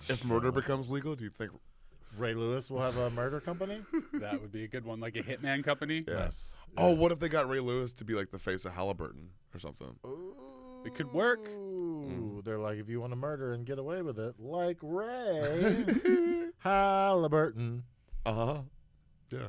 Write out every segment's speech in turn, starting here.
If murder becomes legal, do you think Ray Lewis will have a murder company? That would be a good one, like a hitman company. Yes. Oh, what if they got Ray Lewis to be like the face of Halliburton or something? Ooh, It could work. They're like, if you want to murder and get away with it, like Ray Halliburton. Uh-huh. Yeah.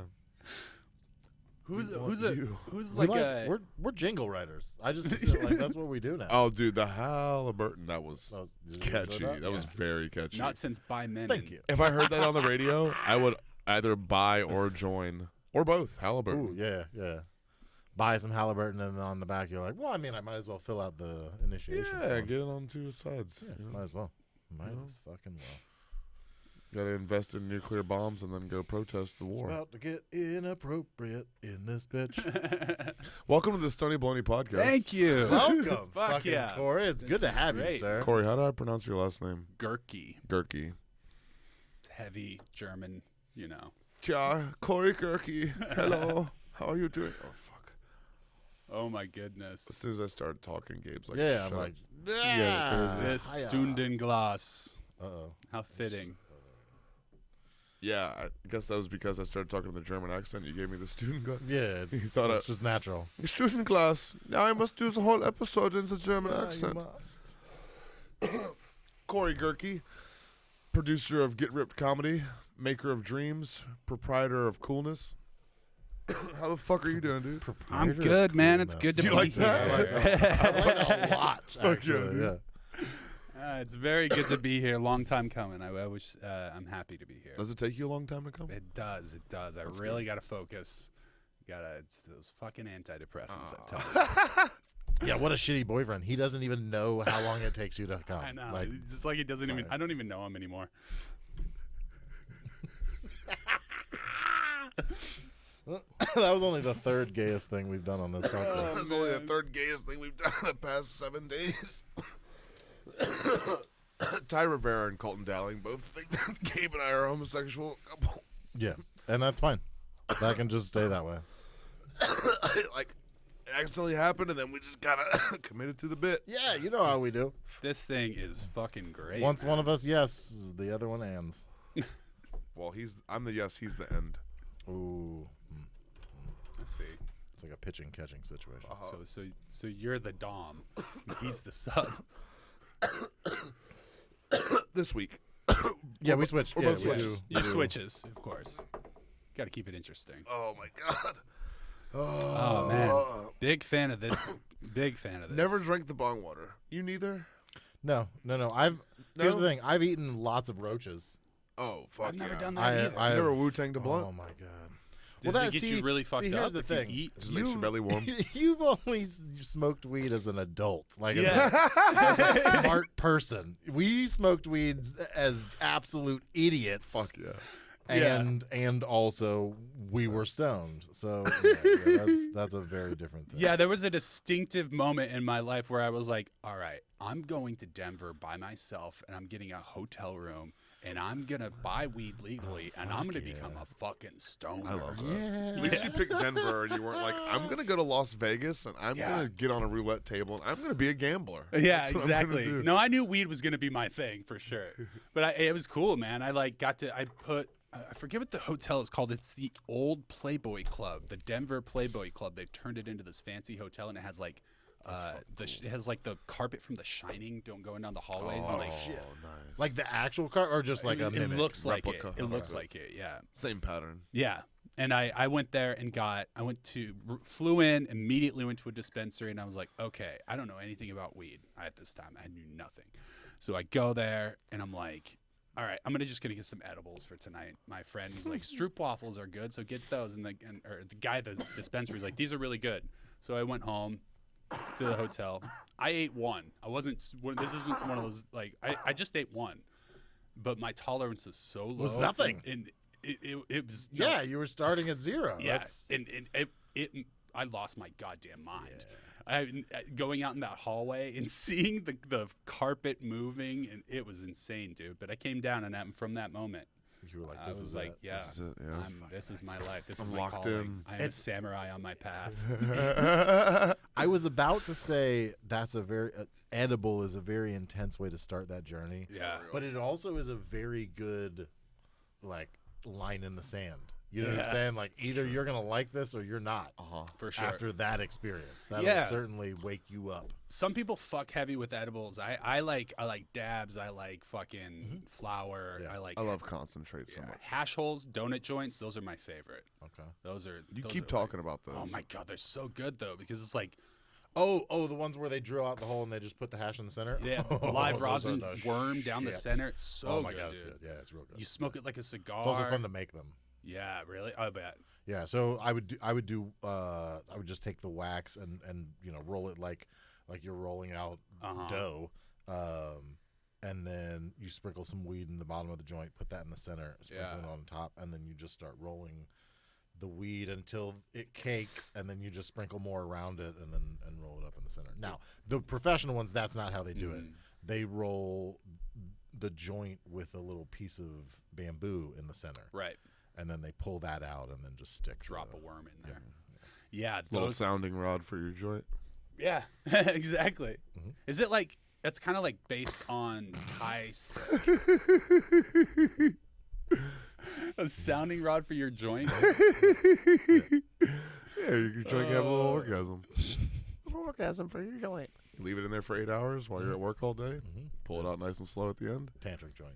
Who's We we're jingle writers. I just like that's what we do now. Oh, dude, the Halliburton, that was Did you enjoy catchy. That was very catchy. Not since by men. Thank you. If I heard that on the radio, I would either buy or join, or both, Halliburton. Ooh, yeah. Buy some Halliburton, and then on the back you're like, well, I mean, I might as well fill out the initiation. Yeah, form. get it on two sides. Yeah, you know? might as well. Might as fucking well. Gotta invest in nuclear bombs and then go protest the It's war. about to get inappropriate in this bitch. Welcome to the Stony Baloney podcast. Thank you. Welcome, Fuck fucking yeah. Cory. It's This good to is have you, great. sir. Cory, how do I pronounce your last name? Goerke. Goerke. It's heavy German, you know. Tja, Cory Goerke. Hello. How are you doing? Oh, fuck. Oh my As goodness. soon as I started talking, Gabe's like, Yeah, shut I'm up. like, Yeah, This hiya. Stundenglas. Uh-oh. How fitting. Yeah, I guess that was because I started talking in the German accent. You gave me the student class. Yeah, He it's thought just natural. Student class. Now I must do the whole episode in the German accent. must. Cory Goerke, producer of Get Ripped Comedy, maker of dreams, proprietor of coolness. How the fuck are you doing, dude? I'm good, man. It's good to Do be you like here. that? I like that a lot, yeah, actually. dude. Yeah. It's very good to be here. Long time coming. I wish I'm happy to be here. Does it take you a long time to come? It does. I That's really got to focus. It's those fucking antidepressants. I tell you. Yeah, what a shitty boyfriend. He doesn't even know how long it takes you to come. I know. Like, It's just like he doesn't even. sorry. I don't even know him anymore. that was only the third gayest thing we've done on this podcast. That's only the third gayest thing we've done in the past 7 days. Ty Rivera and Colton Dowling both think that Gabe and I are a homosexual couple. Yeah, and that's fine. That can just stay that way. Like, it accidentally happened, and then we just kind of committed to the bit. Yeah, you know how we do. This thing is fucking great. Once man. one of us yes, the other one ands. Well, I'm the yes, he's the end. Ooh, Let's see. it's like a pitching catching situation. So you're the dom. He's the sub. This week. Yeah, we switched. we're Yeah, both we switches. do. You switches, of course. Got to keep it interesting. Oh, my God. Oh man, big fan of this. Big fan of this. Never drank the bong water. You neither? No. Here's the thing. I've eaten lots of roaches. Oh, fuck I've never yeah. done that either. Never Wu-Tanged a blunt? Oh my god. Does it get you really fucked here's up the if thing. you eat? Just makes your belly warm. You've only smoked weed as an adult, like Yeah. as a smart person. We smoked weed as absolute idiots. Fuck yeah. And also we were stoned. So yeah, that's a very different thing. Yeah, there was a distinctive moment in my life where I was like, all right, I'm going to Denver by myself and I'm getting a hotel room and I'm going to buy weed legally and I'm going to become a fucking stoner. I love that. Yeah. At least you picked Denver and you weren't like, I'm going to go to Las Vegas and I'm going to get on a roulette table and I'm going to be a gambler. Yeah, That's what I'm gonna exactly. do. No, I knew weed was going to be my thing for sure. But it was cool, man. I forget what the hotel is called. It's the old Playboy Club, the Denver Playboy Club. They've turned it into this fancy hotel, and it has like it has like the carpet from The Shining going down the hallways. and like, nice. Like the actual car or just like a it mimic? looks like it. replica. It looks Okay. like it. Yeah. Same pattern. Yeah. And I went there and flew in, immediately went to a dispensary, and I was like, okay, I don't know anything about weed at this time. I knew nothing. So I go there, and I'm like, all right, I'm just gonna get some edibles for tonight. My friend was like, Stroop waffles are good, so get those. And the guy at the dispensary was like, these are really good. So I went home to the hotel. I ate one. This is one of those, like, I just ate one, but my tolerance was so low. It was nothing. And it was Yeah, you were starting at zero. yeah, That's, and I lost my goddamn mind. Going out in that hallway and seeing the carpet moving, and it was insane, dude. But I came down, and from that moment, You were like, I this was is like, it. yeah, This is it. Yeah, this is my life. This is I'm my locked calling. in. I am a samurai on my path. I was about to say that's a very edible is a very intense way to start that journey. Yeah. But it also is a very good, like, line in the sand. You know what I'm Yeah. saying? Like, either you're going to like this or you're not. For sure. After that experience. That'll Yeah. certainly wake you up. Some people fuck heavy with edibles. I like dabs. I like fucking flour. Yeah. I I love concentrate so much. hash holes, donut joints. Those are my favorite. Okay. Those are. You those keep are talking about those. Oh my god, they're so good though because it's like Oh, the ones where they drill out the hole and they just put the hash in the center? yeah, Oh, live those are rosin the worm down the shit. center. It's so Oh, my good, God, dude. it's good. Yeah, it's real good. You smoke it like a cigar. It's also fun to make them. Yeah, really. I bet. Yeah, so I would just take the wax and roll it like you're rolling out dough, and then you sprinkle some weed in the bottom of the joint, put that in the center, sprinkle it on top, and then you just start rolling the weed until it cakes, and then you just sprinkle more around it, and roll it up in the center. Now, the professional ones, that's not how they do it. They roll the joint with a little piece of bamboo in the center. Right. And then they pull that out and then just stick. Drop a worm in there. Yeah. Little Those, sounding rod for your joint. yeah. Exactly. Mhm. Is it like that's kind of like based on Thai stick? A sounding rod for your joint? Yeah, your joint can have a little orgasm. Little orgasm for your joint. You leave it in there for 8 hours while you're at work all day. Pull it out nice and slow at the end. Tantric joint.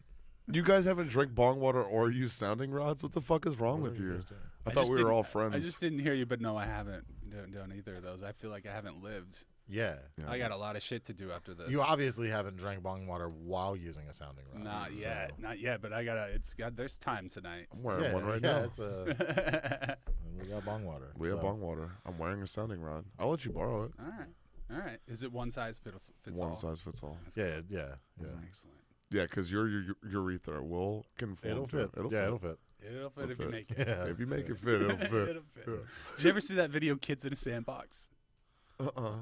You guys haven't drank bong water or used sounding rods? What the fuck is wrong with you? I thought just we were didn't- all friends. I just didn't hear you, but no, I haven't done either of those. I feel like I haven't lived. Yeah. Yeah. I got a lot of shit to do after this. You obviously haven't drank bong water while using a sounding rod. Not so- yet, not yet. But I gotta. There's time tonight. I'm wearing Yeah, one right yeah, now. it's a. And we got bong water. We have bong water. I'm wearing a sounding rod. I'll let you borrow it. All right. Is it one size fits all? One size fits all. Yeah. Excellent. Yeah, because your urethra will conform. It'll to fit. it. It'll Yeah, fit. it'll fit. It'll fit It'll if you fit. make it. Yeah. If you make it fit, it'll fit. It'll fit. Did you ever see that video, Kids in a Sandbox? Uh-uh.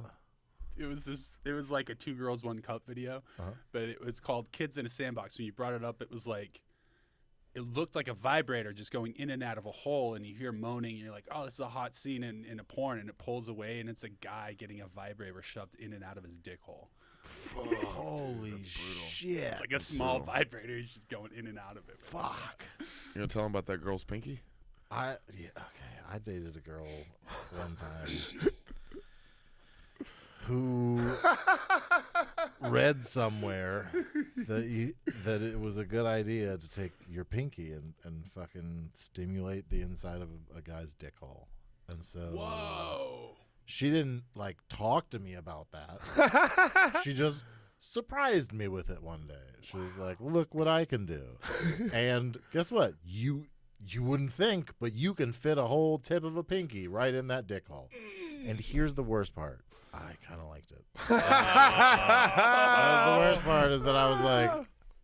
It was like a 2 girls 1 cup video, but it was called Kids in a Sandbox. When you brought it up, it was like, it looked like a vibrator just going in and out of a hole, and you hear moaning, and you're like, oh, this is a hot scene in a porn, and it pulls away, and it's a guy getting a vibrator shoved in and out of his dick hole. Holy shit! It's like a small vibrator, he's just going in and out of it. Fuck. You gonna tell him about that girl's pinky? I dated a girl one time who read somewhere that it was a good idea to take your pinky and fucking stimulate the inside of a guy's dick hole. And so Whoa. she didn't like talk to me about that. She just surprised me with it one day. She was like, "Look what I can do." And guess what? You wouldn't think, but you can fit a whole tip of a pinky right in that dick hole. And here's the worst part. I kind of liked it. That was the worst part is that I was like,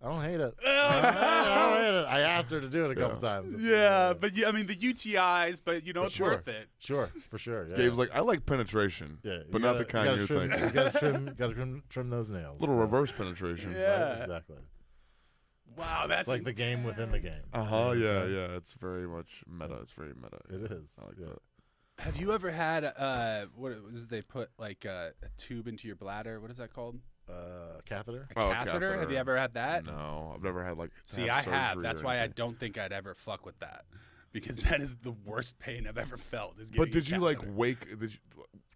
I don't hate it. I don't hate it. I asked her to do it a couple times. Yeah, but I mean the UTIs, but it's sure. worth it. Sure, for sure. Yeah. Gabe's like, I like penetration, Yeah, but you not the kind you're trim, thinking. You gotta trim those nails. Little Right. reverse penetration. Yeah. Right, exactly. Wow, that's It's like the game within the game. Yeah. It's very much meta. It's very meta. It is. I like Yeah. that. Have you ever had what was it, they put like a tube into your bladder? What is that called? Catheter. A catheter? Have you ever had that? No, I've never had See, I have. That's why I don't think I'd ever fuck with that, because that is the worst pain I've ever felt. Is But getting did a you like catheter. wake?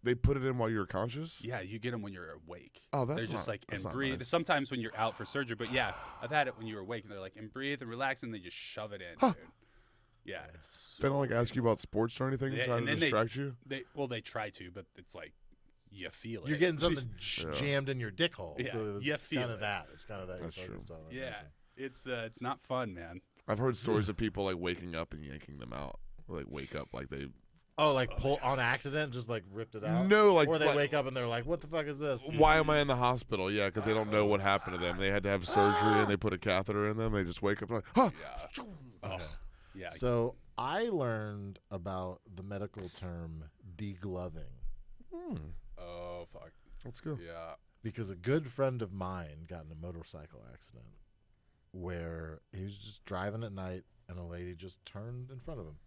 They put it in while you were conscious? Yeah, you get them when you're awake. Oh, that's they're just not- like that's and not breathe. nice. Sometimes when you're out for surgery, but yeah, I've had it when you're awake, and they're like and breathe and relax, and they just shove it in. Dude. Yeah, it's. They don't like ask you about sports or anything, Yeah, trying and to then distract you. They try to, but it's like you feel it. You're getting something Yeah. jammed in your dick hole. Yeah, so you it's feel kind it. of that. It's kind of that. That's you're true. focused on. Yeah, it's not fun, man. I've heard stories of people like waking up and yanking them out, or like wake up like they. Oh, like pull on accident, just like ripped it out. No, like or they like, wake up and they're like, "What the fuck is this?" Why am I in the hospital? Yeah, because they don't know what happened to them. They had to have surgery and they put a catheter in them. They just wake up like, huh. Yeah. Oh, yeah. So I learned about the medical term degloving Oh fuck. Let's go. Yeah. because a good friend of mine got in a motorcycle accident where he was just driving at night and a lady just turned in front of him,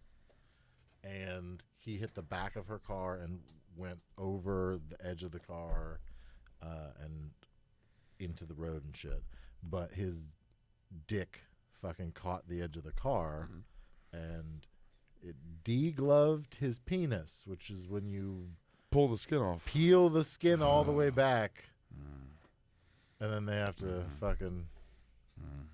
and he hit the back of her car and went over the edge of the car and into the road and shit. But his dick fucking caught the edge of the car, and it degloved his penis, which is when you Pull the skin off. peel the skin all the way back, and then they have to fucking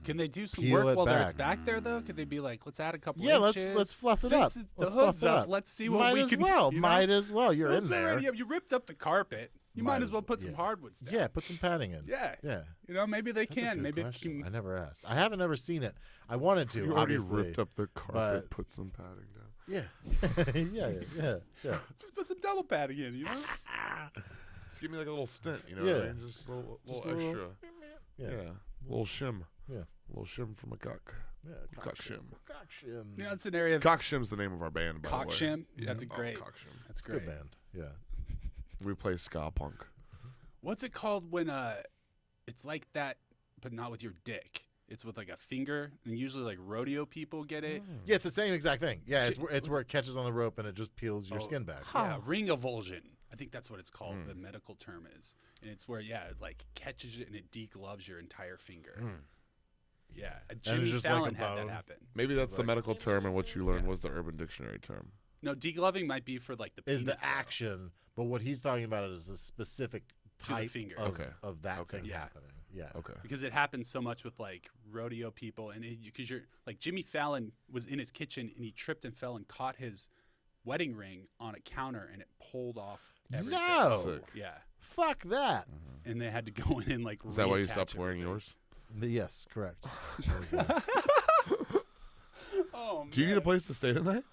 Can they do some Peel work it while it's back. back there though? Could they be like, let's add a couple let's inches? fluff it up. Since Let's the hood's fluff it up, let's see what might we as can. well. You know? Might as well. You're Well, in it's there. already up. You ripped up the carpet. You might as well put some hardwoods down. Yeah, put some padding in. Yeah. Yeah. You know, maybe they That's a can. good Maybe it question. can. I never asked. I haven't ever seen it. I wanted to. You already obviously. ripped up the carpet, but- put some padding down. Yeah. yeah. Just put some double padding in. You know. Just give me like a little stint, you know what I Yeah. mean? Just a little Just a little- extra. Yeah. Yeah. Little shim. Yeah. Little shim from a cock. Yeah. Cock shim. Cock shim. You know, it's an area of Cock shim's the name of our band, by cock the way. shim. That's a great. Cock shim. That's It's a great. good band. Yeah. We play ska punk. What's it called when it's like that, but not with your dick? It's with like a finger, and usually like rodeo people get it. Yeah, it's the same exact thing. Yeah, it's Shit, where, it's where it catches on the rope and it just peels your skin back. Yeah, ring avulsion. I think that's what it's called. The medical term is, and it's where it like catches it and it degloves your entire finger. Yeah, Jimmy just like Fallon a had that bone. happen. Maybe that's the medical term, and what you learned was the Urban Dictionary term. No, degloving might be for like the Is penis, the though. action, but what he's talking about is a specific To the type finger. of, Okay. of that Okay. thing Yeah. happening. Yeah. Okay. Because it happens so much with like rodeo people, and because you're like Jimmy Fallon was in his kitchen and he tripped and fell and caught his wedding ring on a counter, and it pulled off everything. No. Sick. Yeah, Fuck that. and they had to go in and like. Is that why you reattach stopped wearing everything. yours? Yes, correct. Oh, Do you need a place to stay tonight?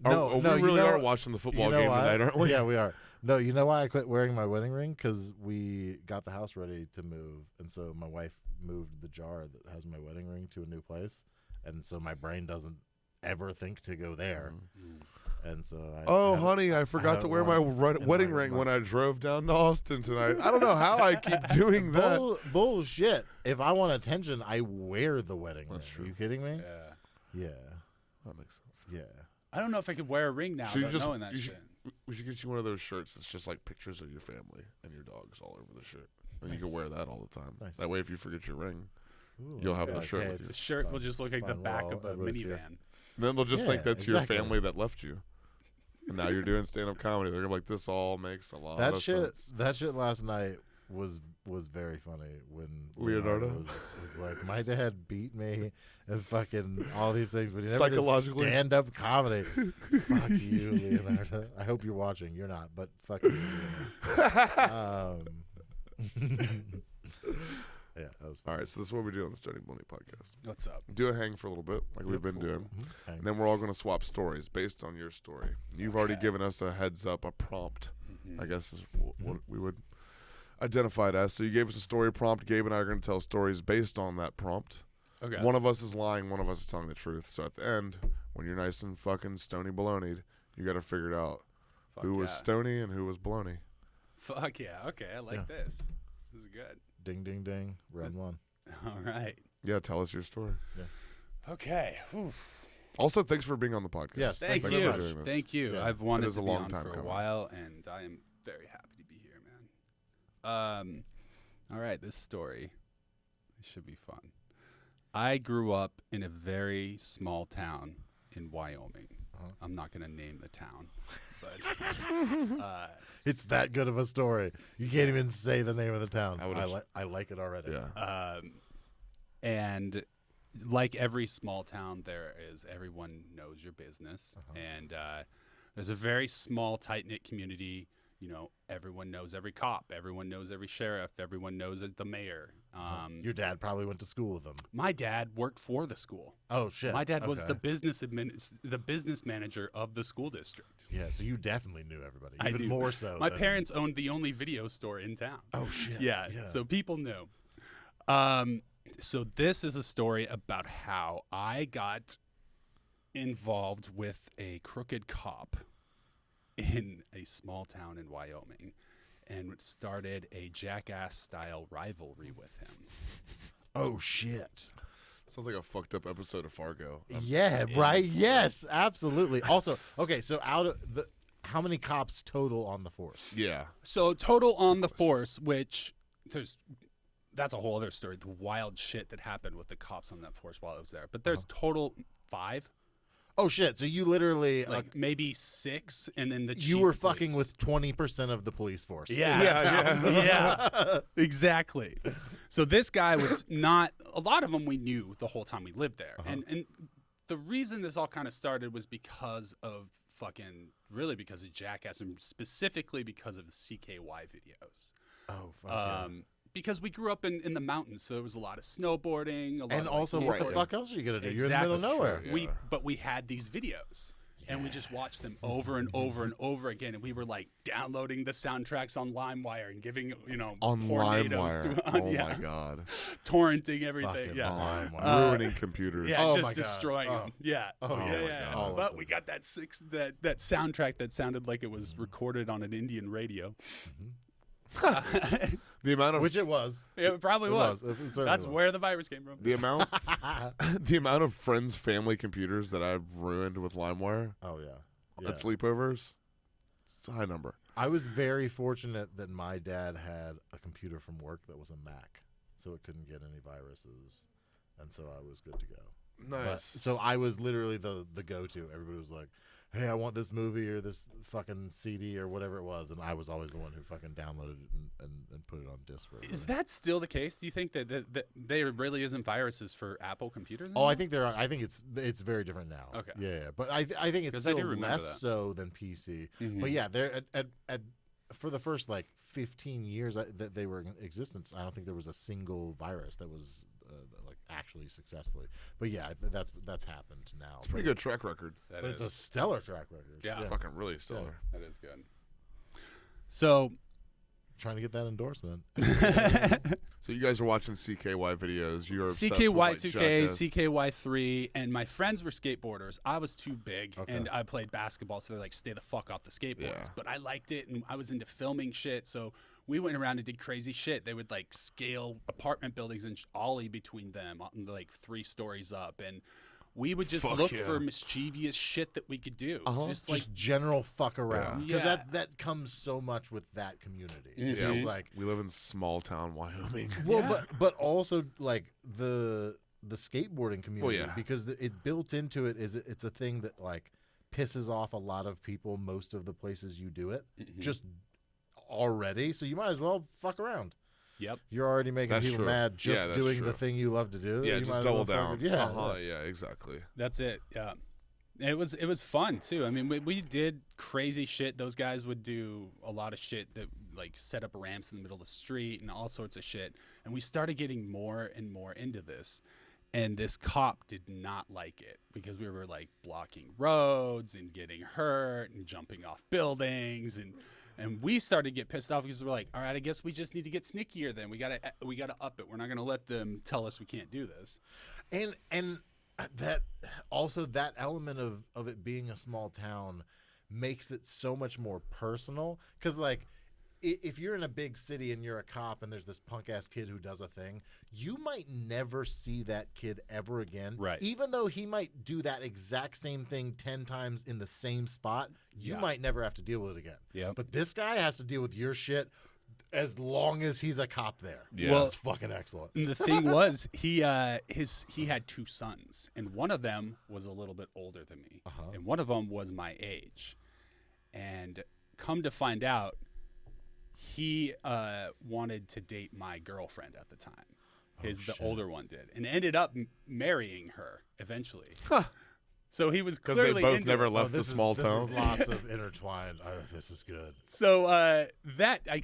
No, we really are watching the football game why? tonight, aren't we? Yeah, we are. No, you know why I quit wearing my wedding ring? Because we got the house ready to move, and so my wife moved the jar that has my wedding ring to a new place, and so my brain doesn't ever think to go there, and so Honey, I forgot to wear my wedding ring when I drove down to Austin tonight. I don't know how I keep doing that. Bullshit. If I want attention, I wear the wedding ring. That's true. Are you kidding me? Yeah. Yeah. That makes sense. Yeah. I don't know if I could wear a ring now, So you without just knowing that you shit. we should get you one of those shirts that's just like pictures of your family and your dogs all over the shirt, and you can wear that all the time. Nice. That way, if you forget your ring, Ooh, you'll have the okay, shirt with The you. shirt will just look like the fine. back Well, of a everybody's minivan. here. Then they'll just think Yeah, that's your exactly. family that left you, and now you're doing stand-up comedy. They're gonna be like, this all makes a lot That of shit. sense. That shit last night was very funny when Leonardo? was like, my dad beat me and fucking all these things, but he never did Psychologically. stand-up comedy. Fuck you, Leonardo. I hope you're watching. You're not, but fuck you. Leonardo. Yeah, that was fun. All right, so this is what we do on the Stoney Baloney podcast. What's up? Do a hang for a little bit, like we've been doing. Okay. And then we're all going to swap stories based on your story. You've already given us a heads up, a prompt, I guess is what we would identify it as. So you gave us a story prompt. Gabe and I are going to tell stories based on that prompt. Okay. One of us is lying, one of us is telling the truth. So at the end, when you're nice and fucking Stoney Baloney'd, you got to figure it out. Fuck Who was yeah. Stoney and who was Baloney. Fuck yeah. Okay, I like Yeah. this. This is good. Ding, ding, ding. Round one. All right. Yeah, tell us your story. Okay. Whew. Also, thanks for being on the podcast. Yes, Thank Thanks you. for doing this. Thank you. Yeah. I've wanted is to a be long on time for coming. a while, and I am very happy to be here, man. All right, this story should be fun. I grew up in a very small town in Wyoming. I'm not going to name the town, but It's that good of a story. You can't even say the name of the town. I would've- I like it already. Yeah. and like every small town, there is everyone knows your business, and there's a very small, tight-knit community. You know, everyone knows every cop, everyone knows every sheriff, everyone knows the mayor. Your dad probably went to school with them. My dad worked for the school. Oh shit. My dad was Okay. the business manager of the school district. Yeah, so you definitely knew everybody. I Even do. more so. My than- parents owned the only video store in town. Oh shit. Yeah, so people knew. So this is a story about how I got involved with a crooked cop in a small town in Wyoming and started a jackass-style rivalry with him. Oh shit. Sounds like a fucked up episode of Fargo. Yeah, right. Yes, absolutely. Also, okay, so how many cops total on the force? Yeah. So total on the force, which that's a whole other story. The wild shit that happened with the cops on that force while I was there. But there's total 5. Oh shit! So you literally Like maybe 6, and then the chief you were of fucking police. with 20% of the police force. Yeah, exactly. So this guy was not. A lot of them we knew the whole time we lived there, and the reason this all kind of started was because of because of Jackass, and specifically because of the CKY videos. Oh fuck. Because we grew up in the mountains, so there was a lot of snowboarding. And also, what the fuck else are you gonna do? Exactly. You're in the middle of nowhere. Yeah. But we had these videos, and we just watched them over and over and over again. And we were like downloading the soundtracks on LimeWire and giving On tornadoes LimeWire. My god. torrenting everything. Fucking Yeah, LimeWire. Ruining computers. yeah, Oh my just God. destroying Oh. them. Yeah. Oh, yeah, my yeah. God. All of But them. we got that that soundtrack that sounded like it was recorded on an Indian radio. The amount of Which it was. It probably It was. It certainly That's was. where the virus came from. the amount of friends, family computers that I've ruined with LimeWire Oh yeah. at sleepovers. It's a high number. I was very fortunate that my dad had a computer from work that was a Mac, so it couldn't get any viruses, and so I was good to go. But, Nice. so I was literally the go-to. Everybody was like, "Hey, I want this movie or this fucking CD or whatever it was," and I was always the one who fucking downloaded it and put it on disc for everybody. Is that still the case? Do you think that there really isn't viruses for Apple computers? Oh, I think there are. I think it's very different now. Okay. Yeah, but I think it's 'Cause I do still remember less that. so than PC. Mhm. But yeah, they're at for the first like 15 years that they were in existence. I don't think there was a single virus that was like actually successfully. But yeah, that's happened now. It's a pretty good track record. That But is. it's a stellar track record. Yeah. Fucking really stellar. That is good. So, Trying to get that endorsement. So you guys are watching CKY videos. You're obsessed with, CKY2K, Jackass. CKY3, and my friends were skateboarders. I was too big, Okay. and I played basketball, so they're like, stay the fuck off the skateboards. Yeah. But I liked it, and I was into filming shit, so we went around and did crazy shit. They would like scale apartment buildings and ollie between them, like 3 stories up, and we would just Fuck look yeah. for mischievous shit that we could do. Just like Just general fuck around. Because Yeah. that comes so much with that community. Mhm. It's Yeah, just like we live in small town Wyoming. well, Yeah. but also like the skateboarding community yeah. because it built into it is it's a thing that like pisses off a lot of people most of the places you do it Mhm. just already. So you might as well fuck around. Yep. You're already making That's people true. mad just Yeah, that's doing the true. thing you love to do. Yeah, You might just as double well down. fucking- Yeah, Yeah, exactly. That's it. Yeah. It was fun too. I mean, we did crazy shit. Those guys would do a lot of shit that like set up ramps in the middle of the street and all sorts of shit. And we started getting more and more into this. And this cop did not like it because we were like blocking roads and getting hurt and jumping off buildings and we started to get pissed off because we're like, all right, I guess we just need to get sneakier then. We gotta up it. We're not gonna let them tell us we can't do this. and that also that element of it being a small town makes it so much more personal because like if you're in a big city and you're a cop and there's this punk ass kid who does a thing, you might never see that kid ever again. Right. Even though he might do that exact same thing 10 times in the same spot, you Yeah. might never have to deal with it again. Yep. But this guy has to deal with your shit as long as he's a cop there. Yeah. Well, It's fucking excellent. And the thing was, he had 2 sons, and one of them was a little bit older than me, and one of them was my age. And come to find out, he wanted to date my girlfriend at the time. The older one did, and ended up marrying her eventually. So he was Because they clearly both into never it. left the small this town. Is lots of intertwined. This is good. So that I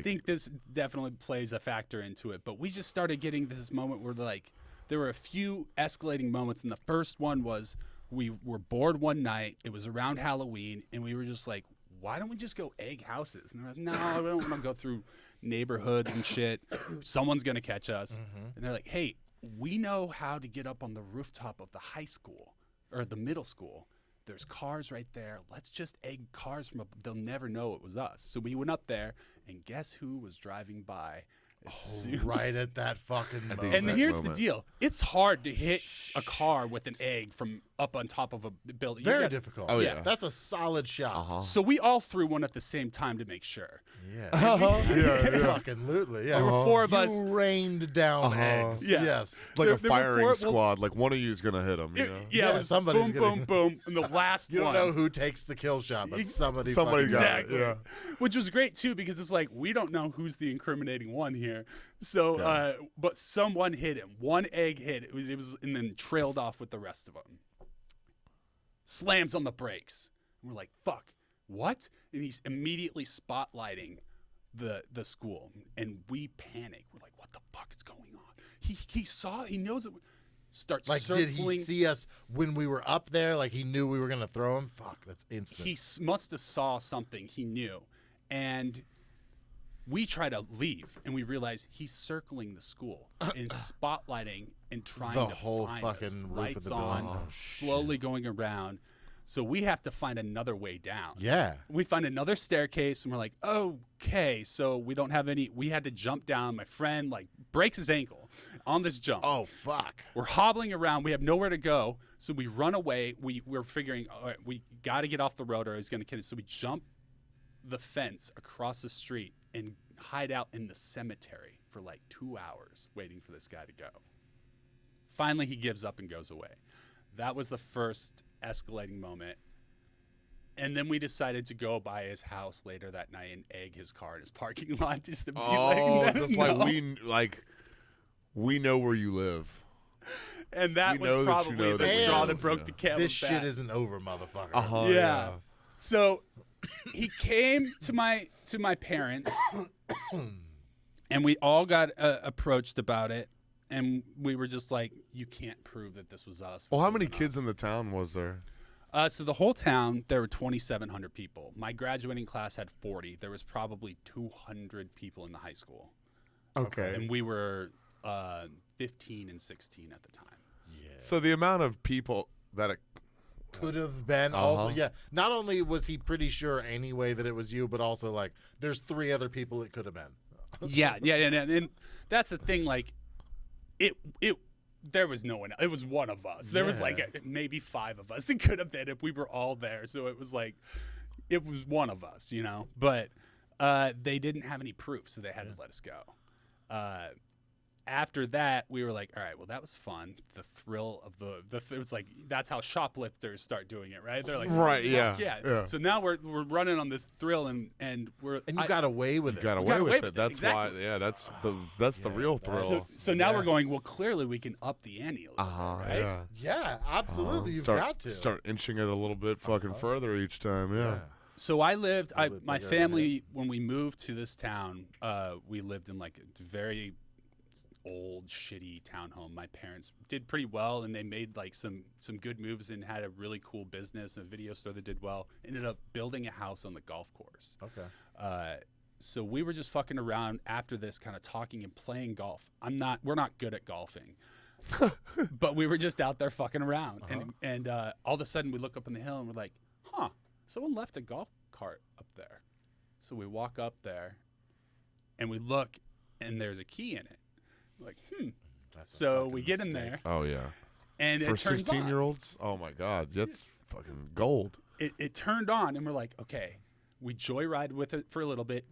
think this definitely plays a factor into it. But we just started getting this moment where like there were a few escalating moments, and the first one was we were bored one night. It was around Halloween, and we were just like, why don't we just go egg houses? And they're like, no, we don't want to go through neighborhoods and shit. Someone's gonna catch us. And they're like, hey, we know how to get up on the rooftop of the high school or the middle school. There's cars right there. Let's just egg cars from up. They'll never know it was us. So we went up there, and guess who was driving by Right at that fucking moment. And exact here's moment. the deal. It's hard to hit a car with an egg from up on top of a building. You Very got- difficult. Oh, yeah. That's a solid shot. So we all threw one at the same time to make sure. Yeah. Fucking lootly. Yeah. There were four of us. You rained down eggs. Yeah. Yes. It's like There- a there were firing four- squad. Like one of you is gonna hit them. You know? Yeah, it was somebody's boom, gonna- boom, boom, and the last You one. don't know who takes the kill shot, but somebody Somebody fucking got Exactly. it. Yeah. Which was great too, because it's like we don't know who's the incriminating one here. So, but someone hit him. One egg hit. It was, and then trailed off with the rest of them. Slams on the brakes. And we're like, "Fuck, what?" And he's immediately spotlighting the school, and we panic. We're like, "What the fuck is going on?" He saw. He knows it. Starts Like, circling. did he see us when we were up there? Like, he knew we were going to throw him? Fuck, that's instant. He must have saw something he knew, and we try to leave, and we realize he's circling the school and spotlighting and trying The to whole find us. fucking roof of Lights the on, building. Oh, slowly going around. So we have to find another way down. Yeah. We find another staircase, and we're like, okay, so we don't have any. We had to jump down. My friend like breaks his ankle on this jump. Oh, fuck. We're hobbling around. We have nowhere to go. So we run away. We're figuring, all right, we got to get off the road or he's going to kill us. So we jump the fence across the street and hide out in the cemetery for like 2 hours waiting for this guy to go. Finally, he gives up and goes away. That was the first escalating moment. And then we decided to go by his house later that night and egg his car in his parking lot just to be like, just no. like we know where you live. And that we know was that you probably know the that we straw know. that broke the camel's This back. shit isn't over, motherfucker. Yeah. So he came to my parents, and we all got approached about it, and we were just like, "You can't prove that this was us." Well, how many kids in the town was there? So the whole town, there were 2,700 people. My graduating class had 40. There was probably 200 people in the high school, Okay. and we were 15 and 16 at the time. Yeah. So the amount of people that it, Could have been also, yeah. Not only was he pretty sure anyway that it was you, but also, like, there's 3 other people it could have been. Yeah, and that's the thing. Like, there was no one. It was one of us. There was like maybe 5 of us. It could have been if we were all there. So it was like, it was one of us, you know. But they didn't have any proof, so they had to let us go. After that, we were like, all right, well, that was fun. The thrill of it was like, that's how shoplifters start doing it, right? They're like, Right, "Fuck yeah. yeah. So now we're running on this thrill, and And you got away with it. got got away away with with it. it, That's exactly. why. Yeah, that's the real thrill. So now we're going, Yes. well, clearly we can up the ante a little bit, right? Yeah. Yeah, absolutely. You've start, got to. start inching it a little bit fucking further each time. Yeah. So I lived, A little bit my bigger family, when we moved to this town, we lived in like a very old, shitty townhome. My parents did pretty well, and they made like some good moves and had a really cool business and a video store that did well. Ended up building a house on the golf course. Okay. So we were just fucking around after this, kind of talking and playing golf. We're not good at golfing, but we were just out there fucking around. And all of a sudden we look up on the hill and we're like, huh, someone left a golf cart up there. So we walk up there and we look and there's a key in it. We're like, That's a So fucking we get in mistake. there Oh yeah. and For it turns 16-year-olds, oh my God, that's fucking gold. It turned on and we're like, okay. We joyride with it for a little bit.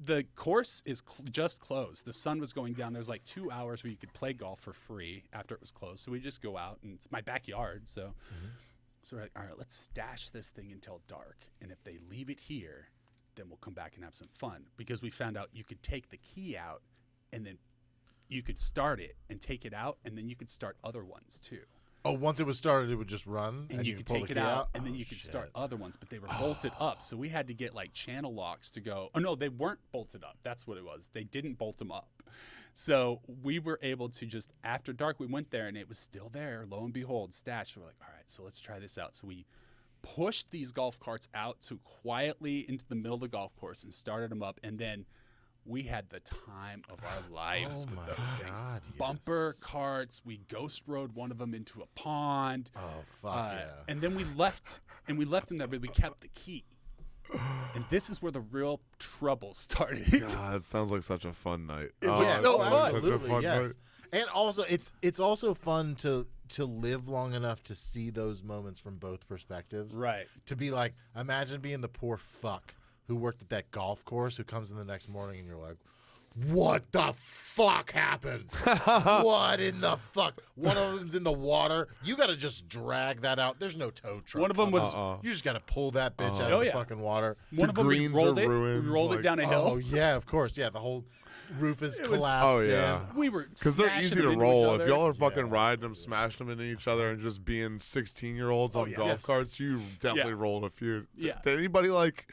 The course is just closed. The sun was going down. There's like 2 hours where you could play golf for free after it was closed. So we just go out, and it's my backyard. So we're like, all right, let's stash this thing until dark. And if they leave it here, then we'll come back and have some fun. Because we found out you could take the key out, and then you could start it and take it out, and then you could start other ones too. Oh, once it was started, it would just run, And you could pull take the it key out, and then Oh, you could shit. start other ones, but they were bolted up. So we had to get like channel locks to go. Oh no, they weren't bolted up. That's what it was. They didn't bolt them up. So we were able to just, after dark, we went there and it was still there. Lo and behold, stashed. So we're like, all right, so let's try this out. So we pushed these golf carts out to quietly into the middle of the golf course and started them up. And then we had the time of our lives Oh with my those things. God, Bumper yes. carts. We ghost rode one of them into a pond. Oh, fuck yeah. And then we left them there, but we kept the key. And this is where the real trouble started. God, it sounds like such a fun night. It was so it fun. such a Absolutely, fun yes. night. And also, it's also fun to live long enough to see those moments from both perspectives. Right. To be like, imagine being the poor fuck who worked at that golf course who comes in the next morning and you're like, what the fuck happened? What in the fuck? One of them's in the water. You got to just drag that out. There's no tow truck. One of them was You just got to pull that bitch out Oh, of the yeah. fucking water. one of them. We greens rolled are it. ruined, We rolled like- it down a hill. Oh, yeah, of course. Yeah, the whole roof is It was- collapsed Oh, yeah. in. We were Because they're smashing easy them to into roll. each If other. y'all are fucking Yeah. riding them, smashing them into each other, and just being 16-year-olds on yeah. golf Yes. carts, you definitely Yeah. rolled a few. Yeah. Did anybody like?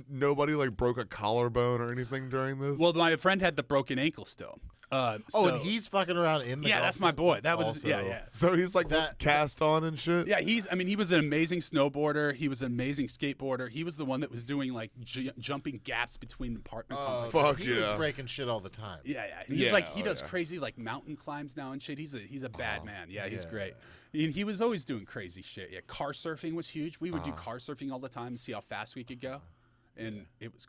Nobody like broke a collarbone or anything during this? Well, my friend had the broken ankle still. Oh, so- and he's fucking around in the yeah, golf that's my boy. That was also. yeah. so he's like that- cast on and shit. Yeah, he was an amazing snowboarder. He was an amazing skateboarder. He was the one that was doing like jumping gaps between apartment complexes. Fuck he yeah. was breaking shit all the time. Yeah. He's Yeah, like he oh, does yeah. crazy like mountain climbs now and shit. He's a bad man. Yeah, he's yeah. great. And he was always doing crazy shit. Yeah, car surfing was huge. We would do car surfing all the time to see how fast we could go, and it was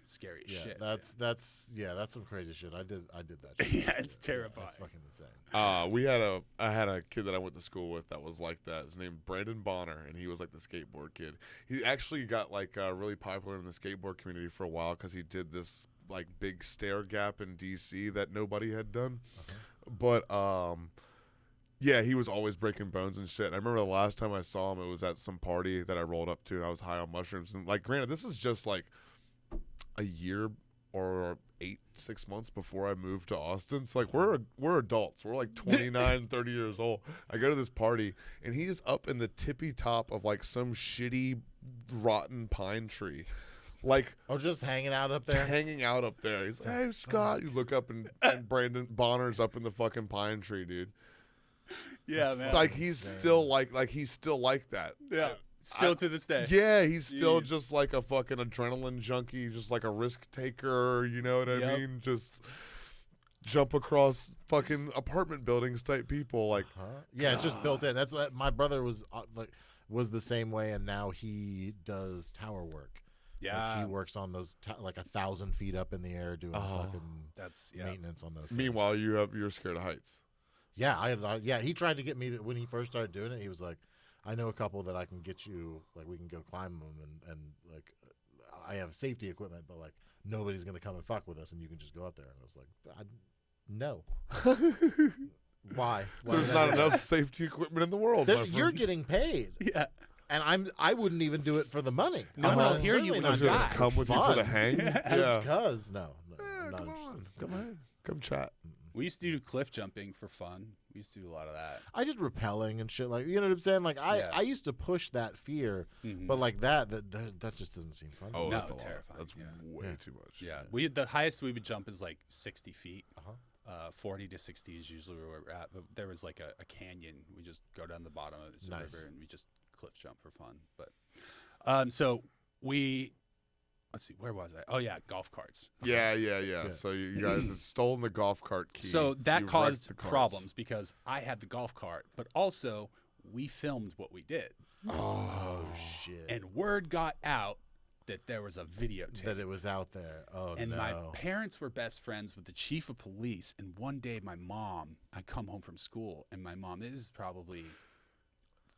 scary as Yeah, shit. that's some crazy shit. I did that shit. Yeah, it's terrifying. It's fucking insane. I had a kid that I went to school with that was like that. His name Brandon Bonner, and he was like the skateboard kid. He actually got like really popular in the skateboard community for a while because he did this like big stair gap in DC that nobody had done. But yeah, he was always breaking bones and shit. And I remember the last time I saw him, it was at some party that I rolled up to, and I was high on mushrooms. And like, granted, this is just like a year or 6 months before I moved to Austin. So like we're adults. We're like 29, 30 years old. I go to this party and he is up in the tippy top of like some shitty rotten pine tree. Like Just hanging out up there. hanging out up there. He's like, hey Scott. You look up and Brandon Bonner's up in the fucking pine tree, dude. Yeah, man. It's like he's still like he's still like that. yeah, still to this day. Yeah, he's still Jeez. just like a fucking adrenaline junkie, just like a risk taker, you know what I Yep. mean? Just jump across fucking apartment buildings type people. Like, Yeah, it's just built in. That's what my brother was the same way, and now he does tower work. Yeah, Like he works on those like 1,000 feet up in the air doing fucking that's maintenance on those. things. meanwhile, you're scared of heights. Yeah, he tried to get me to, when he first started doing it. He was like, "I know a couple that I can get you. Like, we can go climb them, and like, I have safety equipment, but like, nobody's gonna come and fuck with us, and you can just go up there." And I was like, "No, why? Why There's would I not do that? enough safety equipment in the world. my You're friend. getting paid, yeah. and I wouldn't even do it for the money. No I'm one will not- hear you certainly when not you doing die. it Come with you for the fun. hang. Just cause, no, Yeah, I'm not come interested. on, come on, come chat. We used to do cliff jumping for fun. We used to do a lot of that. I did rappelling and shit, like, you know what I'm saying? Like, I used to push that fear, but like that just doesn't seem fun. Oh, No, that's a lot. terrifying, That's yeah. way Yeah. too much. Yeah, the highest we would jump is like 60 feet. 40 to 60 is usually where we're at. But there was like a canyon. We just go down the bottom of this Nice. river and we just cliff jump for fun. But so let's see, where was I? Oh yeah, golf carts. Yeah. So you guys have stolen the golf cart key. So that You wrecked caused the carts. problems because I had the golf cart, but also we filmed what we did, Oh shit! and word got out that there was a videotape. That it was out there. Oh And no! my parents were best friends with the chief of police. And one day, I come home from school, and my mom, this is probably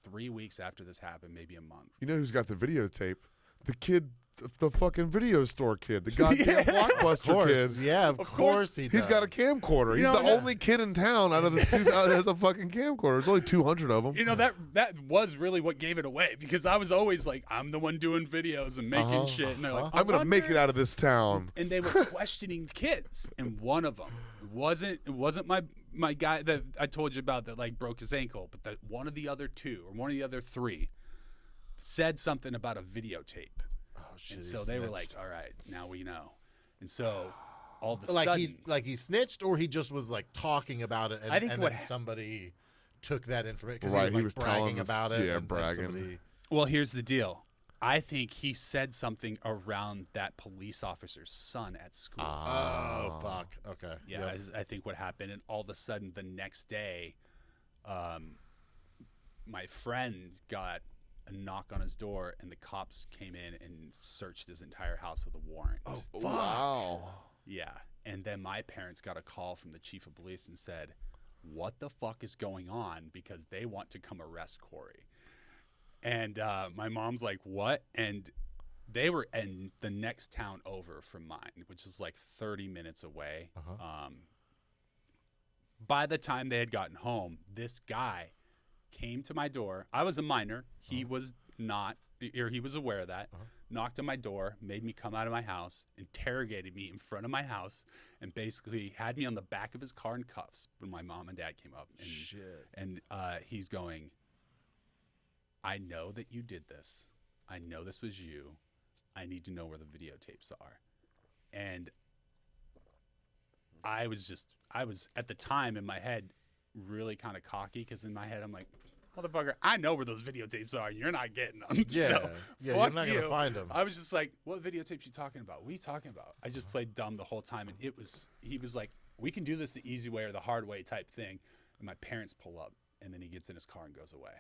3 weeks after this happened, maybe a month. You know who's got the videotape? The kid, the fucking video store kid, the goddamn Blockbuster kid. Yeah, of course he does. He's got a camcorder. He's know, the only kid in town out of the two that has a fucking camcorder. There's only 200 of them. You know, that was really what gave it away because I was always like, I'm the one doing videos and making shit. And they're like, I'm gonna make it out of this town. And they were questioning kids. And one of them it wasn't my guy that I told you about that like broke his ankle, but that one of the other two or one of the other three said something about a videotape. Oh shit! And he so they were snitched. like, all right, now we know. And so all of a like sudden, he snitched, or he just was like talking about it, and, I think and what then ha- somebody took that information because Right, he he was was like bragging telling us- about it. yeah, and bragging. somebody- well, here's the deal. I think he said something around that police officer's son at school. Oh fuck! Okay. Yeah, Yep. I think what happened, and all of a sudden the next day, my friend got a knock on his door, and the cops came in and searched his entire house with a warrant. Oh, fuck. Wow. Yeah. And then my parents got a call from the chief of police and said, what the fuck is going on? Because they want to come arrest Cory. And my mom's like, what? And they were in the next town over from mine, which is like 30 minutes away. By the time they had gotten home, this guy came to my door. I was a minor. He was not, or he was aware of that. Knocked on my door, made me come out of my house, interrogated me in front of my house, and basically had me on the back of his car in cuffs when my mom and dad came up. And, Shit. And he's going, I know that you did this. I know this was you. I need to know where the videotapes are. And I was at the time in my head really kind of cocky, because in my head I'm like, motherfucker, I know where those videotapes are. You're not getting them. Yeah, So, you're fuck not going to find them. I was just like, what videotapes you talking about? What are you talking about? I just played dumb the whole time. And he was like, we can do this the easy way or the hard way type thing. And my parents pull up, and then he gets in his car and goes away.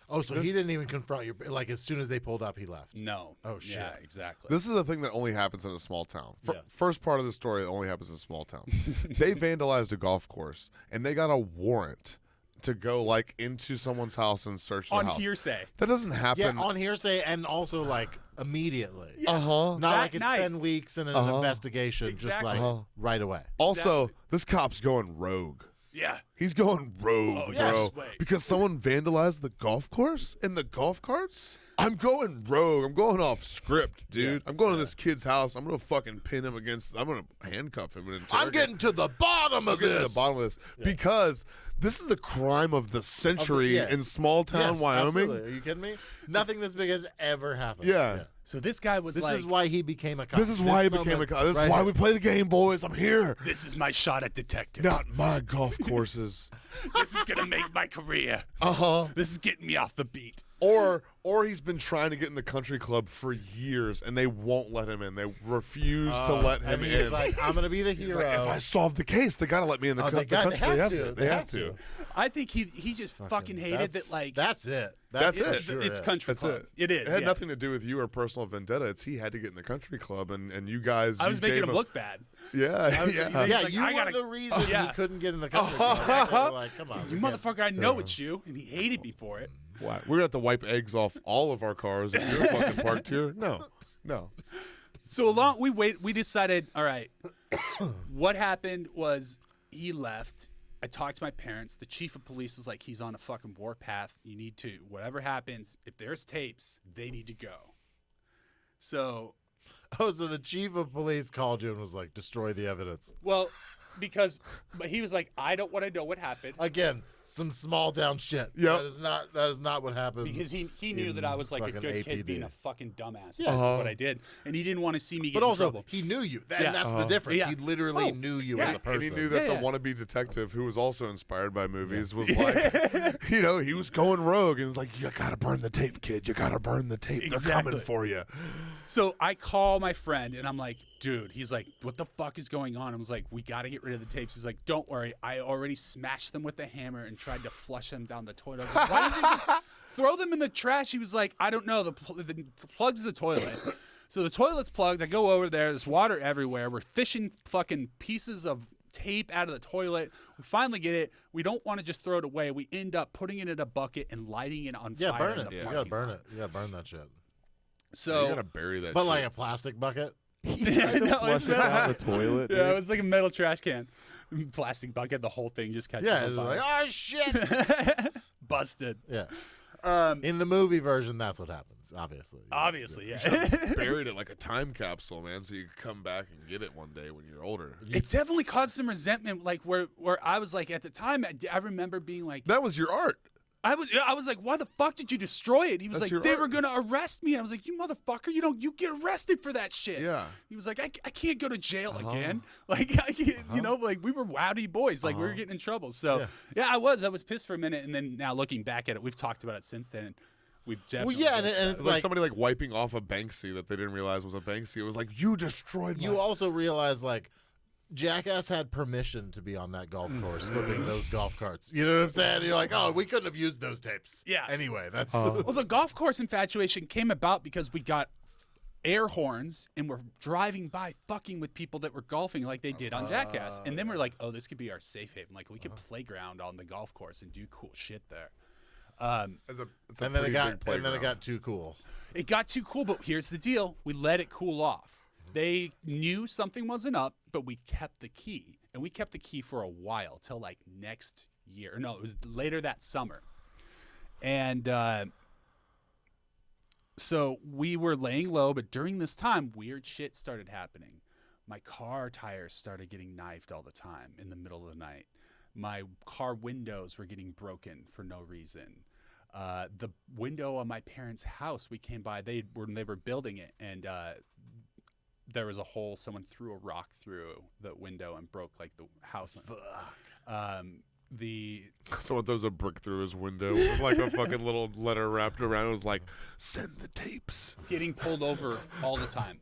Oh, so he didn't even confront you. Like, as soon as they pulled up, he left. No. Oh, shit. Yeah, exactly. This is a thing that only happens in a small town. Yeah. First part of the story that only happens in a small town. They vandalized a golf course, and they got a warrant to go like into someone's house and search their on house. hearsay. That doesn't happen. Yeah, on hearsay, and also, like, immediately. Uh-huh. Not That like it's night. been weeks and an investigation, just Exactly. like right away. Also, Exactly. this cop's going rogue. Yeah. He's going rogue, Oh, yeah, bro. just wait. Because someone vandalized the golf course and the golf carts? I'm going rogue. I'm going off script, dude. I'm going to this kid's house. I'm going to fucking pin him against. I'm going to handcuff him and I'm getting to the bottom of getting to this. the bottom of this because this is the crime of the century in small town Yes, Wyoming. absolutely. Are you kidding me? Nothing this big has ever happened. Yeah. So this guy was This like, is why he became a cop. This is why he became a cop. This is right why here. we play the game, boys. I'm here. this is my shot at detective. Not my golf courses. This is going to make my career. Uh-huh. This is getting me off the beat. Or he's been trying to get in the country club for years, and they won't let him in. They refuse to let him and he's in. like, I'm gonna be the He's hero. like, if I solve the case, they got to let me in the, they country. have to. They have to. I think he just fucking hated That's- that, like, that's it. That's for it. sure it's it. country That's club. it. It is. It had yeah. nothing to do with you or personal vendetta. It's he had to get in the country club, and you guys. I was you making gave him look bad. Yeah, was- yeah. He's Yeah, like, you I were gotta- the reason he yeah. couldn't get in the country club. They were like, come on, You we can't- motherfucker, I know it's you. And he hated me for it. Why? We're gonna have to wipe eggs off all of our cars if you're fucking parked here. No. So we decided, all right, what happened was he left. I talked to my parents. The chief of police is like, he's on a fucking warpath. You need to, whatever happens, if there's tapes, they need to go. So, Oh, so the chief of police called you and was like, destroy the evidence. well, but he was like, I don't want to know what happened. Again, some small town shit. Yep. That is not what happens. Because he knew in that I was like a fucking good kid APD. being a fucking dumbass. Yeah. That's what I did. And he didn't want to see me get But in also, trouble. he knew you. Yeah. And that's the difference. Yeah. He literally Oh, knew you yeah. as a person. And he knew that Yeah. the wannabe detective, who was also inspired by movies, was like, he was going rogue and was like, you gotta burn the tape, kid. You gotta burn the tape. They're coming Exactly. for you. So I call my friend and I'm like, dude, he's like, what the fuck is going on? I was like, we got to get rid of the tapes. He's like, don't worry. I already smashed them with a hammer and tried to flush them down the toilet. I was like, why didn't you just throw them in the trash? He was like, I don't know. The plug's the toilet. So the toilet's plugged. I go over there. There's water everywhere. We're fishing fucking pieces of tape out of the toilet. We finally get it. We don't want to just throw it away. We end up putting it in a bucket and lighting it on Yeah, fire. burn in it. the You gotta parking burn lot. it. You gotta burn that shit. So You gotta bury that But shit. like a plastic bucket. no, Flush it's it metal. down the toilet. Yeah, it dude. was like a metal trash can, plastic bucket. The whole thing just catches Yeah, on it's fire. like, oh shit. Busted. Yeah. In the movie version, that's what happens. Obviously. Obviously, yeah. buried it like a time capsule, man, so you could come back and get it one day when you're older. It definitely caused some resentment. Like where I was like at the time, I remember being like, That was your art. I was like, why the fuck did you destroy it? He was That's like, your they art. were gonna arrest me. And I was like, you motherfucker, you get arrested for that shit. Yeah. He was like, I can't go to jail again. Like, I can't, like we were rowdy boys. Like we were getting in trouble. So yeah, I was pissed for a minute. And then now looking back at it, we've talked about it since then. And we've definitely. Well, yeah, and addressed it's It's that. like somebody like wiping off a Banksy that they didn't realize was a Banksy. It was like, you destroyed my... You also realize, like, Jackass had permission to be on that golf course flipping those golf carts. You know what I'm saying? You're like, oh, we couldn't have used those tapes. Yeah. Anyway, that's Well, the golf course infatuation came about because we got air horns and we're driving by fucking with people that were golfing like they did on Jackass. And then we're like, oh, this could be our safe haven. Like, we could playground on the golf course and do cool shit there. and then it got too cool. It got too cool, but here's the deal. We let it cool off. They knew something wasn't up, but we kept the key. And we kept the key for a while, till like next year. No, it was later that summer. And so we were laying low, but during this time, weird shit started happening. My car tires started getting knifed all the time in the middle of the night. My car windows were getting broken for no reason. The window on my parents' house, we came by, they were building it, and there was a hole. Someone threw a rock through the window and broke like the house. Someone throws a brick through his window with like a fucking little letter wrapped around. It was like, send the tapes. Getting pulled over all the time.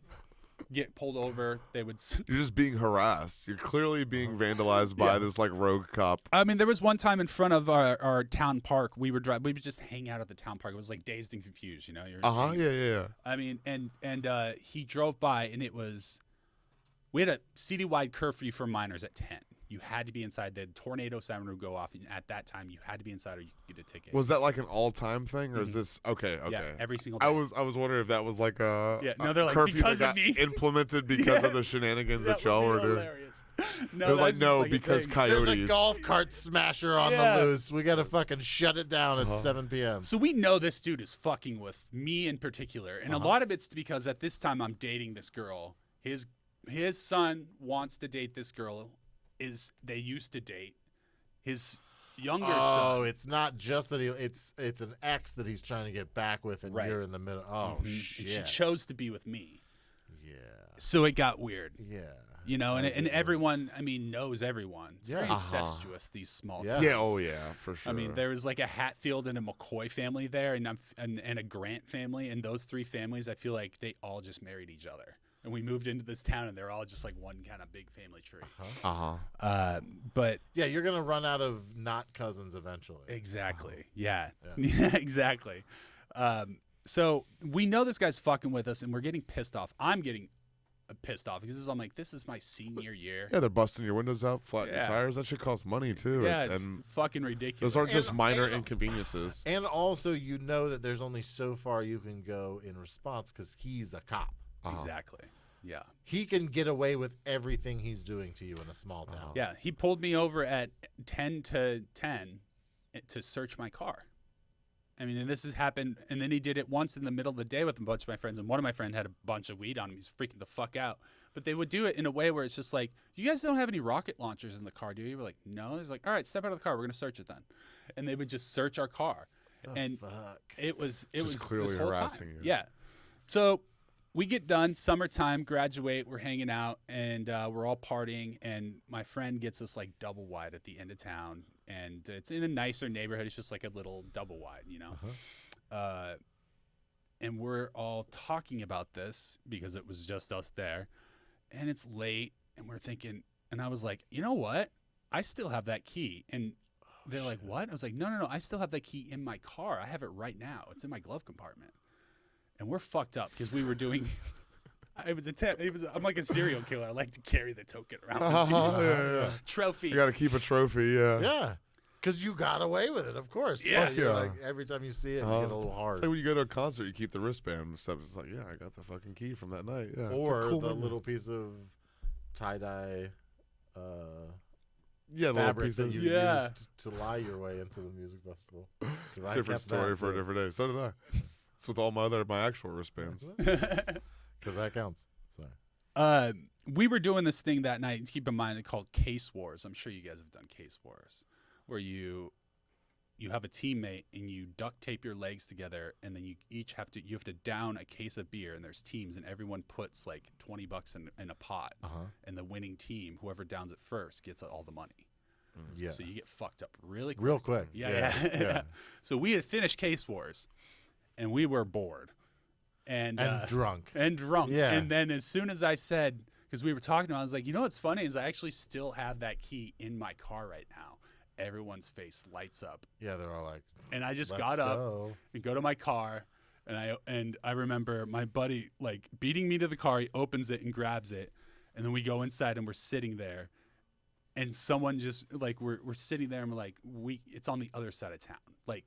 Get pulled over. They would. You're just being harassed. You're clearly being vandalized by this like rogue cop. I mean, there was one time in front of our town park. We would just hang out at the town park. It was like Dazed and Confused, you know. Yeah. I mean, and he drove by, and we had a citywide curfew for minors at 10. You had to be inside. The tornado siren would go off, and at that time, you had to be inside, or you could get a ticket. Was that like an all-time thing, or is this okay? Yeah, every single day. I was wondering if that was like a no, they're like, curfew because that of got me. implemented because of the shenanigans that y'all were doing. No, it was like, no, because coyotes. There's a golf cart smasher on the loose. We got to fucking shut it down at 7 p.m. So we know this dude is fucking with me in particular, and a lot of it's because at this time I'm dating this girl. His son wants to date this girl. They used to date his younger son. Oh, it's not just that it's an ex that he's trying to get back with, and you're in the middle. Oh shit! And she chose to be with me. Yeah. So it got weird. Yeah. You know, and everyone, I mean, knows everyone. It's very incestuous, these small towns. Yeah, oh yeah, for sure. I mean, there was like a Hatfield and a McCoy family there, and a Grant family, and those three families, I feel like they all just married each other. And we moved into this town, and they're all just like one kind of big family tree. But yeah, you're gonna run out of not cousins eventually. Exactly. Yeah, exactly. So we know this guy's fucking with us, and we're getting pissed off. I'm getting pissed off because I'm like, this is my senior year. Yeah, they're busting your windows out, flattening your tires. That shit costs money too. Yeah, it's fucking ridiculous. Those aren't just minor inconveniences. And also, you know that there's only so far you can go in response because he's a cop. Exactly. Yeah. He can get away with everything he's doing to you in a small town. Yeah. He pulled me over at 10 to 10 to search my car. I mean, and this has happened. And then he did it once in the middle of the day with a bunch of my friends. And one of my friends had a bunch of weed on him. He's freaking the fuck out. But they would do it in a way where it's just like, you guys don't have any rocket launchers in the car, do you? We're like, no. He's like, all right, step out of the car. We're going to search it then. And they would just search our car. It was clearly this whole harassing time. you. Yeah. So we get done, summertime, graduate, we're hanging out, and we're all partying, and my friend gets us like double wide at the end of town, and it's in a nicer neighborhood. It's just like a little double wide, you know? And we're all talking about this because it was just us there, and it's late, and we're thinking, and I was like, you know what? I still have that key. And they're like, what? I was like, no, I still have that key in my car. I have it right now. It's in my glove compartment. And we're fucked up because we were doing. I'm like a serial killer. I like to carry the token around. Trophy. You got to keep a trophy. Yeah. Yeah. Because you got away with it, of course. Yeah. Like, every time you see it, you get a little hard. It's like when you go to a concert, you keep the wristband and stuff. It's like, yeah, I got the fucking key from that night. Yeah. Or the little piece of tie-dye the fabric little that you used to lie your way into the music festival. Different story for a different day. So did I. It's with all my actual wristbands. Because that counts. Sorry. We were doing this thing that night. Keep in mind, it's called Case Wars. I'm sure you guys have done Case Wars, where you have a teammate and you duct tape your legs together, and then you have to down a case of beer. And there's teams, and everyone puts like $20 in a pot, and the winning team, whoever downs it first, gets all the money. Yeah. So you get fucked up really quick. Real quick. Yeah. So we had finished Case Wars. And we were bored. And drunk. And drunk. Yeah. And then as soon as I said, because we were talking about, I was like, you know what's funny is I actually still have that key in my car right now. Everyone's face lights up. Yeah, they're all like, and I just let's got up go. and go to my car, and I remember my buddy like beating me to the car. He opens it and grabs it, and then we go inside and we're sitting there, and someone just like we're sitting there and we're like it's on the other side of town. Like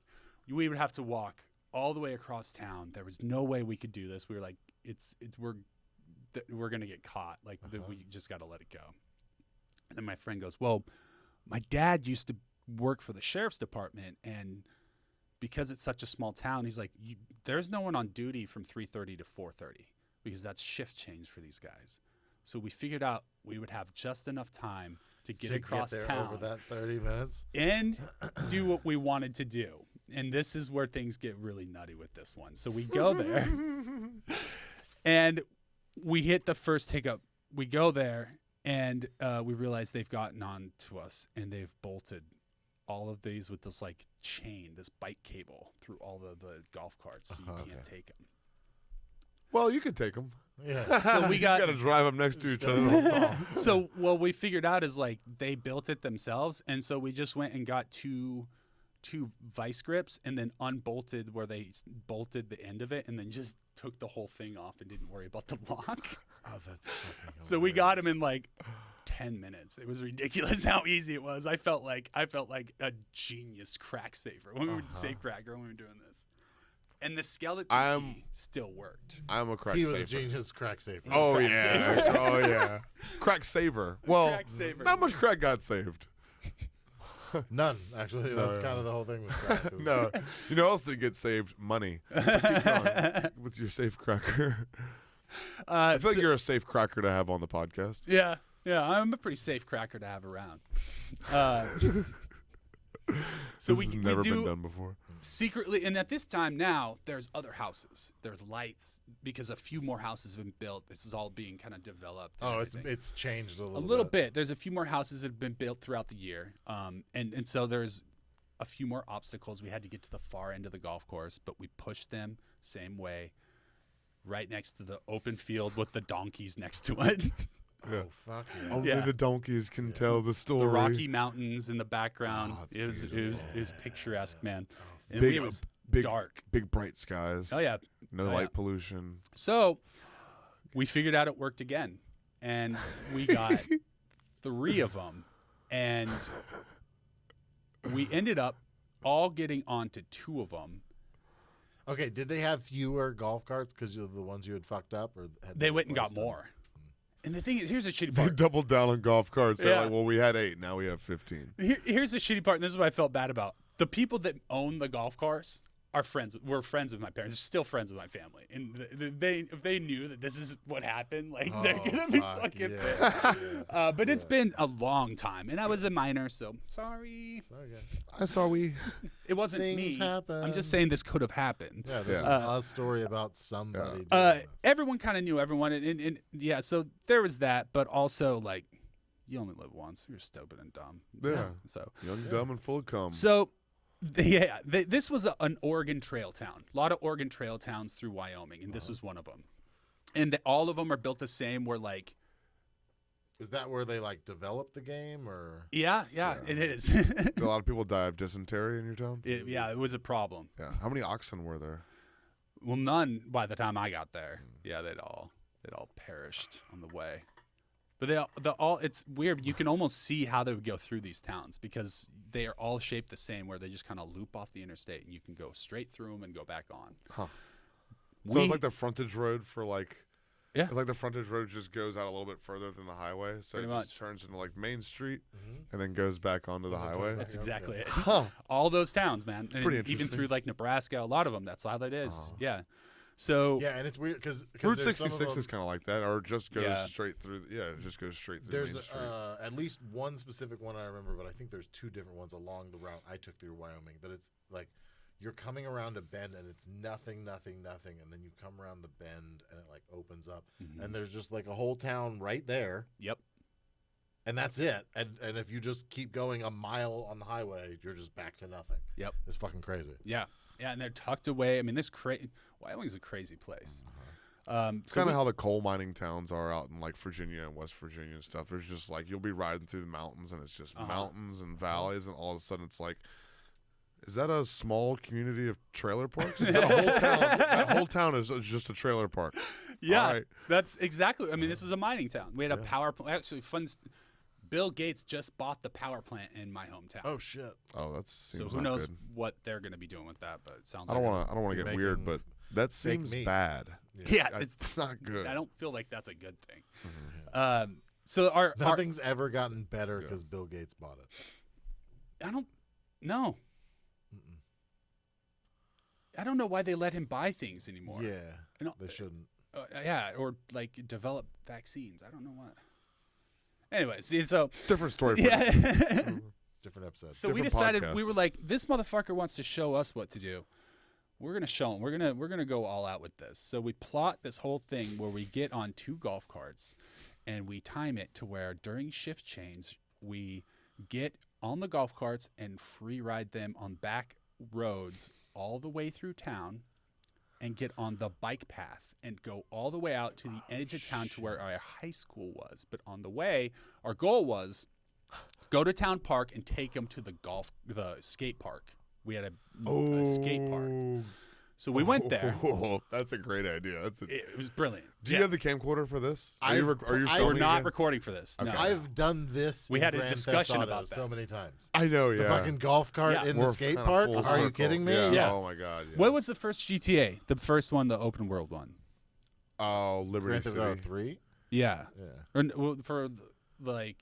we would have to walk all the way across town. There was no way we could do this. We were like we're gonna get caught. Like we just got to let it go. And then my friend goes, well, my dad used to work for the sheriff's department, and because it's such a small town, he's like, there's no one on duty from 3:30 to 4:30 because that's shift change for these guys. So we figured out we would have just enough time to get across there town over that 30 minutes and do what we wanted to do. And this is where things get really nutty with this one. So we go there and we hit the first hiccup. We go there and we realize they've gotten on to us and they've bolted all of these with this like chain, this bike cable through all the golf carts, so you can't take them. Well, you could take them. Yeah. So we got to drive them next to each other. So what we figured out is like they built it themselves, and so we just went and got two vice grips and then unbolted where they bolted the end of it, and then just took the whole thing off and didn't worry about the lock. Oh, that's fucking So we got him in like 10 minutes. It was ridiculous how easy it was. I felt like a genius crack saver when we were safe cracker when we were doing this. And the skeleton key still worked. I'm a crack He saver. was a genius crack saver. Oh, Crack yeah. saver. Oh, yeah. Crack saver. Well, Crack saver. not much crack got saved. None, actually. That's kind of the whole thing with crack. is- No. You know what else did get saved? Money. Keep going with your safe cracker. I feel like you're a safe cracker to have on the podcast. Yeah, I'm a pretty safe cracker to have around. So This has never been done before. Secretly, and at this time now, there's other houses. There's lights because a few more houses have been built. This is all being kind of developed. and Oh, everything. it's changed a little A little bit. There's a few more houses that have been built throughout the year, and so there's a few more obstacles. We had to get to the far end of the golf course, but we pushed them same way, right next to the open field with the donkeys next to it. Yeah. Oh, fuck yeah. Only Yeah. the donkeys can tell the story. The Rocky Mountains in the background. Oh, it's it was picturesque, man. And Big- it was big- dark. Big bright skies. Oh yeah. No Oh, light yeah. pollution. So we figured out it worked again, and we got 3 of them, and we ended up all getting onto 2 of them. Okay, did they have fewer golf carts because of the ones you had fucked up, or had They went and got replaced them? more. And the thing is, here's the shitty They part. doubled down on golf carts. They're Yeah. like, well, we had 8. Now we have 15. Here's the shitty part, and this is what I felt bad about. The people that own the golf cars are friends. We're friends with my parents. They're still friends with my family. And if they knew that this is what happened, like they're gonna be fuck, fucking yeah. pissed. But it's been a long time, and I was a minor, so sorry. Sorry, guys. I saw we. It wasn't Things me. happen. I'm just saying this could have happened. Yeah, this Yeah. is a story about somebody. doing this. Everyone kind of knew everyone, and yeah, so there was that, but also like, you only live once. You're stupid and dumb. Yeah. So Young, dumb, and full of cum. this was an Oregon Trail town. A lot of Oregon Trail towns through Wyoming, and this was one of them. And all of them are built the same. Where like, Is that where they like developed the game, or? yeah, it is. Did a lot of people die of dysentery in your town? It was a problem. Yeah. How many oxen were there? Well, none by the time I got there. Yeah, they'd all perished on the way. But it's weird. You can almost see how they would go through these towns because they are all shaped the same, where they just kind of loop off the interstate, and you can go straight through them and go back on. Huh. So it's like the frontage road for like. Yeah. It's like the frontage road just goes out a little bit further than the highway, so Pretty it just much. turns into like Main Street, Mhm. and then goes back onto the highway. That's exactly it. Huh. All those towns, man. And Pretty even interesting. through like Nebraska, a lot of them. That's how that is. Uh-huh. Yeah. So Yeah, and it's weird because Route 66 is kind of like that, or it just goes Yeah. straight through. Yeah, it just goes straight through There's Main Street. at least one specific one I remember, but I think there's 2 different ones along the route I took through Wyoming. That it's like you're coming around a bend and it's nothing, and then you come around the bend and it like opens up, and there's just like a whole town right there. Yep. And that's it. And if you just keep going a mile on the highway, you're just back to nothing. Yep. It's fucking crazy. Yeah, and they're tucked away. I mean, Wyoming's a crazy place. It's kind of how the coal mining towns are out in like Virginia and West Virginia and stuff. There's just like you'll be riding through the mountains and it's just mountains and valleys, and all of a sudden it's like, is that a small community of trailer parks? Is that a whole town? That whole town is just a trailer park. Yeah, right. That's exactly. I mean, this is a mining town. We had a power plant. Actually, Bill Gates just bought the power plant in my hometown. Oh shit! Oh, that's seems so who not knows good. what they're going to be doing with that? But it sounds. I don't want to get weird, but that seems bad. Yeah, it's not good. I don't feel like that's a good thing. Mm-hmm. So nothing's ever gotten better because Bill Gates bought it. I don't know. I don't know why they let him buy things anymore. Yeah, they shouldn't. Yeah, or like develop vaccines. I don't know what. Anyways, so different story. Yeah, different episode. So we decided we were like, this motherfucker wants to show us what to do. We're gonna show him. We're gonna go all out with this. So we plot this whole thing where we get on 2 golf carts, and we time it to where during shift change we get on the golf carts and free ride them on back roads all the way through town, and get on the bike path and go all the way out to the edge of town to where our high school was. But on the way, our goal was go to Town Park and take them to the skate park. We had a skate park. So we went there. That's a great idea. It was brilliant. Do you have the camcorder for this? We're not recording for this. Okay. No. I've done this. We had a Grand discussion Theft Auto about that so many times. I know, The fucking golf cart in the skate park? Are you kidding me? Yeah. Yes. Oh my god. Yeah. What was the first GTA? The first one, the open world one. Oh, Liberty Grand City. Theft Auto 3? Yeah. Yeah. Or for like,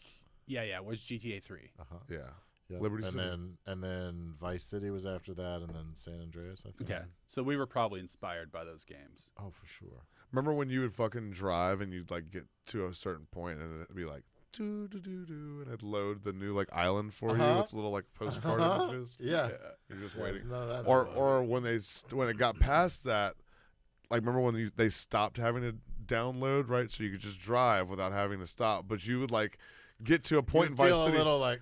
yeah. Was GTA 3? Yeah. Yep. Liberty and City. then Vice City was after that, and then San Andreas, I think. Okay. So we were probably inspired by those games. Oh, for sure. Remember when you would fucking drive and you'd like get to a certain point and it'd be like do do do do, and it'd load the new like island for you with little like postcard images. Yeah. You're just waiting. Or When it got past that, like remember when they stopped having to download, right? So you could just drive without having to stop, but you would like get to a point in Vice City. A little like.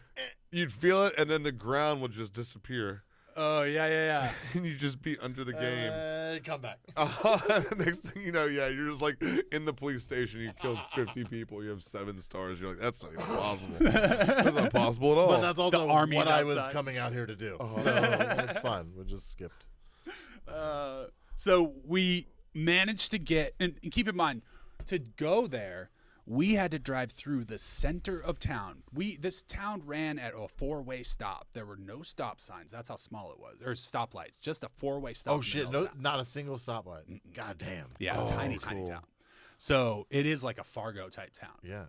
You'd feel it, and then the ground would just disappear. Oh, yeah. And you'd just be under the game. Come back. Next thing you know, you're just like in the police station. You killed 50 people. You have 7 stars. You're like, that's not even possible. That's not possible at all. But that's also what I was outside. coming out here to do. So it's fun. We just skipped. So we managed to get, and keep in mind, to go there, we had to drive through the center of town. This town ran at a 4-way stop. There were no stop signs. That's how small it was. Or stoplights. Just a 4-way stop. Oh shit! No, not a single stoplight. God damn. Yeah, tiny town. So it is like a Fargo type town. Yeah.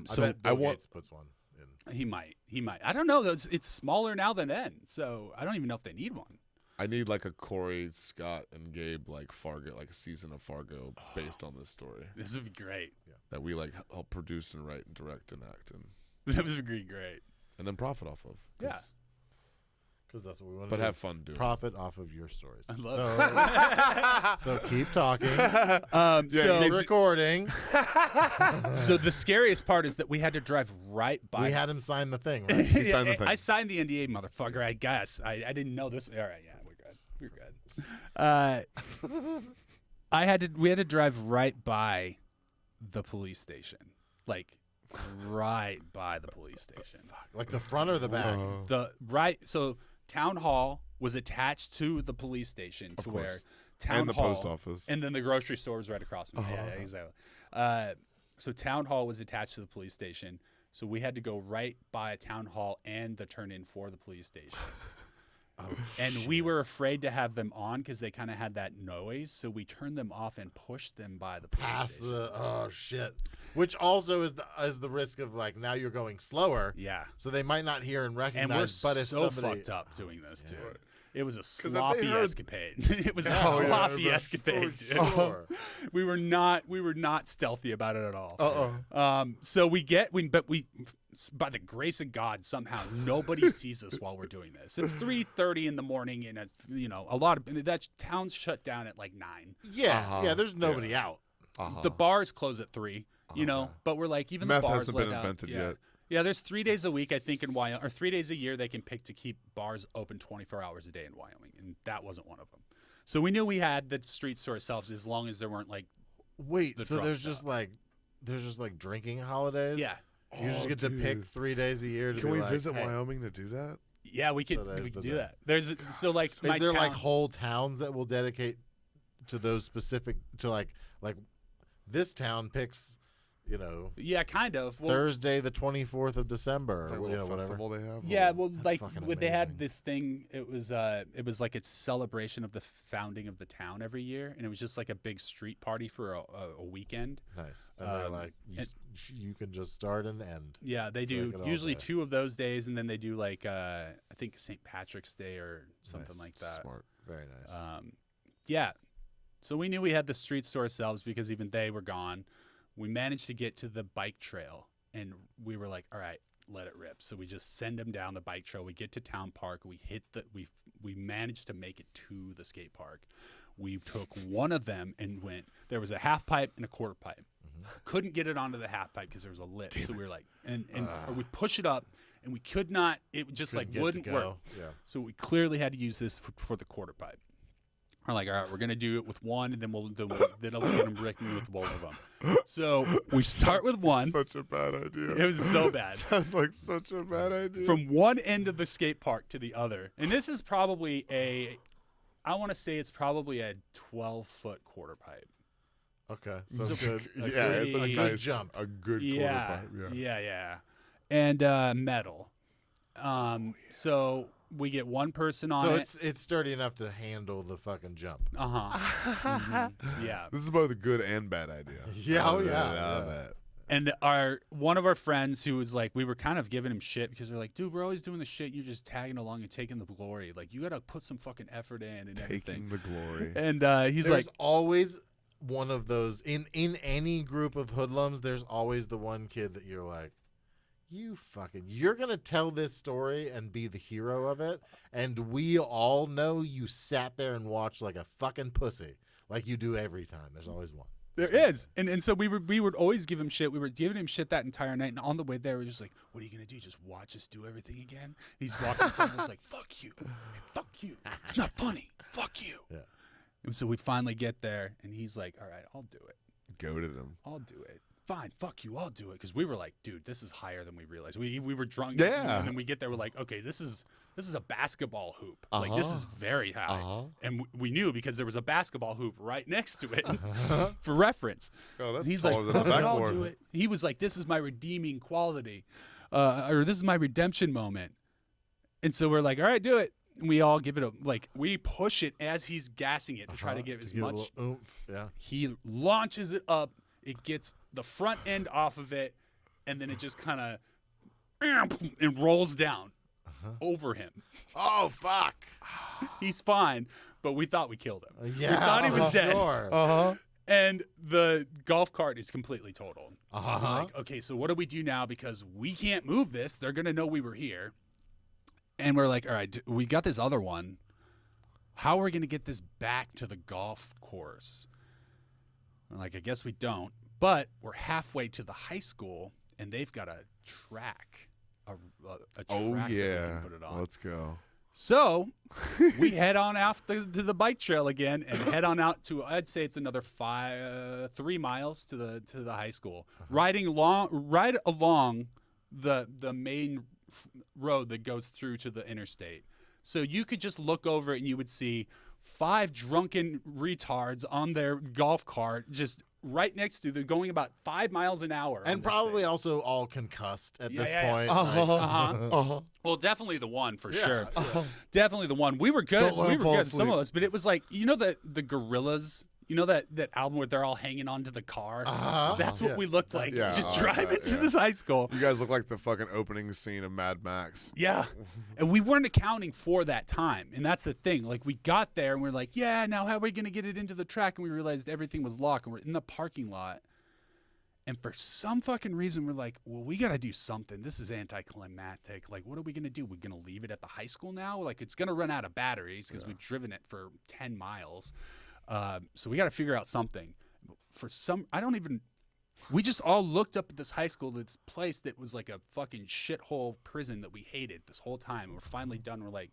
So I bet Bill Gates puts one in. He might. I don't know. It's smaller now than then. So I don't even know if they need one. I need like a Cory, Scott, and Gabe like Fargo, like a season of Fargo based on this story. This would be great. Yeah. That we like help produce and write and direct and act and That would be great. and then profit off of. Yeah. Because that's what we want to But do. have fun doing. Profit off of your stories. I love So keep talking. So Keep recording. So the scariest part is that we had to drive right by. We had him sign the thing, right? He signed the thing. I signed the NDA, motherfucker. I guess I didn't know this. All right, yeah, we're good. We had to drive right by the police station, like right by the police station. Like the front or the back? So town hall was attached to the police station, to where town And the hall, post office. and then the grocery store was right across from it. Yeah, exactly. So town hall was attached to the police station, so we had to go right by a town hall and the turn in for the police station. We were afraid to have them on because they kind of had that noise, so we turned them off and pushed them by the police Past station. the shit. Which also is the risk of like now you're going slower. Yeah. So they might not hear and recognize. And we're but if so somebody, fucked up doing this, dude. It was a if they sloppy heard- escapade. It was a sloppy escapade, dude. Sure. We were not stealthy about it at all. So by the grace of God, somehow nobody sees us while we're doing this. It's 3:30 in the morning, and it's a lot of that town's shut down at like 9. Yeah, yeah. There's nobody out. The bars close at 3. But we're like even Meth the bars hasn't let been out. invented Yeah. yet. Yeah, there's 3 days a week I think in Wyoming, or 3 days a year they can pick to keep bars open 24 hours a day in Wyoming, and that wasn't one of them. So we knew we had the streets to ourselves as long as there weren't like Wait, the so drunk there's stuff. just like drinking holidays? Yeah. You just get to pick 3 days a year to Can be we like, visit hey. Wyoming to do that? Yeah, we could So we could the do day. that. There's so like Is my there town, like whole towns that will dedicate to those specific to like this town picks, you know, yeah, kind of. Well, Thursday the 24th of December It's like a or little whatever. festival they have. yeah, or- well, That's like fucking they had amazing. this thing. It was like its celebration of the founding of the town every year, and it was just like a big street party for a weekend. Nice. And they're like you can just start and end. Yeah, they So I do get all usually that. 2 of those days, and then they do like I think St. Patrick's Day or something Nice. like that. Smart. Very nice. Yeah. So we knew we had the streets to ourselves because even they were gone. We managed to get to the bike trail, and we were like, all right, let it rip. So we just send them down the bike trail. We get to Town Park. We managed to make it to the skate park. We took one of them and went. There was a half pipe and a quarter pipe. Couldn't get it onto the half pipe because there was a lip. So we were like, or we push it up, and we could not. It just Couldn't like get to wouldn't go. work. Yeah. So we clearly had to use this for the quarter pipe. We're like, all right, we're gonna do it with one, and then we'll get them breaking with both of them. So we start with one. Such a bad idea. It was so bad. Sounds like such a bad idea. From one end of the skate park to the other, and this is probably I want to say it's probably a 12-foot quarter pipe. Okay. So So good. yeah, it's a pretty- nice jump. a good Yeah, quarter pipe. Yeah. yeah, and metal. So we get one person on So it. it's sturdy enough to handle the fucking jump. Yeah. This is both a good and bad idea. Yeah, oh, yeah, I yeah. bet. And one of our friends who was like, we were kind of giving him shit because we're like, dude, we're always doing the shit. You're just tagging along and taking the glory. Like, you got to put some fucking effort in and everything. Taking the glory. And he's There's like, always one of those in any group of hoodlums. There's always the one kid that you're like, you're gonna tell this story and be the hero of it, and we all know you sat there and watched like a fucking pussy, like you do every time. There's always one. there is. And so we would always give him shit. We were giving him shit that entire night. And on the way there, we were just like, what are you going to do? Just watch us do everything again? He's walking in front of us like, fuck you. Fuck you. It's not funny. Fuck you. Yeah. And so we finally get there, and he's like, all right, I'll do it. Goated him. I'll do it. Fine, fuck you, I'll do it. Because we were like, dude, this is higher than we realized. We were drunk. Yeah. And then we get there, we're like, okay, this is a basketball hoop. Like, this is very high. And we knew because there was a basketball hoop right next to it for reference. Oh, that's He's taller like, than fuck the it, I'll backboard. do it. He was like, this is my redeeming quality. Or this is my redemption moment. And so we're like, all right, do it. And we all give it we push it as he's gassing it to try to get as give it a much. little oomph. Yeah. He launches it up. It gets the front end off of it, and then it just kind of and rolls down over him. Oh fuck. He's fine, but we thought we killed him. Yeah. We thought he was dead. Sure. And the golf cart is completely totaled. Uh-huh. We're like, okay, so what do we do now? Because we can't move this. They're going to know we were here. And we're like, all right, we got this other one. How are we going to get this back to the golf course? We're like, I guess we don't. But we're halfway to the high school, and they've got a track. A track Oh that we yeah. can put it on. Let's go. So we head on out to the bike trail again and head on out to, I'd say it's another 3 miles to the high school, right along the main road that goes through to the interstate. So you could just look over it and you would see 5 drunken retards on their golf cart just right next to, they're going about 5 miles an hour. And probably also all concussed at this yeah. point. Well, definitely the one for sure. Yeah. Definitely the one. We were good. Don't let We him were fall good. Some asleep. of us, but it was like, you know, the Gorillas. You know that album where they're all hanging onto the car? That's what we looked like. Yeah, just I driving bet, to yeah. this high school. You guys look like the fucking opening scene of Mad Max. Yeah. And we weren't accounting for that time. And that's the thing. Like, we got there and we're like, yeah, now how are we going to get it into the track? And we realized everything was locked and we're in the parking lot. And for some fucking reason, we're like, well, we got to do something. This is anticlimactic. Like, what are we going to do? We're going to leave it at the high school now? Like, it's going to run out of batteries because we've driven it for 10 miles. So we got to figure out something. We just all looked up at this high school, this place that was like a fucking shithole prison that we hated this whole time. And we're finally done. We're like,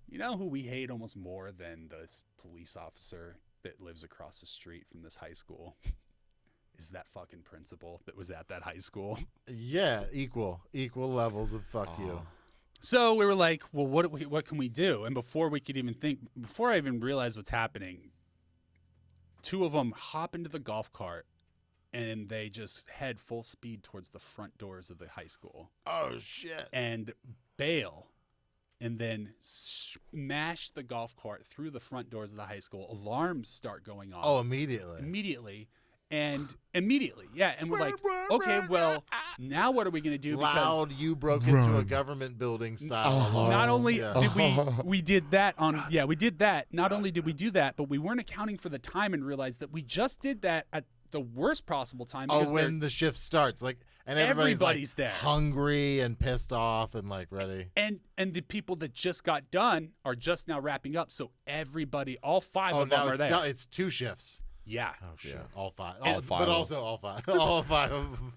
you know who we hate almost more than this police officer? that lives across the street from this high school is that fucking principal that was at that high school. Yeah, equal levels of fuck you. So we were like, well, what can we do? And before I even realized what's happening, two of them hop into the golf cart and they just head full speed towards the front doors of the high school. Oh, shit. And bail and then smash the golf cart through the front doors of the high school. Alarms start going off. Oh, immediately. Immediately, yeah. And we're like, okay, well, now what are we going to do? Loud, you broke into a government building style. Not only did we did that on, we did that. Not only did we do that, but we weren't accounting for the time and realized that we just did that at the worst possible time. When the shift starts, like, and everybody's like, there, hungry and pissed off and like ready. And the people that just got done are just now wrapping up. So everybody, all five of them are there. It's two shifts. Yeah. Oh shit! Yeah. All five. But also all five. All five of them.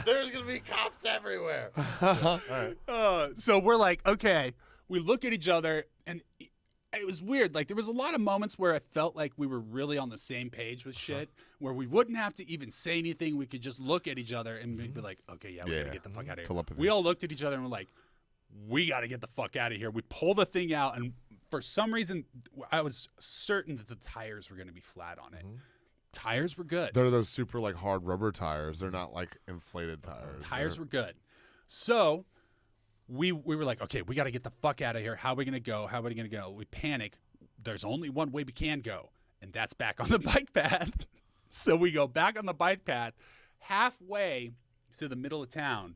There's gonna be cops everywhere. All right. So we're like, okay. We look at each other, and it was weird. Like, there was a lot of moments where I felt like we were really on the same page with shit, where we wouldn't have to even say anything. We could just look at each other and we'd be like, okay, we gotta get the fuck out of here. Telepathy. We all looked at each other and were like, we gotta get the fuck out of here. We pull the thing out, and for some reason, I was certain that the tires were going to be flat on it. Tires were good. They're those super like hard rubber tires. They're not like inflated tires. Tires were good. So we were like, okay, we got to get the fuck out of here. How are we going to go? We panic. There's only one way we can go, and that's back on the bike path. So we go back on the bike path. Halfway to the middle of town,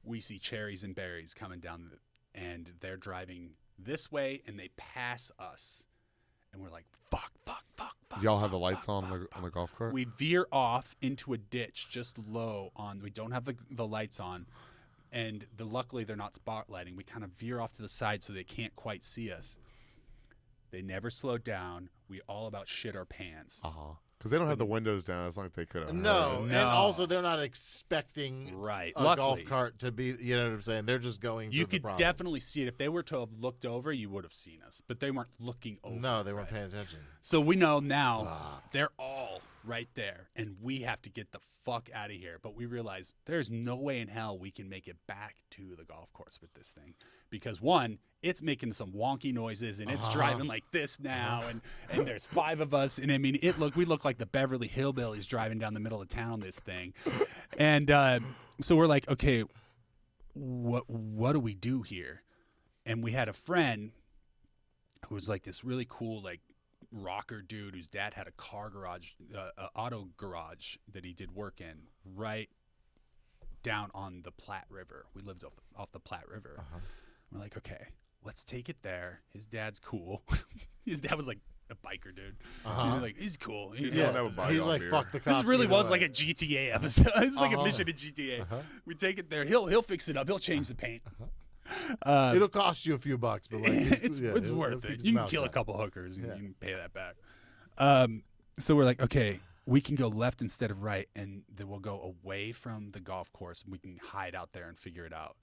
we see Cherries and Berries coming down, and they're driving this way, and they pass us, and we're like, fuck. Y'all have the lights on the golf cart? We veer off into a ditch just low on. We don't have the lights on, and luckily they're not spotlighting. We kind of veer off to the side so they can't quite see us. They never slowed down. We all about shit our pants. Because they don't have the windows down. It's like they could have. No, and also they're not expecting a golf cart to be. You know what I'm saying? They're just going. You could definitely see it. If they were to have looked over, you would have seen us. But they weren't looking over. No, they weren't paying attention. So we know now they're all right there, and we have to get the fuck out of here. But we realize there's no way in hell we can make it back to the golf course with this thing, because one, it's making some wonky noises, and it's driving like this now, and there's five of us, and I mean, we look like the Beverly Hillbillies driving down the middle of town, this thing. And so we're like, okay, what do we do here? And we had a friend who was like this really cool, like, rocker dude whose dad had a car garage, auto garage that he did work in right down on the Platte River. We lived off the Platte River. We're like, okay, let's take it there. His dad's cool. His dad was like a biker dude. He's like, he's cool. He's like, fuck the cops. This really was like a GTA episode. It's like a mission in GTA. We take it there. He'll fix it up. He'll change the paint. It'll cost you a few bucks, but like, it's worth it. You can kill a couple hookers and you can pay that back. So we're like, okay, we can go left instead of right, and then we'll go away from the golf course, and we can hide out there and figure it out.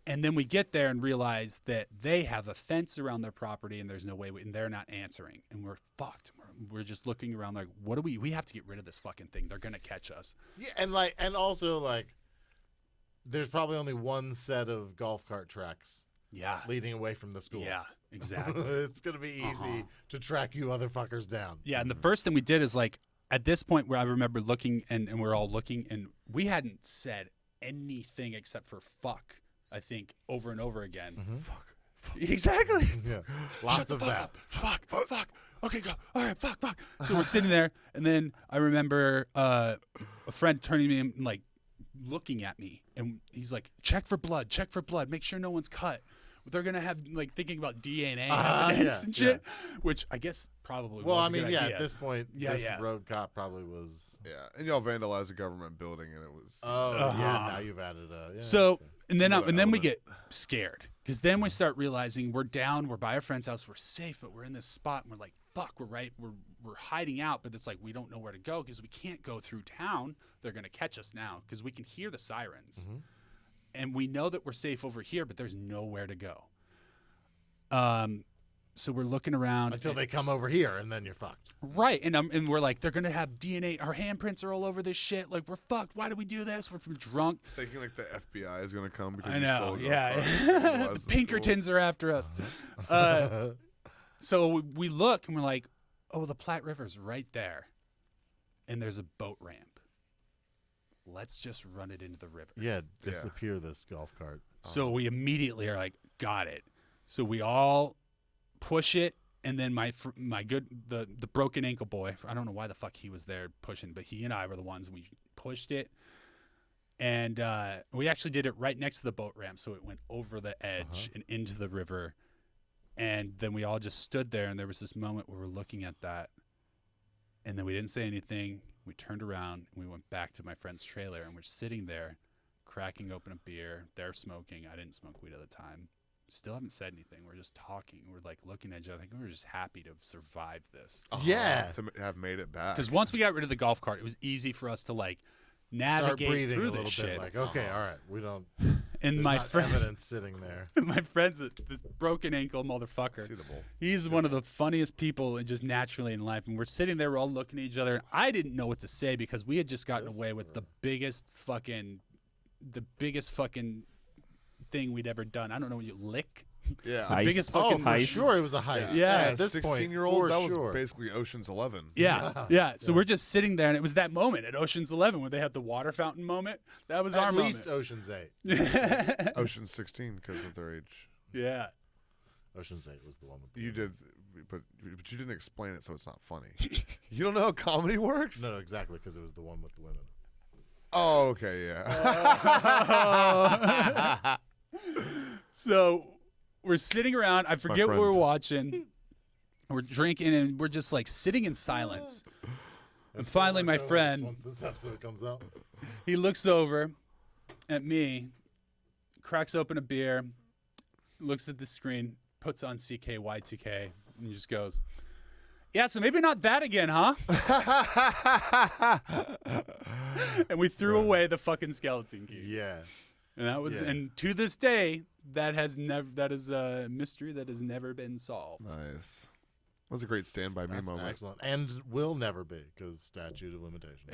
And then we get there and realize that they have a fence around their property, and there's no way, and they're not answering, and we're fucked. We're just looking around like, what do we have to get rid of this fucking thing. They're gonna catch us. Yeah, and also there's probably only one set of golf cart tracks. Yeah. Leading away from the school. Yeah, exactly. It's going to be easy to track you motherfuckers down. Yeah, and the first thing we did is like, at this point where I remember looking and we're all looking, and we hadn't said anything except for fuck, I think, over and over again. Fuck. Exactly. Yeah. Lots Shut the of fuck that. up. Fuck. Okay, go. All right, fuck. So we're sitting there, and then I remember a friend turning to me and like looking at me, and he's like, check for blood, make sure no one's cut. They're gonna have like thinking about DNA evidence and shit, which I guess probably was a good idea. At this point, this road cop probably was. Yeah, and y'all vandalized a government building, and it was. Now you've added a. So and then we get scared, because then we start realizing we're by our friend's house, we're safe, but we're in this spot, and we're like, fuck, we're hiding out, but it's like we don't know where to go because we can't go through town. They're gonna catch us now because we can hear the sirens. And we know that we're safe over here, but there's nowhere to go. So we're looking around until they come over here, and then you're fucked. Right, and we're like, they're gonna have DNA. Our handprints are all over this shit. Like, we're fucked. Why do we do this? We're from drunk. Thinking like the FBI is gonna come because I you know. stole Yeah, the Pinkertons are after us. So we look and we're like, oh, the Platte River's right there, and there's a boat ramp. Let's just run it into the river. Yeah, disappear this golf cart. So we immediately are like, got it. So we all push it, and then the broken ankle boy, I don't know why the fuck he was there pushing, but he and I were the ones, we pushed it, and we actually did it right next to the boat ramp, so it went over the edge and into the river, and then we all just stood there, and there was this moment where we're looking at that, and then we didn't say anything. We turned around, and we went back to my friend's trailer, and we're sitting there cracking open a beer. They're smoking. I didn't smoke weed at the time. Still haven't said anything. We're just talking. We're like looking at each other. I think we were just happy to have survived this. Yeah. To have made it back. Because once we got rid of the golf cart, it was easy for us to like Start navigate breathing through a little this bit. shit. Like, okay, all right, we don't. And There's my not friend, evidence sitting there. my friend's this broken ankle motherfucker. See the bull. He's one of the funniest people and just naturally in life. And we're sitting there, we're all looking at each other. And I didn't know what to say because we had just gotten away with the biggest fucking thing we'd ever done. I don't know what you lick. Yeah. The Heist. biggest Oh, fucking for sure, it was a heist. Yeah, at this 16-year-olds, point, that for was sure. basically Ocean's 11. Yeah. So we're just sitting there, and it was that moment at Ocean's 11 where they had the water fountain moment. That was our At least moment. Ocean's 8. Ocean's 16 because of their age. Yeah. Ocean's 8 was the one with the You did, but you didn't explain it, so it's not funny. You don't know how comedy works? No, exactly, because it was the one with the women. Oh, okay, yeah. So we're sitting around. I forget what friend. we're watching. We're drinking, and we're just like sitting in silence. And finally, my friend, Once this episode comes out. he looks over at me, cracks open a beer, looks at the screen, puts on CKY2K, and just goes, yeah, so maybe not that again, huh? And we threw away the fucking skeleton key. Yeah. And that was, Yeah. and to this day, that is a mystery that has never been solved. Nice. That was a great Stand By Me That's moment. excellent. And will never be, because statute of limitations.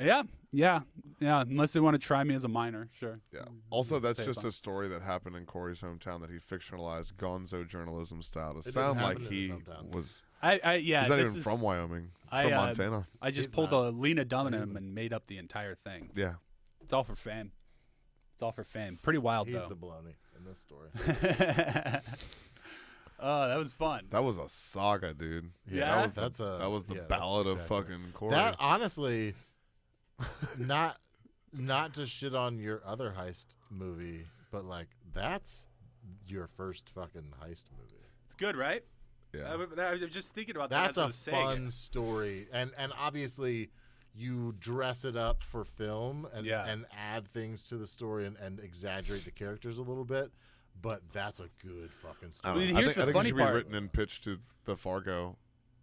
Yeah. Unless they want to try me as a minor, sure. Yeah. Also, that's Say just fun. a story that happened in Cory's hometown that he fictionalized gonzo journalism style to didn't sound like happen in he his hometown. was. Yeah. He's not this even is- from Wyoming. He's I, from Montana. I just He's pulled not. a Lena Dunham and made up the entire thing. Yeah. It's all for fame. Pretty wild, He's though. the baloney in this story. Oh, that was fun. That was a saga, dude. Yeah? That was That's a- that was the yeah, that's ballad of spectacular. fucking Cory. That honestly, not to shit on your other heist movie, but like that's your first fucking heist movie. It's good, right? yeah. I was just thinking about that. That's as I a was saying fun it. story, and obviously you dress it up for film and Yeah. and add things to the story and exaggerate the characters a little bit. But that's a good fucking I, story. don't know. Here's the I think funny it should part. be written and pitched to the Fargo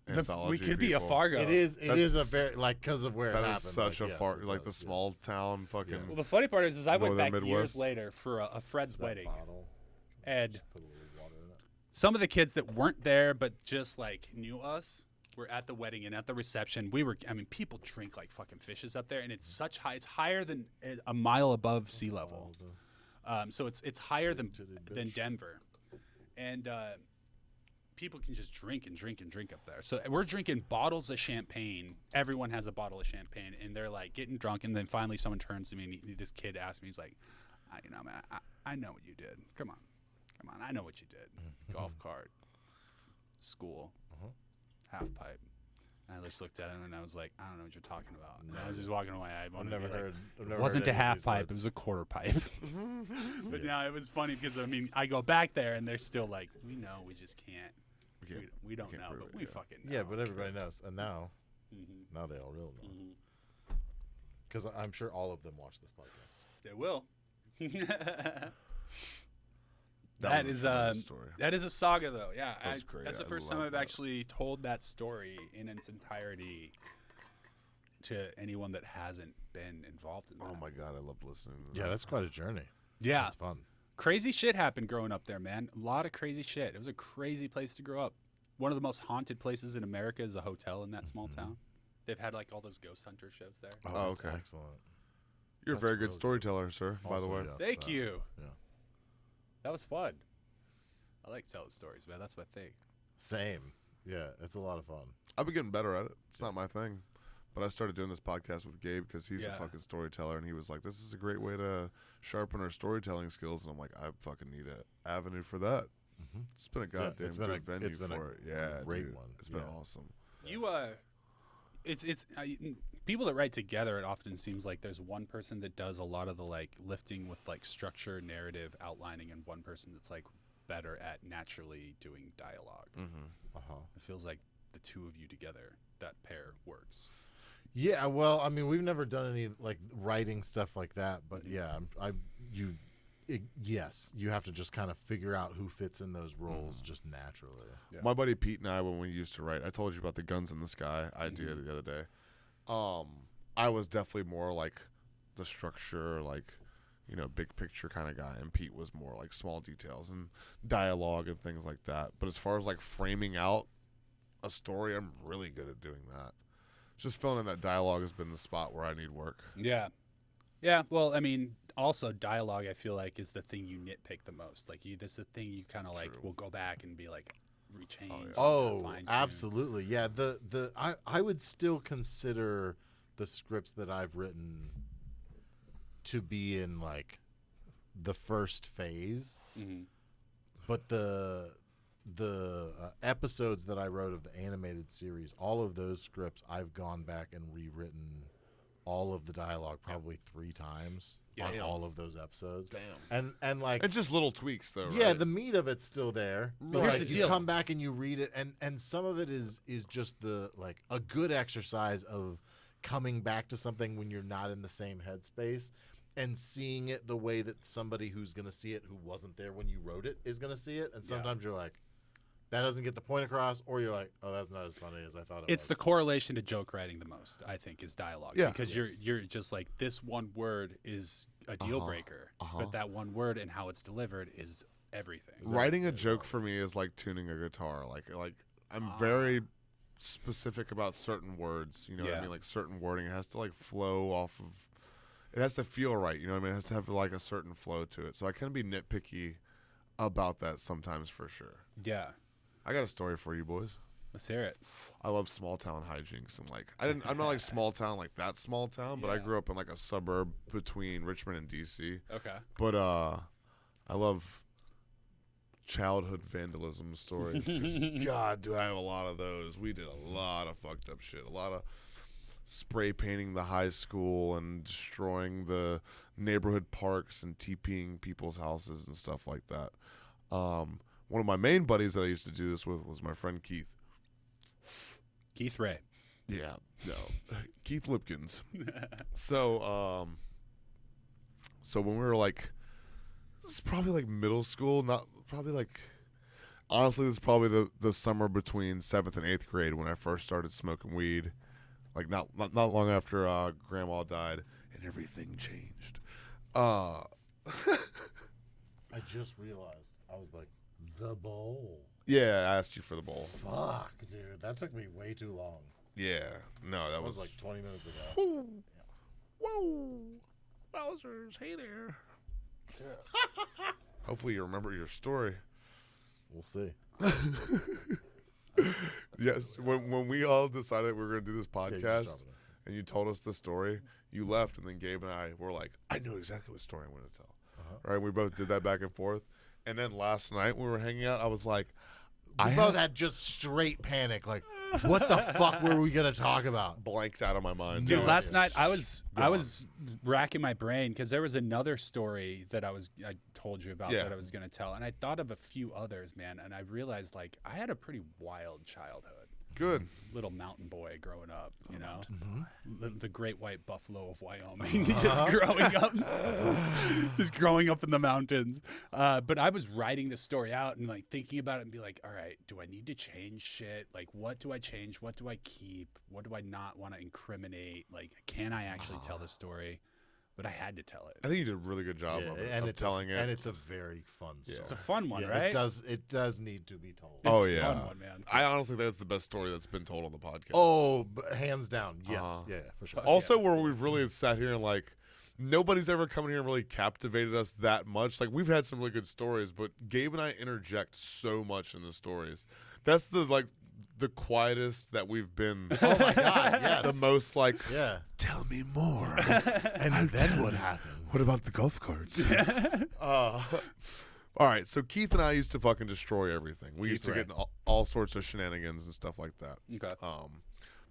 anthology. We could be a people. Fargo. It is a That's- very like because of where it That happened. is such like, a yes, far, it like the does, small yes. town fucking. Well, the funny part is I went Northern back years Midwest. later for a Fred's That wedding, bottle. and Just put a little water in it. some of the kids that weren't there but just like knew us were at the wedding and at the reception. People drink like fucking fishes up there, and it's higher than a mile above sea level. So it's higher than Shitty-titted bitch. Denver, and people can just drink and drink and drink up there. So we're drinking bottles of champagne. Everyone has a bottle of champagne, and they're like getting drunk. And then finally, someone turns to me, and this kid asked me, he's like, man, I know what you did. Come on, I know what you did. Golf cart, school, half pipe. And I just looked at him, and I was like, I don't know what you're talking about. And as he was walking away, I I've wanted to never be like, heard. I've it never wasn't heard a any of half these pipe; words. it was a quarter pipe. But now it was funny because I go back there and they're still like, we know, we just can't. We don't can't know, prove but it, we yeah. fucking know. Yeah, but everybody knows, and now Mhm. they all real know. Mhm. Because I'm sure all of them watch this podcast. They will. That That was is a tremendous story. that is a saga, though. Yeah, That was great. that's the I first time love I've that. actually told that story in its entirety to anyone that hasn't been involved in that. Oh my god, I love listening. To Yeah, that. that's quite a journey. Yeah, That's fun. crazy shit happened growing up there, man. A lot of crazy shit. It was a crazy place to grow up. one of the most haunted places in America is a hotel in that small town. They've had like all those ghost hunter shows there. Oh, okay. Excellent. You're a That's very good really storyteller, sir, by the Also, way. yes, Thank you. Yeah. That was fun. I like telling stories, man. That's my thing. Same. Yeah, it's a lot of fun. I've been getting better at it. It's not my thing. But I started doing this podcast with Gabe because he's a fucking storyteller, and he was like, this is a great way to sharpen our storytelling skills. And I'm like, I fucking need an avenue for that. Mm-hmm. It's been a goddamn good venue for it. Yeah, great dude. one. It's been awesome. You people that write together, it often seems like there's one person that does a lot of the like lifting with like structure, narrative, outlining, and one person that's like better at naturally doing dialogue. It feels like the two of you together, that pair works. Yeah, well, I mean, we've never done any like writing stuff like that, but yeah, yes, you have to just kind of figure out who fits in those roles just naturally. Yeah. My buddy Pete and I, when we used to write, I told you about the Guns in the Sky idea the other day. I was definitely more like the structure, like, you know, big picture kind of guy, and Pete was more like small details and dialogue and things like that. But as far as like framing out a story, I'm really good at doing that. Just filling in that dialogue has been the spot where I need work. Yeah. Yeah. Well, I mean, also dialogue, I feel like, is the thing you nitpick the most. Like, that's the thing you kind of like will go back and be like, rechange. Oh, absolutely. Yeah. I would still consider the scripts that I've written to be in like the first phase, but the episodes that I wrote of the animated series, all of those scripts, I've gone back and rewritten all of the dialogue probably 3 times on all of those episodes. Damn. And like, it's just little tweaks though, right? yeah, the meat of it's still there. But Here's like, the you deal. come back and you read it, and some of it is just the like a good exercise of coming back to something when you're not in the same headspace and seeing it the way that somebody who's going to see it who wasn't there when you wrote it is going to see it. And sometimes you're like, that doesn't get the point across, or you're like, oh, that's not as funny as I thought it was. It's the correlation to joke writing the most, I think, is dialogue. Yeah. Because you're just like, this one word is a deal breaker, but that one word and how it's delivered is everything. Writing a joke for me is like tuning a guitar. Like I'm very specific about certain words. You know what I mean? Like certain wording, it has to like flow off of. It has to feel right. You know what I mean? It has to have like a certain flow to it. So I can be nitpicky about that sometimes, for sure. Yeah. I got a story for you boys. Let's hear it. I love small town hijinks, and like I'm not like small town like that small town, but I grew up in like a suburb between Richmond and DC. Okay. But I love childhood vandalism stories. 'Cause God, do I have a lot of those. We did a lot of fucked up shit. A lot of spray painting the high school and destroying the neighborhood parks and TPing people's houses and stuff like that. One of my main buddies that I used to do this with was my friend Keith. Keith Ray. Yeah, no, Keith Lipkins. So when we were like, this is probably like middle school, not probably like, honestly, this is probably the summer between 7th and 8th grade when I first started smoking weed. Like not long after Grandma died, and everything changed. I just realized, I was like, the bowl. Yeah, I asked you for the bowl. Fuck, dude, that took me way too long. Yeah, no, that was like 20 minutes ago. Whoa, Wowzers, hey there. Hopefully you remember your story. We'll see. Yes, when we all decided that we were going to do this Yeah, you just podcast, drop it. and you told us the story, you left, and then Gabe and I were like, I know exactly what story I'm going to tell. Right? We both did that back and forth. And then last night when we were hanging out, I was like, We both had just straight panic. Like, what the fuck were we gonna talk about? Blanked out of my mind. Dude, No, last it's night I was racking my brain because there was another story that I told you about that I was gonna tell, and I thought of a few others, man, and I realized like I had a pretty wild childhood. Good. Little mountain boy growing up, you know, the great white buffalo of Wyoming, just growing up in the mountains. But I was writing the story out and like thinking about it and be like, all right, do I need to change shit? Like, what do I change? What do I keep? What do I not want to incriminate? Like, can I actually tell the story? but I had to tell it. I think you did a really good job of telling it. And it's a very fun story. It's a fun one, yeah, right? It does need to be told. It's oh a yeah, fun one, man. I honestly think that's the best story that's been told on the podcast. Oh, hands down, yes, yeah, for sure. Also, where we've really sat here and like nobody's ever come in here and really captivated us that much. Like we've had some really good stories, but Gabe and I interject so much in the stories. That's the quietest that we've been. Oh my God, yes. The most like, yeah. Tell me more. And then what happened? What about the golf carts? All right, so Keith and I used to fucking destroy everything. We used to get in all sorts of shenanigans and stuff like that. Okay.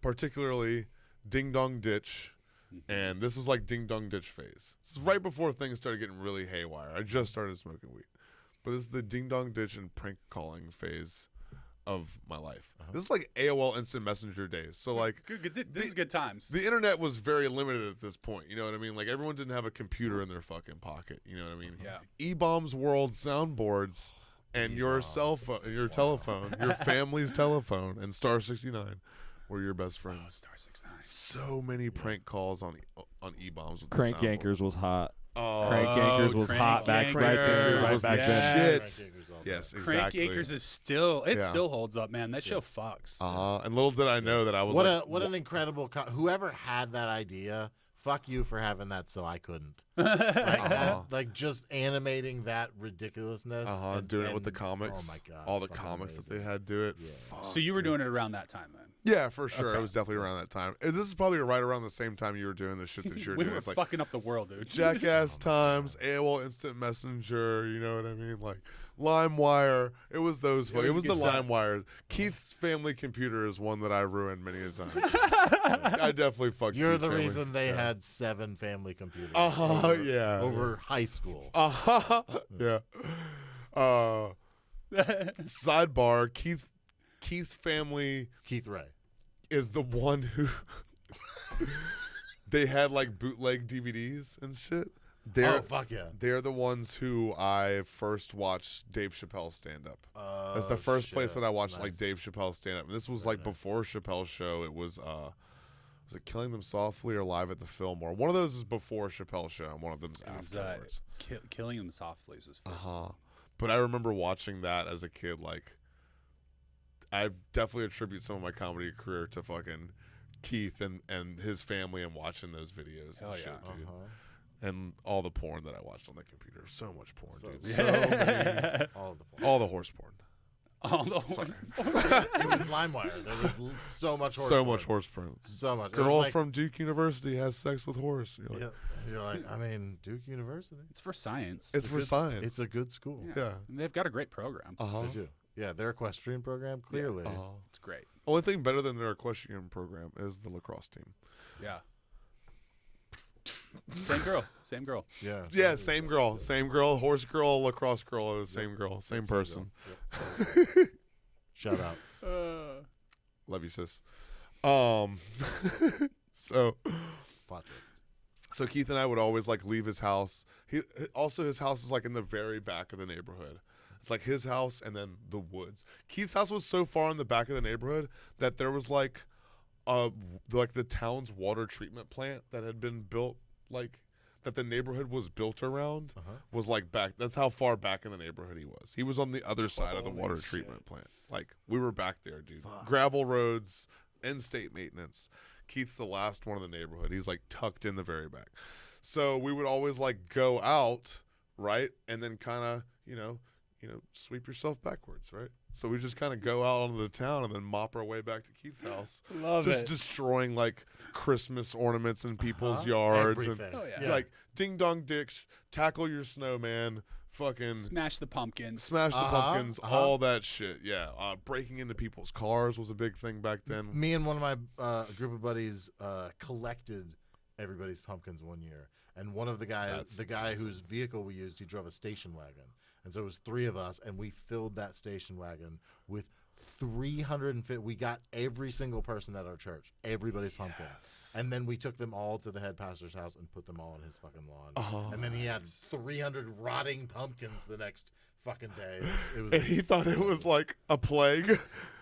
Particularly Ding Dong Ditch, and this is like Ding Dong Ditch phase. This is right before things started getting really haywire. I just started smoking weed. But this is the Ding Dong Ditch and prank calling phase of my life. This is like AOL Instant Messenger days. So like this is good times. The internet was very limited at this point. You know what I mean? Like everyone didn't have a computer in their fucking pocket. You know what I mean? Yeah. E-Bombs World soundboards and your cell phone, your telephone, your family's telephone, and Star 69 were your best friends. Oh, Star 69. So many prank calls on E-Bombs with Crank the soundboard. Yankers was hot. Oh, Crank Yankers was hot back Yankers right there, right was back the then. shit. Yes, Crank exactly. Acres is still still holds up, man. That show fucks. And little did I know that I was what an incredible whoever had that idea. Fuck you for having that, so I couldn't. Like just animating that ridiculousness. And doing it with the comics. Oh my God! All the comics amazing. that they had do it. Yeah. Fuck, So you were doing it around that time then? Yeah, for sure. Okay. It was definitely around that time. And this is probably right around the same time you were doing the shit that you're We doing. were It's like fucking up the world, dude. Jackass Times, AOL Instant Messenger. You know what I mean? Like LimeWire. It was those. It was the LimeWire. Keith's family computer is one that I ruined many a time. I definitely fucked. You're Keith's the family. reason they had 7 family computers. Yeah. Over high school. Yeah. Sidebar. Keith's family. Keith Ray. Is the one who they had like bootleg DVDs and shit. Oh fuck yeah! They're the ones who I first watched Dave Chappelle stand up. That's the first place that I watched like Dave Chappelle stand up. And this was like before Chappelle's show. It was it Killing Them Softly or Live at the Fillmore? One of those is before Chappelle's show, and one of them's afterwards. Killing Them Softly is his first one. But I remember watching that as a kid. Like, I definitely attribute some of my comedy career to fucking Keith and his family and watching those videos and shit, dude. And all the porn that I watched on the computer. So much porn, dude. So many. All the horse porn. All the horse porn. It was LimeWire. There was so much horse porn. Horse porn. So much. Girl from Duke University has sex with horse. You're like, I mean, Duke University. It's for science. It's for science. It's a good school. Yeah. And they've got a great program. They do. Yeah, their equestrian program, clearly. It's great. Only thing better than their equestrian program is the lacrosse team. Yeah. Same girl. Yeah. Yeah, same girl. Same girl. Horse girl, lacrosse girl are the same girl. Same person. Yep. Shout out. Love you, sis. So Plot twist. So Keith and I would always like leave his house. His house is like in the very back of the neighborhood. It's like his house and then the woods. Keith's house was so far in the back of the neighborhood that there was like the town's water treatment plant that had been built, like that the neighborhood was built around was like back. That's how far back in the neighborhood he was. He was on the other side of the water treatment plant. Like we were back there, dude. Fuck. Gravel roads, in-state maintenance. Keith's the last one in the neighborhood. He's like tucked in the very back. So we would always like go out, right? And then kind of, sweep yourself backwards, right? So we just kind of go out onto the town and then mop our way back to Keith's house. Just destroying like Christmas ornaments in people's yards. Everything. And like ding dong ditch, tackle your snowman, fucking smash the pumpkins, all that shit. Yeah. Breaking into people's cars was a big thing back then. Me and one of my group of buddies collected everybody's pumpkins one year. And one of the guy whose vehicle we used, he drove a station wagon. And so it was 3 of us, and we filled that station wagon with 350. We got every single person at our church, everybody's pumpkin. And then we took them all to the head pastor's house and put them all on his fucking lawn. And then he had 300 rotting pumpkins the next fucking day. It was and he thought it was like a plague.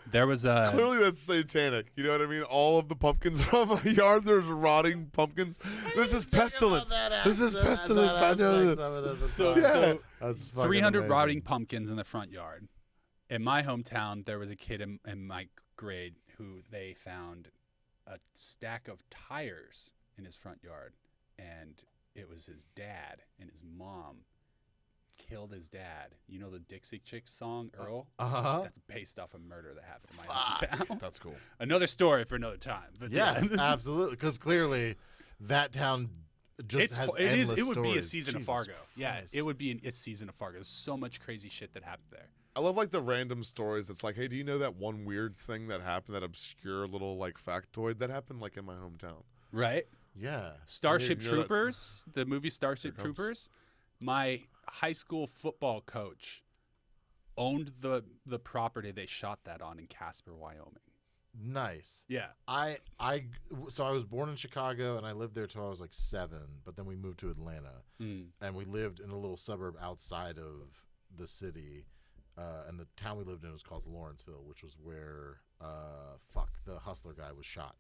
There was a Clearly, that's satanic. You know what I mean? All of the pumpkins are on my yard. There's rotting pumpkins. This is pestilence. This is pestilence. I know this. so That's fucking 300 amazing. rotting pumpkins in the front yard. In my hometown, there was a kid in my grade who they found a stack of tires in his front yard, and it was his dad, and his mom killed his dad. You know the Dixie Chicks song, Earl? That's based off a murder that happened in my hometown. That's cool. Another story for another time. But Yes, yeah. absolutely. Because clearly, that town just has endless it would be a stories. season of Jesus Fargo. Yeah, Christ. it would be a season of Fargo. There's so much crazy shit that happened there. I love like the random stories. It's like, hey, do you know that one weird thing that happened? That obscure little like factoid that happened like in my hometown. Right? Yeah. Starship You know that's- Troopers, the movie Starship Here it comes. Troopers. My high school football coach owned the property they shot that on in Casper, Wyoming. Nice. Yeah. So I was born in Chicago and I lived there till I was like 7, but then we moved to Atlanta and we lived in a little suburb outside of the city, and the town we lived in was called Lawrenceville, which was where the Hustler guy was shot.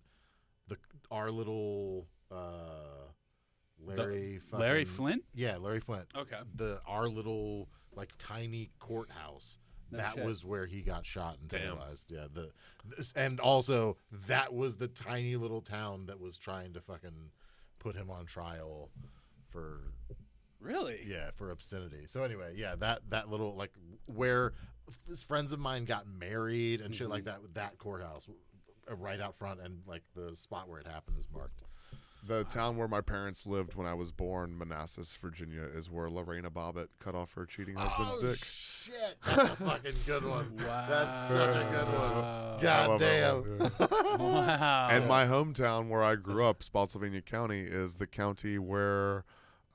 Our little Larry Flint? Yeah, Larry Flint. Okay. Our little like tiny courthouse. No that shit. was where he got shot and Damn. terrorized. Yeah, and also that was the tiny little town that was trying to fucking put him on trial for Really? for obscenity. So anyway, yeah, that little like where friends of mine got married and shit like that. That courthouse right out front, and like the spot where it happened is marked. The town where my parents lived when I was born, Manassas, Virginia, is where Lorena Bobbitt cut off her cheating husband's dick. Shit, that's a fucking good one. Wow. That's such a good one. I God love that damn. one, yeah. Wow. And my hometown, where I grew up, Spotsylvania County, is the county where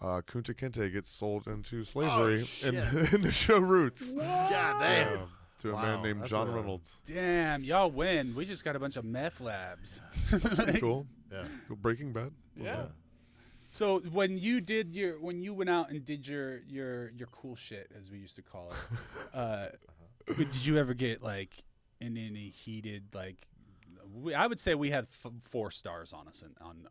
Kunta Kinte gets sold into slavery in the show Roots. God damn. To a Wow, man named that's John a- Reynolds. Damn, y'all win. We just got a bunch of meth labs. Pretty cool. Yeah. Breaking Bad. Yeah. So when you went out and did your cool shit, as we used to call it, did you ever get like in any heated like? I would say we had 4 stars on us on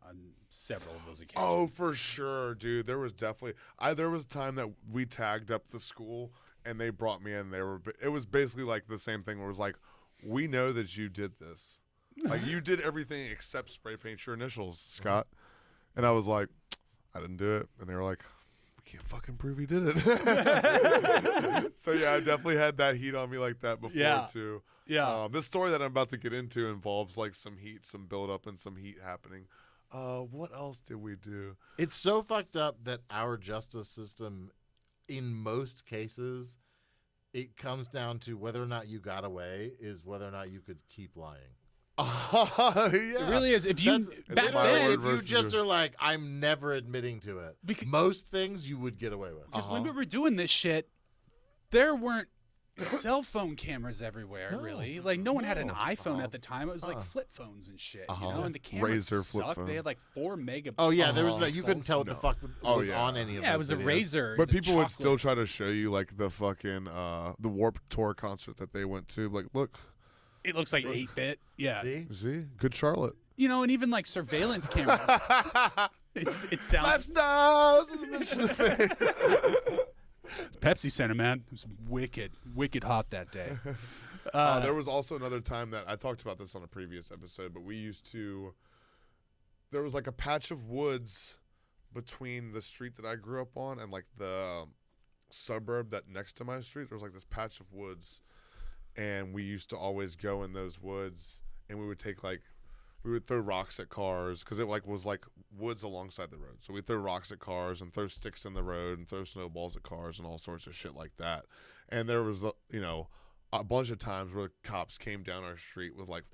several of those occasions. Oh, for sure, dude. There was definitely there was time that we tagged up the school and they brought me in. It was basically like the same thing where it was like, we know that you did this. Like you did everything except spray paint your initials, Scott. And I was like, I didn't do it. And they were like, we can't fucking prove he did it. So yeah, I definitely had that heat on me like that before too. Yeah. This story that I'm about to get into involves like some heat, some build up, and some heat happening. What else did we do? It's so fucked up that our justice system, in most cases, it comes down to whether or not you got away is whether or not you could keep lying. Yeah. It really is. If you back my then, word If you versus just your- are like, I'm never admitting to it. Most things you would get away with. because when we were doing this shit, there weren't cell phone cameras everywhere. Really, like no one had an iPhone at the time. It was like flip phones and shit. You know, and the cameras Razor flip sucked. phone. They had like 4 megapixels. Oh yeah, there was no. You couldn't tell what the No. fuck Oh, was yeah. on any of Yeah, it those was a videos. Razor. But the people would still chocolates. try to show you like the fucking the Warped Tour concert that they went to. Like, look, It looks like 8-bit. Yeah. See? see, good Charlotte. You know, and even like surveillance cameras. It sounds. Lifestyles. Pepsi Center, man. It was wicked hot that day. There was also another time that I talked about this on a previous episode, but there was like a patch of woods between the street that I grew up on and like the suburb that next to my street. There was like this patch of woods, and we used to always go in those woods, and we would throw rocks at cars because it like was like woods alongside the road. So we'd throw rocks at cars and throw sticks in the road and throw snowballs at cars and all sorts of shit like that. And there was a bunch of times where the cops came down our street with like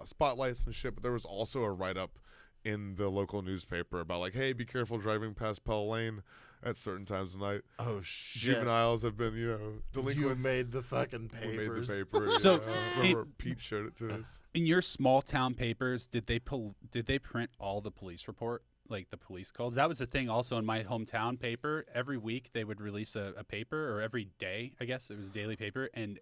spotlights and shit, but there was also a write-up in the local newspaper about like, hey, be careful driving past Pell Lane at certain times of night. Oh shit! Juveniles have been, delinquents. You made the fucking We made papers. the paper. So, remember Pete showed it to us. In your small town papers, did they print all the police report, like the police calls? That was the thing. Also in my hometown paper, every week they would release a paper, or every day, I guess it was a daily paper, and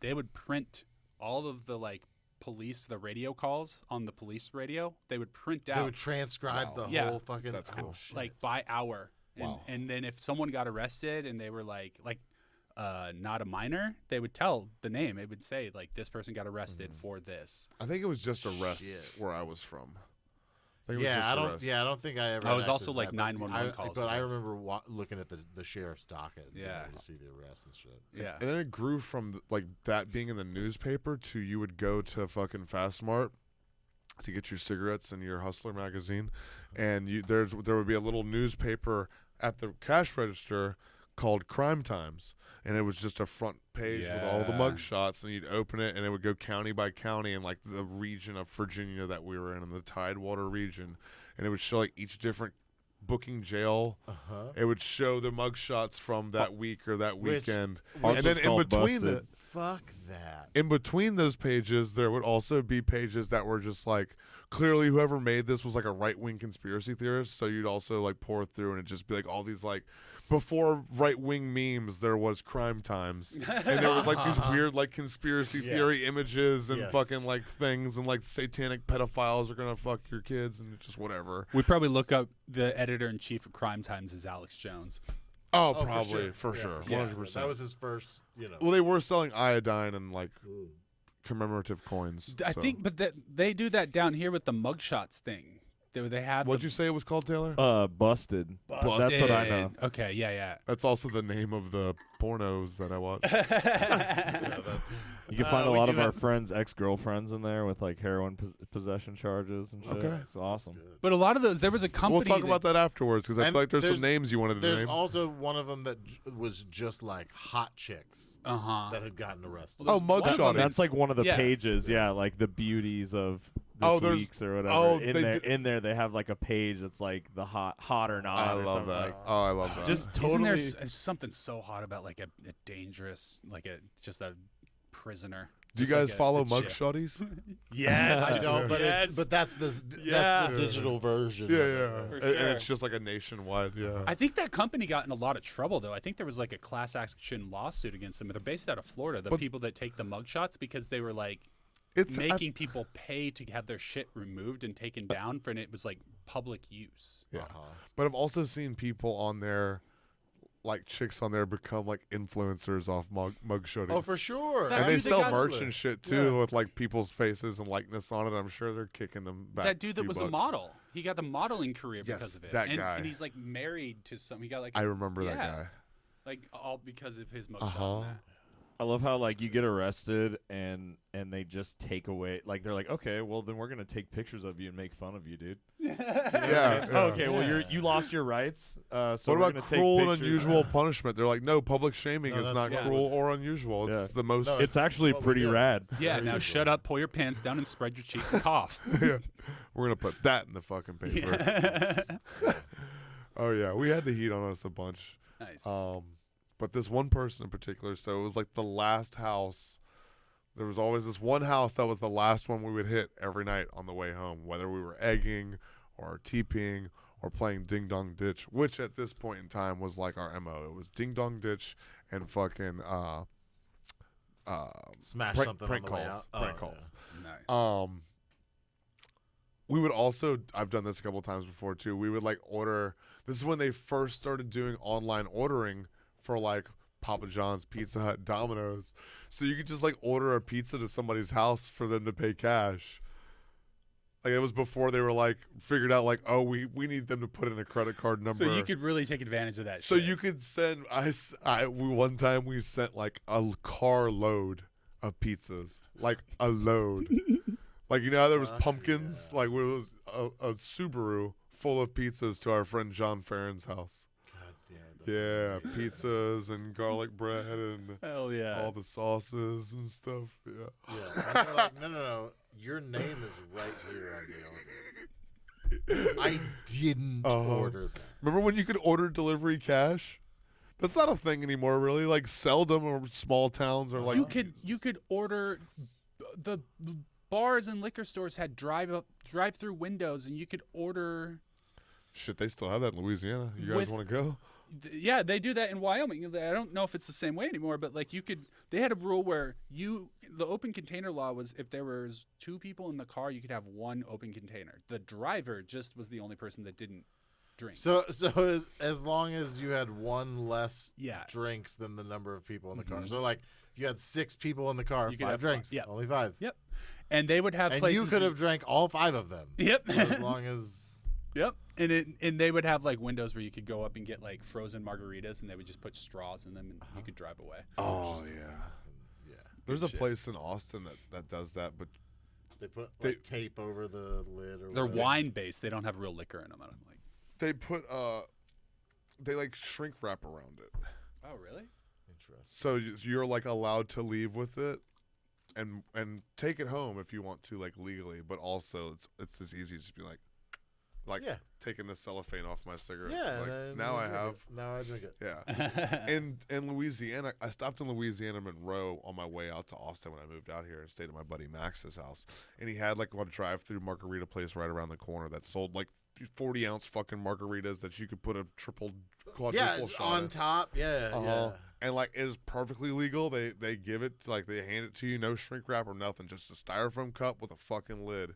they would print all of the like police, the radio calls on the police radio, they would print out. They would transcribe the whole fucking. That's cool. Shit. Like by hour. Wow. And then if someone got arrested and they were like not a minor, they would tell the name. It would say like this person got arrested for this. I think it was just arrests where I was from. I think it was Yeah, just I don't. arrests. Yeah, I don't think I ever. I was had also, access to like, that, 911 calls But I arrests. remember looking at the sheriff's docket. And being Yeah. able to see the arrests and shit. Yeah. And then it grew from like that being in the newspaper to you would go to fucking Fast Mart to get your cigarettes and your Hustler magazine, and there would be a little newspaper at the cash register called Crime Times, and it was just a front page with all the Yeah. mug shots, and you'd open it and it would go county by county in like the region of Virginia that we were in the Tidewater region, and it would show like each different booking jail. It would show the mug shots from that week or that Which- weekend, Also and then it's in called between Busted. Fuck that. in between those pages, there would also be pages that were just like clearly whoever made this was like a right wing conspiracy theorist. So you'd also like pour through and it'd just be like all these like before right wing memes, there was Crime Times, and there was like these weird like conspiracy theory images and fucking like things and like satanic pedophiles are gonna fuck your kids and just whatever. We probably look up the editor in chief of Crime Times as Alex Jones. Oh, probably for Yeah, sure, yeah. 100%. That was his first. You know. Well, they were selling iodine and like commemorative coins. I so. think, but they do that down here with the mugshots thing. They have. What'd you say it was called, Taylor? Busted. That's what I know. Okay, yeah, That's also the name of the pornos that I watch. yeah. You can find a we lot do of our have- friends' ex-girlfriends in there with like heroin possession charges and shit. Okay. It's awesome. But a lot of those, there was a company. We'll talk about that afterwards because I And feel like there's some there's- names you wanted to There's name. also one of them that was just like hot chicks that had gotten arrested. Oh, mugshot. That's like one of the Yes. pages, yeah, like the beauties of Oh, this there's- week's or whatever. oh, in they there, did- in there, they have like a page that's like the hot or not. I or love something that. Like, Oh, I love that. just Isn't totally. there something so hot about like a dangerous, like just a prisoner? Do you Just like guys follow a chick. mugshotties? Yes, I don't, but yes. that's Yeah. the digital version. Yeah, of yeah. it. For And sure. it's just like a nationwide. Yeah. I think that company got in a lot of trouble, though. I think there was like a class action lawsuit against them. They're based out of Florida, the But- people that take the mugshots, because they were like It's making people pay to have their shit removed and taken down, and it was like public use. Yeah. But I've also seen people on there, like chicks on there, become like influencers off mugshotties. Oh, for sure. That And they dude that sell got- merch and shit too with like people's faces and likeness on it. I'm sure they're kicking them back. That dude that few was a bucks. model, he got the modeling career Yes, because of it. that and, guy. and he's like married to some. He got like I remember that yeah, guy. like all because of his mugshot. Uh-huh. and that. I love how like you get arrested and they just take away, like they're like, okay, well then we're gonna take pictures of you and make fun of you, dude. Yeah. Okay, well you lost your rights. So What we're about gonna take cruel and pictures. unusual punishment? They're like, no, public shaming No, is that's not what cruel or unusual. It's Yeah. the most. No, It's actually what we pretty did. rad. Yeah, now shut up, pull your pants down, and spread your cheeks and cough. Yeah. We're gonna put that in the fucking paper. Oh yeah, we had the heat on us a bunch. Nice. But this one person in particular, so it was like the last house. There was always this one house that was the last one we would hit every night on the way home, whether we were egging or TPing or playing Ding Dong Ditch, which at this point in time was like our MO. It was Ding Dong Ditch and fucking Smash prank, something prank on the way calls. out. Prank Oh, calls. Nice. We would also, I've done this a couple times before too. We would like order. This is when they first started doing online ordering for like Papa John's, Pizza Hut, Domino's. So you could just like order a pizza to somebody's house for them to pay cash. Like it was before they were like figured out like, oh, we need them to put in a credit card number. So you could really take advantage of that. So shit. you could send. One time we sent like a car load of pizzas, like a load. Like, you know how there was pumpkins? yeah. Like, it was a Subaru full of pizzas to our friend John Farron's house. God damn. Yeah, pizzas and garlic bread and Hell yeah. all the sauces and stuff. Yeah. Yeah. And they're like, no. Your name is right here on the order. I didn't order that. Remember when you could order delivery cash? That's not a thing anymore, really. Like, seldom or small towns are like. you could order the bars and liquor stores had drive-through windows, and you could order. Shit, they still have that in Louisiana. You guys With- want to go? Yeah, they do that in Wyoming. I don't know if it's the same way anymore, but like they had a rule where you the open container law was if there was 2 people in the car, you could have 1 open container. The driver just was the only person that didn't drink. So as long as you had 1 less drinks than the number of people in the car. So like if you had 6 people in the car, You could 5 have drinks, Yep. only 5. Yep. And they would have And places you could have drank all 5 of them. Yep. As long as Yep. And they would have like windows where you could go up and get like frozen margaritas, and they would just put straws in them, and you could drive away. Oh yeah. yeah. There's a shit. place in Austin that does that, but They put like tape over the lid or They're whatever. wine based. They don't have real liquor in them. I'm like, they put they like shrink wrap around it. oh really? Interesting. So you're like allowed to leave with it and take it home if you want to, like legally, but also it's as easy as just be like taking the cellophane off my cigarettes. Yeah. Like, now I have. Now I drink it. Yeah. In Louisiana, I stopped in Louisiana, Monroe, on my way out to Austin when I moved out here and stayed at my buddy Max's house. And he had like one drive-through margarita place right around the corner that sold like 40-ounce fucking margaritas that you could put a quadruple shot on in. top. Yeah. Yeah. And like it is perfectly legal. They give it they hand it to you, no shrink wrap or nothing, just a styrofoam cup with a fucking lid.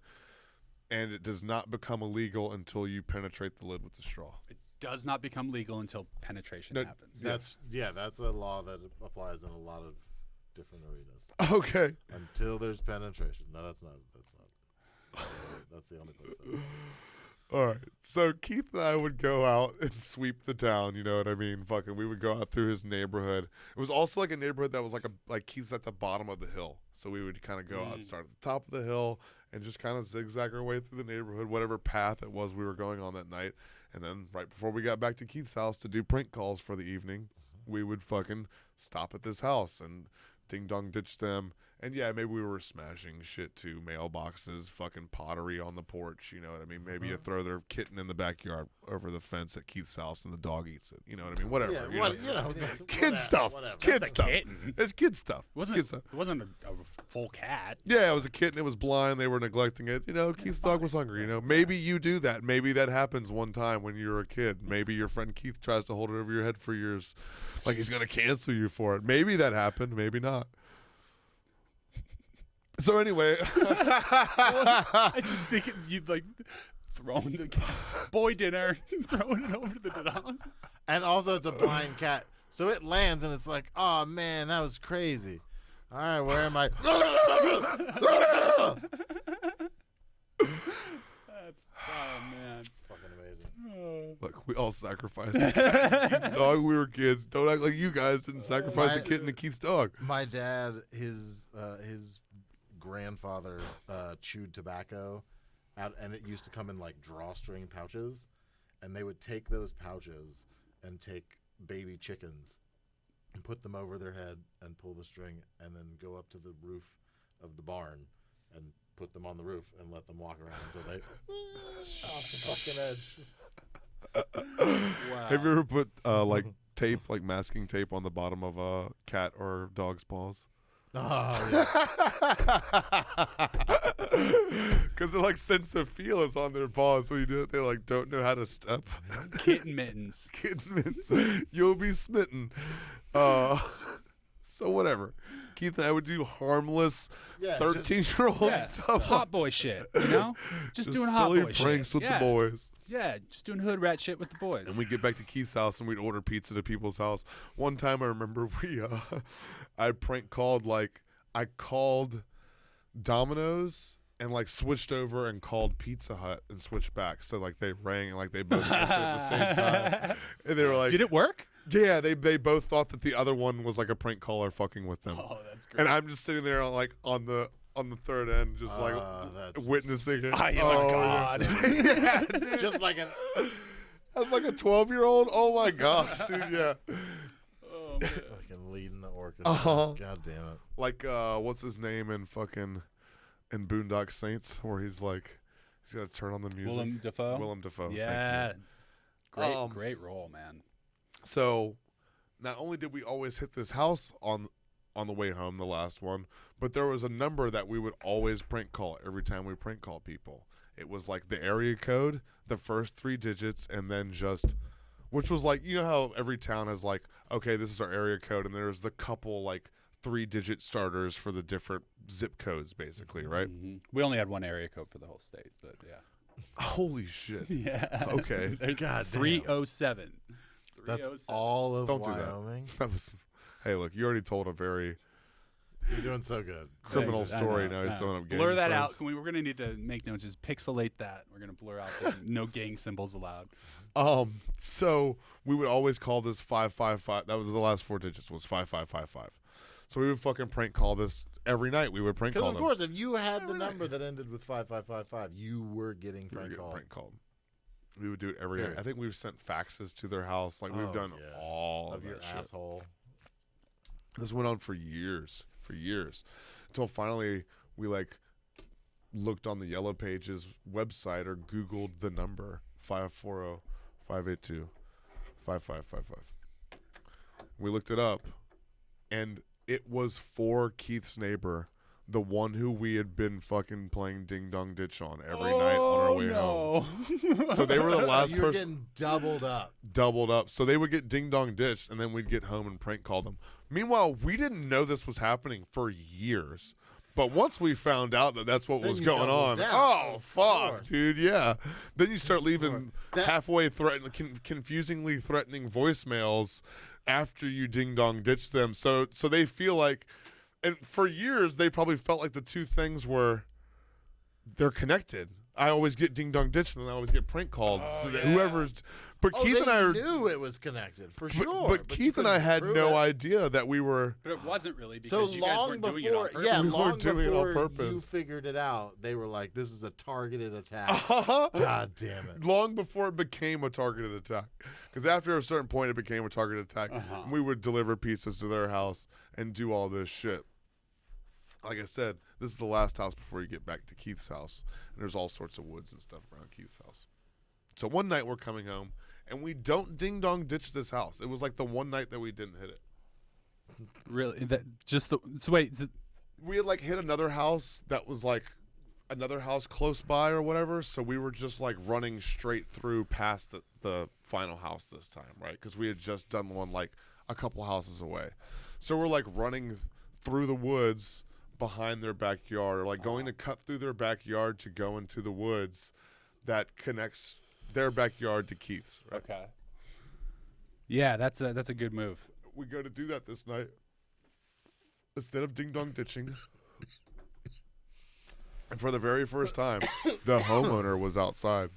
And it does not become illegal until you penetrate the lid with the straw. It does not become legal until penetration happens. That's a law that applies in a lot of different arenas. Okay. Until there's penetration. No, that's not. That's the only place. That is. All right. So Keith and I would go out and sweep the town. You know what I mean? Fucking, we would go out through his neighborhood. It was also like a neighborhood that was like Keith's at the bottom of the hill. So we would kind of go out, start at the top of the hill, and just kind of zigzag our way through the neighborhood, whatever path it was we were going on that night. And then right before we got back to Keith's house to do prank calls for the evening, we would fucking stop at this house and ding dong ditch them. And yeah, maybe we were smashing shit too, mailboxes, fucking pottery on the porch, you know what I mean? Maybe you throw their kitten in the backyard over the fence at Keith's house and the dog eats it, you know what I mean? Whatever. Yeah, you know? Kid whatever, stuff. whatever. Kid That's a stuff. kitten. It's kid stuff. It wasn't a full cat. Yeah, it was a kitten. It was blind. They were neglecting it. You know, Keith's dog was hungry. You know, maybe you do that. Maybe that happens one time when you're a kid. Maybe your friend Keith tries to hold it over your head for years, like he's gonna cancel you for it. Maybe that happened. Maybe not. So anyway, I just think you'd like throwing the boy dinner, throwing it over the dog. And also, it's a blind cat, so it lands and it's like, oh man, that was crazy. All right, where am I? That's man. It's fucking amazing. look, we all sacrificed Keith's dog. We were kids. Don't act like you guys didn't sacrifice a kitten to Keith's dog. My dad, his grandfather chewed tobacco out, and it used to come in like drawstring pouches, and they would take those pouches and take baby chickens and put them over their head and pull the string and then go up to the roof of the barn and put them on the roof and let them walk around until they off the fucking edge. Wow. Have you ever put like tape, like masking tape, on the bottom of a cat or dog's paws? Oh, yeah. Because their like sense of feel is on their paws, so you do it. They like don't know how to step. Kitten mittens. Kitten mitts. You'll be smitten. So whatever. Keith and I would do harmless Yeah, 13-year-old stuff. Hot boy shit, you know? Just doing hot silly boy pranks shit. with the boys. Yeah, just doing hood rat shit with the boys. And we'd get back to Keith's house and we'd order pizza to people's house. One time I remember I prank called, like, I called Domino's and like switched over and called Pizza Hut and switched back. So like they rang and like they both answered at the same time. And they were like, did it work? yeah, they both thought that the other one was like a prank caller fucking with them. Oh, that's great. And I'm just sitting there like on the third end, just like that's witnessing it. Oh, my God. Yeah, dude. just like an As like a 12-year-old. Oh my gosh, dude. Yeah. Oh, man. fucking leading the orchestra. Uh-huh. God damn it. Like what's his name in Boondock Saints, where he's like he's got to turn on the music. Willem Dafoe? Willem Dafoe. Thank you. Yeah. Great role, man. So, not only did we always hit this house on the way home, the last one, but there was a number that we would always prank call every time we prank call people. It was like the area code, the first 3 digits, and then just, which was like, you know how every town has like, okay, this is our area code, and there's the couple like 3-digit starters for the different zip codes, basically, right? Mm-hmm. We only had one area code for the whole state, but yeah. Holy shit. Yeah. Okay. There's God damn. 307. That's 307. all of Don't do that. Wyoming. That was. Hey, look, you already told a very You're doing so good. criminal Thanks. I story. know, Now he's I know. throwing up gang Blur that out. signs. We're going to need to make notes. Just pixelate that. We're going to blur out the no gang symbols allowed. So we would always call this 555. That was the last 4 digits was 5555. So we would fucking prank call this every night. We would prank Because call of them. course, if you had the Every number that ended with 5555, you were getting We were prank getting called. prank called. We would do it every night. Period. I think we've sent faxes to their house. Like we've Oh, done yeah. all Of of your that shit. asshole. This went on for years, until finally we like looked on the Yellow Pages website or Googled the number 540-582-5555. We looked it up, and it was for Keith's neighbor, the one who we had been fucking playing Ding Dong Ditch on every night on our way home. So they were the last You're person getting doubled up. doubled up. So they would get Ding Dong Ditched, and then we'd get home and prank call them. Meanwhile, we didn't know this was happening for years. But once we found out that that's what Then was you going doubled on, down, oh, of fuck, course. dude, yeah. Then you start leaving That- halfway confusingly threatening voicemails after you Ding Dong Ditch them. So they feel like, and for years, they probably felt like the two things they're connected. I always get Ding Dong Ditched, and then I always get prank called. Oh, So that yeah. whoever's, but Oh, Keith they and I are. knew it was connected for But, sure. but Keith you and I couldn't had prove no it. idea that we were. But it wasn't really because So you guys long were before, doing it on purpose. yeah, We were long doing it on before purpose. you figured it out, they were like, "This is a targeted attack." Uh-huh. God damn it! Long before it became a targeted attack. Because after a certain point, it became a targeted attack. Uh-huh. We would deliver pizzas to their house and do all this shit. Like I said, this is the last house before you get back to Keith's house. And there's all sorts of woods and stuff around Keith's house. So one night we're coming home, and we don't Ding Dong Ditch this house. It was like the one night that we didn't hit it. Really? So wait. We had like hit another house that was like another house close by or whatever, so we were just like running straight through past the final house this time, right? Because we had just done one like a couple houses away. So we're like running through the woods behind their backyard, or like going to cut through their backyard to go into the woods that connects their backyard to Keith's, right? Okay. Yeah, that's a good move. We go to do that this night. Instead of Ding Dong Ditching. And for the very first time, the homeowner was outside.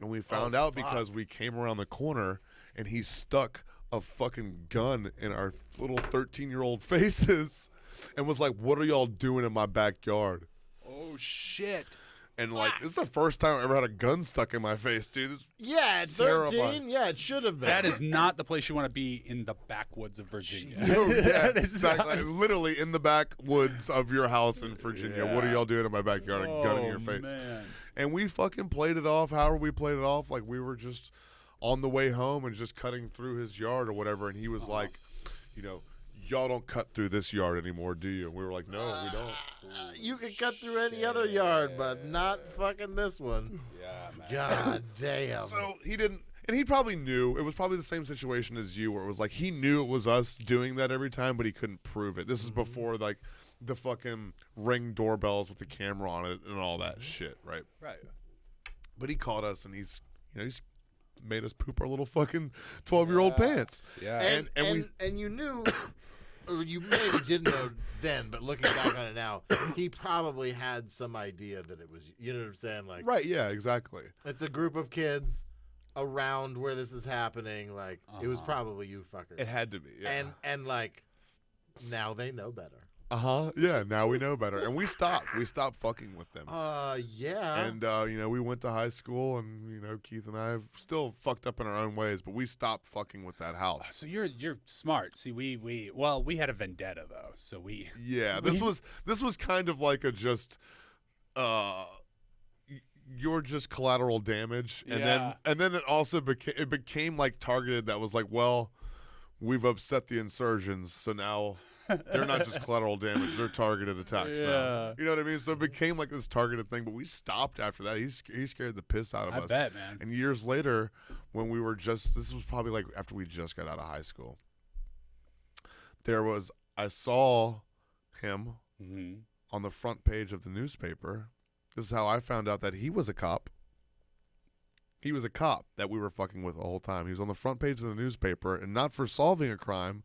And we found out because we came around the corner and he stuck a fucking gun in our little 13-year-old faces and was like, "What are y'all doing in my backyard?" Oh shit. And like, this is the first time I ever had a gun stuck in my face, dude. It's Yeah, at Terrifying. 13. Yeah, it should have been. That is not the place you want to be in the backwoods of Virginia. No, yeah, That is exactly. not- Literally in the backwoods of your house in Virginia. What are Yeah. y'all doing in my backyard? A gun in your Oh, face. man. And we fucking played it off. However we played it off, like we were just on the way home and just cutting through his yard or whatever. And he was like, you know, "Y'all don't cut through this yard anymore, do you?" And we were like, "No, we don't." You can cut through any other yard, but not fucking this one. Yeah, man. God damn. So he didn't. And he probably knew. It was probably the same situation as you, where it was like he knew it was us doing that every time, but he couldn't prove it. This is before like the fucking Ring doorbells with the camera on it and all that shit, right? Right. But he caught us, and he's made us poop our little fucking 12-year-old pants. Yeah. And you knew, or you maybe didn't know then, but looking back on it now, he probably had some idea that it was, you know what I'm saying? Like, Right? Yeah, exactly. it's a group of kids around where this is happening. Like, it was probably you fuckers. It had to be. Yeah. And like, now they know better. Yeah. Now we know better, and we stopped. We stopped fucking with them. Yeah. And we went to high school, and Keith and I have still fucked up in our own ways, but we stopped fucking with that house. So you're smart. See, we had a vendetta though. So we Yeah, this was kind of like a just, you're just collateral damage, and Yeah. then it also became like targeted. That was like, well, we've upset the insurgents, so now they're not just collateral damage; they're targeted attacks. Now. Yeah. You know what I mean? So it became like this targeted thing, but we stopped after that. He scared the piss out of I us. bet, man. And years later, when we were this was probably like after we just got out of high school. There was, I saw him Mm-hmm. on the front page of the newspaper. This is how I found out that he was a cop. He was a cop that we were fucking with the whole time. He was on the front page of the newspaper, and not for solving a crime,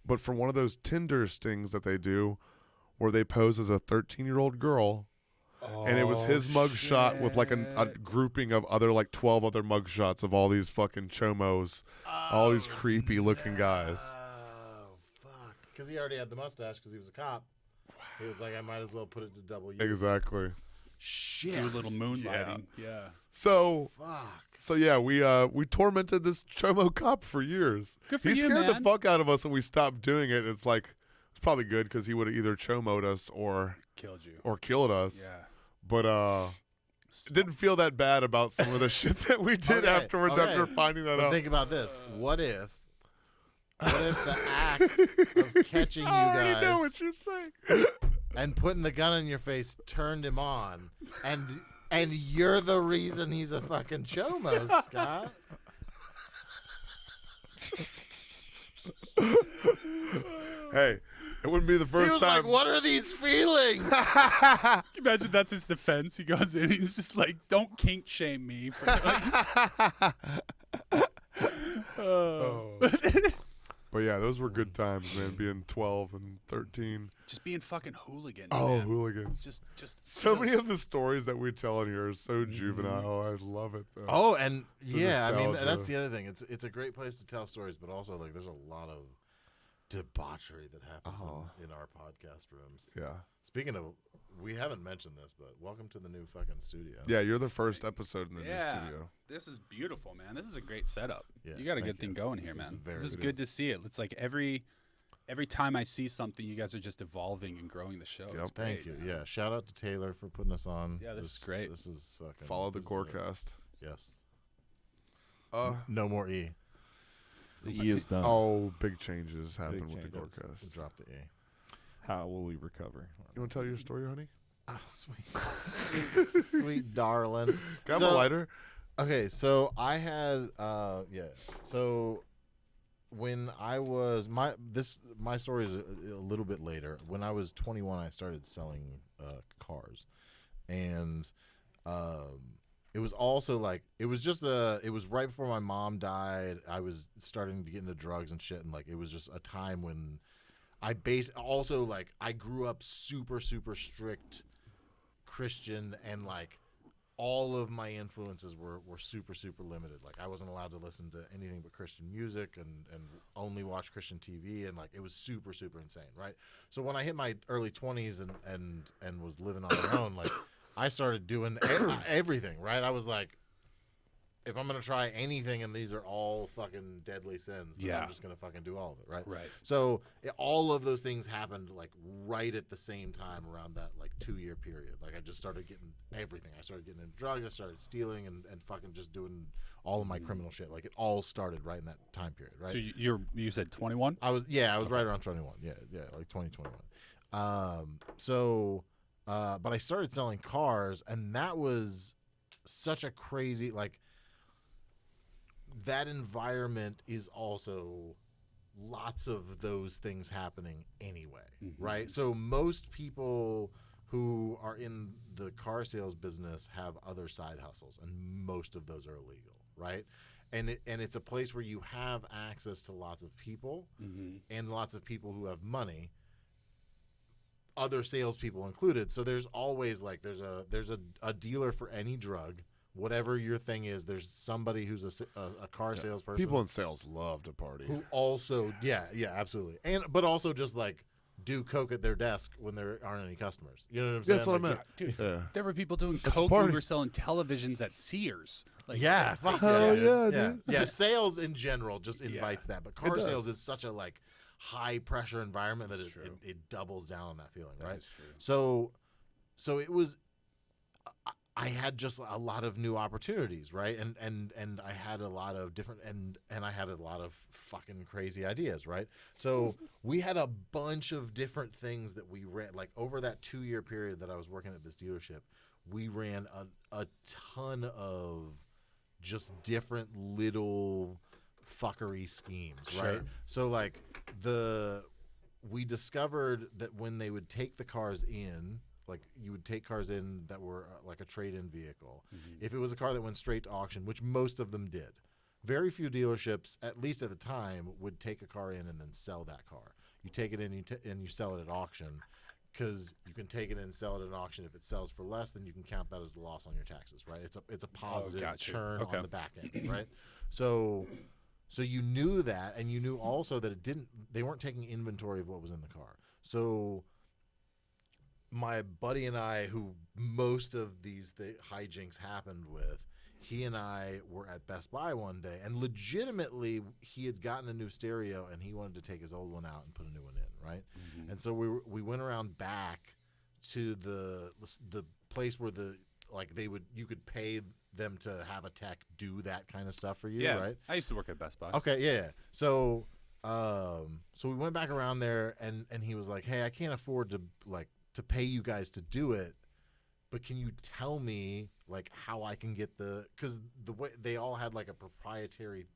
but for one of those Tinder stings that they do where they pose as a 13-year-old girl. And it was his mugshot with like a grouping of other, like 12 other mugshots of all these fucking chomos, all these creepy looking guys. Oh, fuck. Because he already had the mustache because he was a cop. He was like, I might as well put it to double use. Exactly. Shit. Do a little moonlighting. Yeah. So, Fuck. yeah, we tormented this chomo cop for years. Good for he you, scared the man. fuck out of us, and we stopped doing it. It's like it's probably good because he would have either chomoed us or Killed you. killed us. Yeah. But didn't feel that bad about some of the shit that we did afterwards after finding that But out. think about this. What if the act of catching you I already know guys what you're saying. and putting the gun in your face turned him on, and you're the reason he's a fucking chomo, Scott? Hey, it wouldn't be the He first was time. like, what are these feelings? Can you imagine that's his defense? He goes in, he's just like, don't kink shame me. For like, But yeah, those were good times, man. Being 12 and 13. just being fucking hooligans. Oh, man. hooligans. Just So many of the stories that we tell in here are so juvenile. I love it, though. Oh, and yeah, I mean, nostalgia. that's the other thing. It's a great place to tell stories, but also like there's a lot of debauchery that happens in our podcast rooms. Yeah. Speaking of, we haven't mentioned this, but welcome to the new fucking studio. Yeah, you're the first episode in the new Yeah. studio. This is beautiful, man. This is a great setup. Yeah, you got a thank good thing you. going here, This is man. very This is good. good to see it. It's like every time I see something, you guys are just evolving and growing the show. Yep. It's Thank great, you. man. Yeah, shout out to Taylor for putting us on. Yeah, this is great. This is fucking. Follow the this is Gorecast. Yes. Uh, No more E. The E is done. oh, big changes happen with the changes. Gorecast. Drop the E. How will we recover? You want to tell your story, honey? Oh, sweet. Sweet darling. Got a lighter? Okay, so I had so when I was my story is a little bit later. When I was 21, I started selling cars, and it was also like it was right before my mom died. I was starting to get into drugs and shit, and like it was just a time when I grew up super strict Christian, and like all of my influences were super limited. Like I wasn't allowed to listen to anything but Christian music and only watch Christian TV, and like it was super insane, right? So when I hit my early 20s and was living on my own, like I started doing everything, right? I was like, if I'm gonna try anything and these are all fucking deadly sins, then I'm just gonna fucking do all of it, right? Right. So all of those things happened like right at the same time around that like 2-year period. Like I just started getting everything. I started getting into drugs. I started stealing and fucking just doing all of my criminal shit. Like it all started right in that time period, right? So you said 21? I was right around 21. Yeah, like 2021. But I started selling cars, and that was such a crazy like. That environment is also lots of those things happening anyway, right? So most people who are in the car sales business have other side hustles, and most of those are illegal, right? And it's a place where you have access to lots of people and lots of people who have money, other salespeople included. So there's always like there's a dealer for any drug. Whatever your thing is, there's somebody who's a car salesperson. People in sales love to party. Who also, yeah, absolutely, but also just like do coke at their desk when there aren't any customers. You know what I'm saying? That's what I Like, meant. Dude, there were people doing That's a coke. party. We were selling televisions at Sears. Like, Yeah, fuck Hell yeah, yeah. dude. Yeah, sales in general just invites that, but car does. sales is such a like high pressure environment that That's true. it doubles down on that feeling, right? That's true. So it was. I had just a lot of new opportunities, right? And I had a lot of different and I had a lot of fucking crazy ideas, right? So we had a bunch of different things that we ran like over that 2-year period that I was working at this dealership. We ran a ton of just different little fuckery schemes, right? So like we discovered that when they would take the cars in, like you would take cars in that were like a trade-in vehicle. If it was a car that went straight to auction, which most of them did, very few dealerships, at least at the time, would take a car in and then sell that car. You take it in and you sell it at auction, because you can take it in and sell it at an auction. If it sells for less, then you can count that as a loss on your taxes, right? It's a positive churn on the back end, right? So you knew that, and you knew also that they weren't taking inventory of what was in the car. So my buddy and I, who most of these hijinks happened with, he and I were at Best Buy one day, and legitimately he had gotten a new stereo and he wanted to take his old one out and put a new one in, right? And so we went around back to the place where you could pay them to have a tech do that kind of stuff for you, right? I used to work at Best Buy. Okay, yeah. So we went back around there, and he was like, "Hey, I can't afford to pay you guys to do it, but can you tell me like how I can get because the way they all had like a proprietary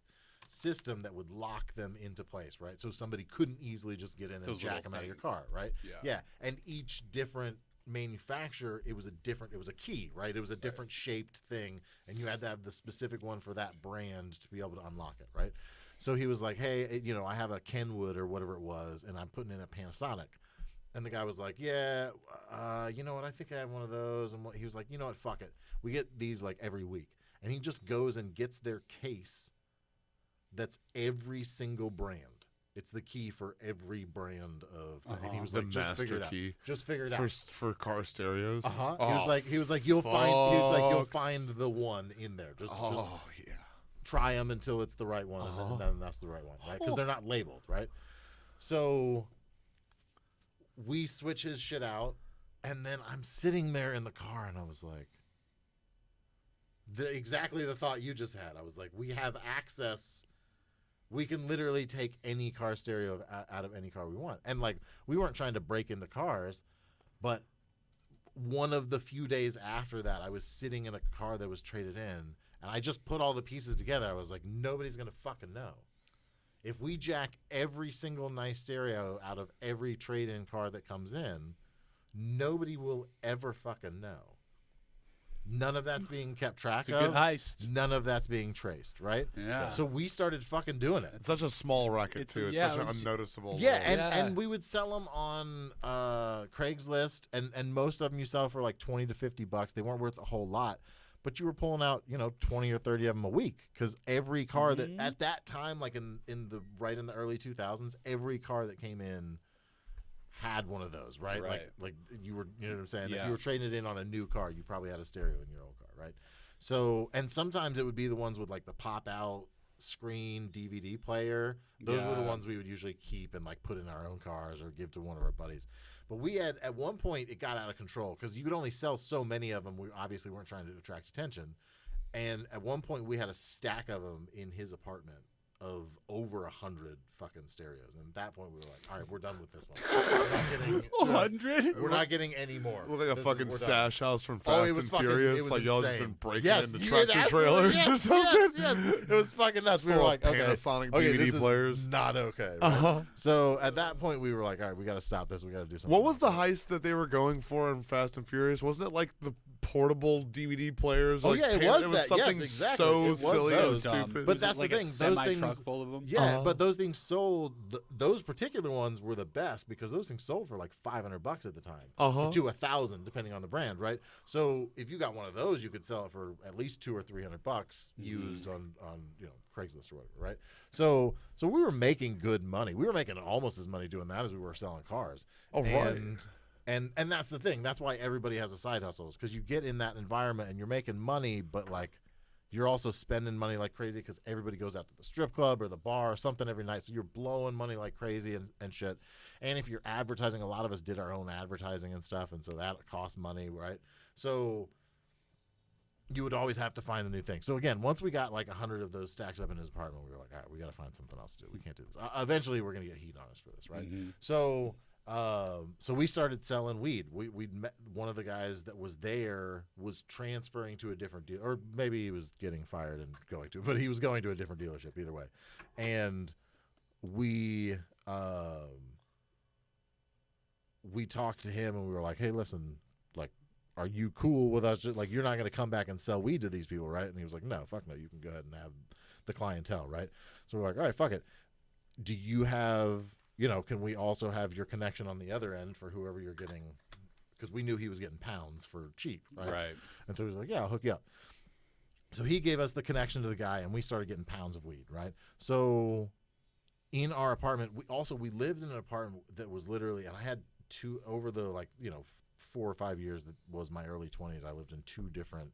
system that would lock them into place, right? So somebody couldn't easily just get in and jack them out of your car, right? Yeah. And each different manufacturer, it was a key, right? It was a different shaped thing, and you had to have the specific one for that brand to be able to unlock it, right? So he was like, "Hey, I have a Kenwood or whatever it was, and I'm putting in a Panasonic." And the guy was like, "Yeah, you know what? I think I have one of those." And he was like, "You know what? Fuck it. We get these like every week." And he just goes and gets their case that's every single brand. It's the key for every brand of thing. And he was the like, "Just figure it out. key. Just figure it out." For car stereos. He was like, "You'll find the one in there. Just try them until it's the right one, and then that's the right one, right? Because they're not labeled, right?" So we switch his shit out, and then I'm sitting there in the car, and I was like, exactly the thought you just had. I was like, we have access. We can literally take any car stereo out of any car we want. And like, we weren't trying to break into cars, but one of the few days after that, I was sitting in a car that was traded in, and I just put all the pieces together. I was like, nobody's going to fucking know. If we jack every single nice stereo out of every trade-in car that comes in, nobody will ever fucking know. None of that's being kept track of. It's a good heist. None of that's being traced, right? Yeah. So we started fucking doing it. It's such a small racket, too. It's such an unnoticeable. Yeah, and we would sell them on Craigslist, and most of them you sell for like $20 to $50. They weren't worth a whole lot. But you were pulling out, 20 or 30 of them a week, because every car that at that time, like in the early 2000s, every car that came in had one of those, right? Like you were, you know what I'm saying? If you were trading it in on a new car, you probably had a stereo in your old car, right? So, and sometimes it would be the ones with like the pop out screen DVD player. Those were the ones we would usually keep and like put in our own cars or give to one of our buddies. But we had, at one point, it got out of control because you could only sell so many of them. We obviously weren't trying to attract attention. And at one point, we had a stack of them in his apartment of over 100 fucking stereos. And at that point, we were like, all right, we're done with this one. We're not getting 100? We're not getting any more. Look like a fucking stash house from Fast and Furious. Like y'all just been breaking into tractor absolutely. trailers or something. Yes. It was fucking nuts. We were like, Panasonic okay, DVD this players. is not okay. Right? So at that point, we were like, all right, we got to stop this. We got to do something. What was the heist that they were going for in Fast and Furious? Wasn't it like the portable DVD players? Oh, like yeah, it was It was that. something Yes, exactly. so It was silly so and stupid. But that's like the thing. A Those semi-truck things full of them? Yeah, but those things sold. Those particular ones were the best because those things sold for like $500 at the time, to $1,000 depending on the brand, right? So if you got one of those, you could sell it for at least $200 or $300 used on Craigslist or whatever, right? So we were making good money. We were making almost as money doing that as we were selling cars. And that's the thing. That's why everybody has a side hustle, is because you get in that environment and you're making money, but like you're also spending money like crazy because everybody goes out to the strip club or the bar or something every night. So you're blowing money like crazy and shit. And if you're advertising, a lot of us did our own advertising and stuff. And so that costs money, right? So you would always have to find a new thing. So again, once we got like 100 of those stacked up in his apartment, we were like, all right, we got to find something else to do. We can't do this. Eventually we're going to get heat on us for this, right? So we started selling weed. We met one of the guys that was there was transferring to a different deal, or maybe he was getting fired and going to, but he was going to a different dealership either way. And we we talked to him and we were like, hey, listen, like, are you cool with us? Just, like, you're not going to come back and sell weed to these people, right? And he was like, no, fuck no. You can go ahead and have the clientele, right? So we're like, all right, fuck it. Do you have, can we also have your connection on the other end for whoever you're getting? Because we knew he was getting pounds for cheap, right? Right. And so he was like, yeah, I'll hook you up. So he gave us the connection to the guy, and we started getting pounds of weed, right? So in our apartment, we lived in an apartment that was literally, and I had over the 4 or 5 years that was my early 20s, I lived in 2 different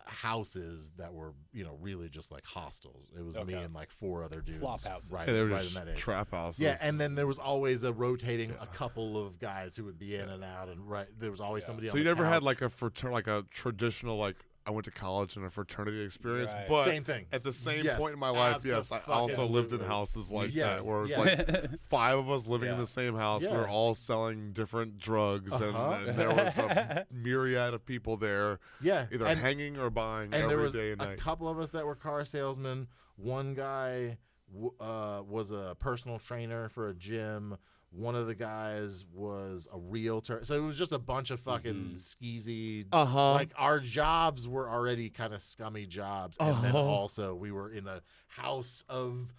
houses that were, really just like hostels. It was me and like 4 other dudes. Flop houses. Right, they were right just in that area. trap houses. Yeah, and then there was always a rotating a couple of guys who would be in and out, and there was always somebody on So you the never couch. had like a traditional I went to college and a fraternity experience, Right. but Same thing. at the same Yes, point in my life, yes, I also lived in abso-fucking-lutely. houses like Yes, that, where it's yeah. like 5 of us living in Yeah. the same house. We Yeah. were all selling different drugs, Uh-huh. and there was a myriad of people there, Yeah, either and, hanging or buying and there every was day and a night. couple of us that were car salesmen. One guy was a personal trainer for a gym. One of the guys was a realtor. So it was just a bunch of fucking skeezy. Like our jobs were already kind of scummy jobs, and then also we were in a house of.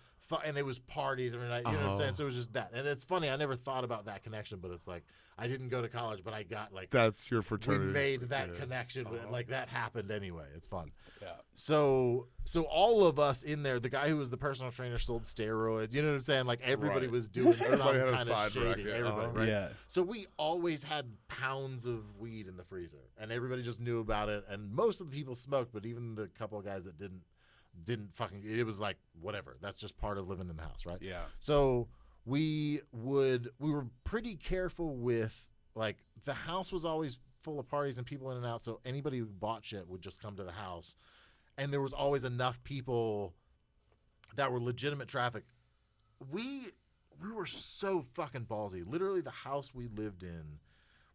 And it was parties every night, you know what I'm saying? So it was just that. And it's funny, I never thought about that connection, but it's like, I didn't go to college, but I got like, That's your we fraternity. made that Yeah. connection. Like that happened anyway. It's fun. Yeah. So all of us in there, the guy who was the personal trainer sold steroids. You know what I'm saying? Like everybody Right. was doing some Everybody had a kind of side shady. racket, Everybody, right? Yeah. So we always had pounds of weed in the freezer, and everybody just knew about it. And most of the people smoked, but even the couple of guys that didn't fucking. It was like whatever. That's just part of living in the house, right? Yeah. So we were pretty careful with, like, the house was always full of parties and people in and out, so anybody who bought shit would just come to the house. And there was always enough people that were legitimate traffic. We were so fucking ballsy. Literally, the house we lived in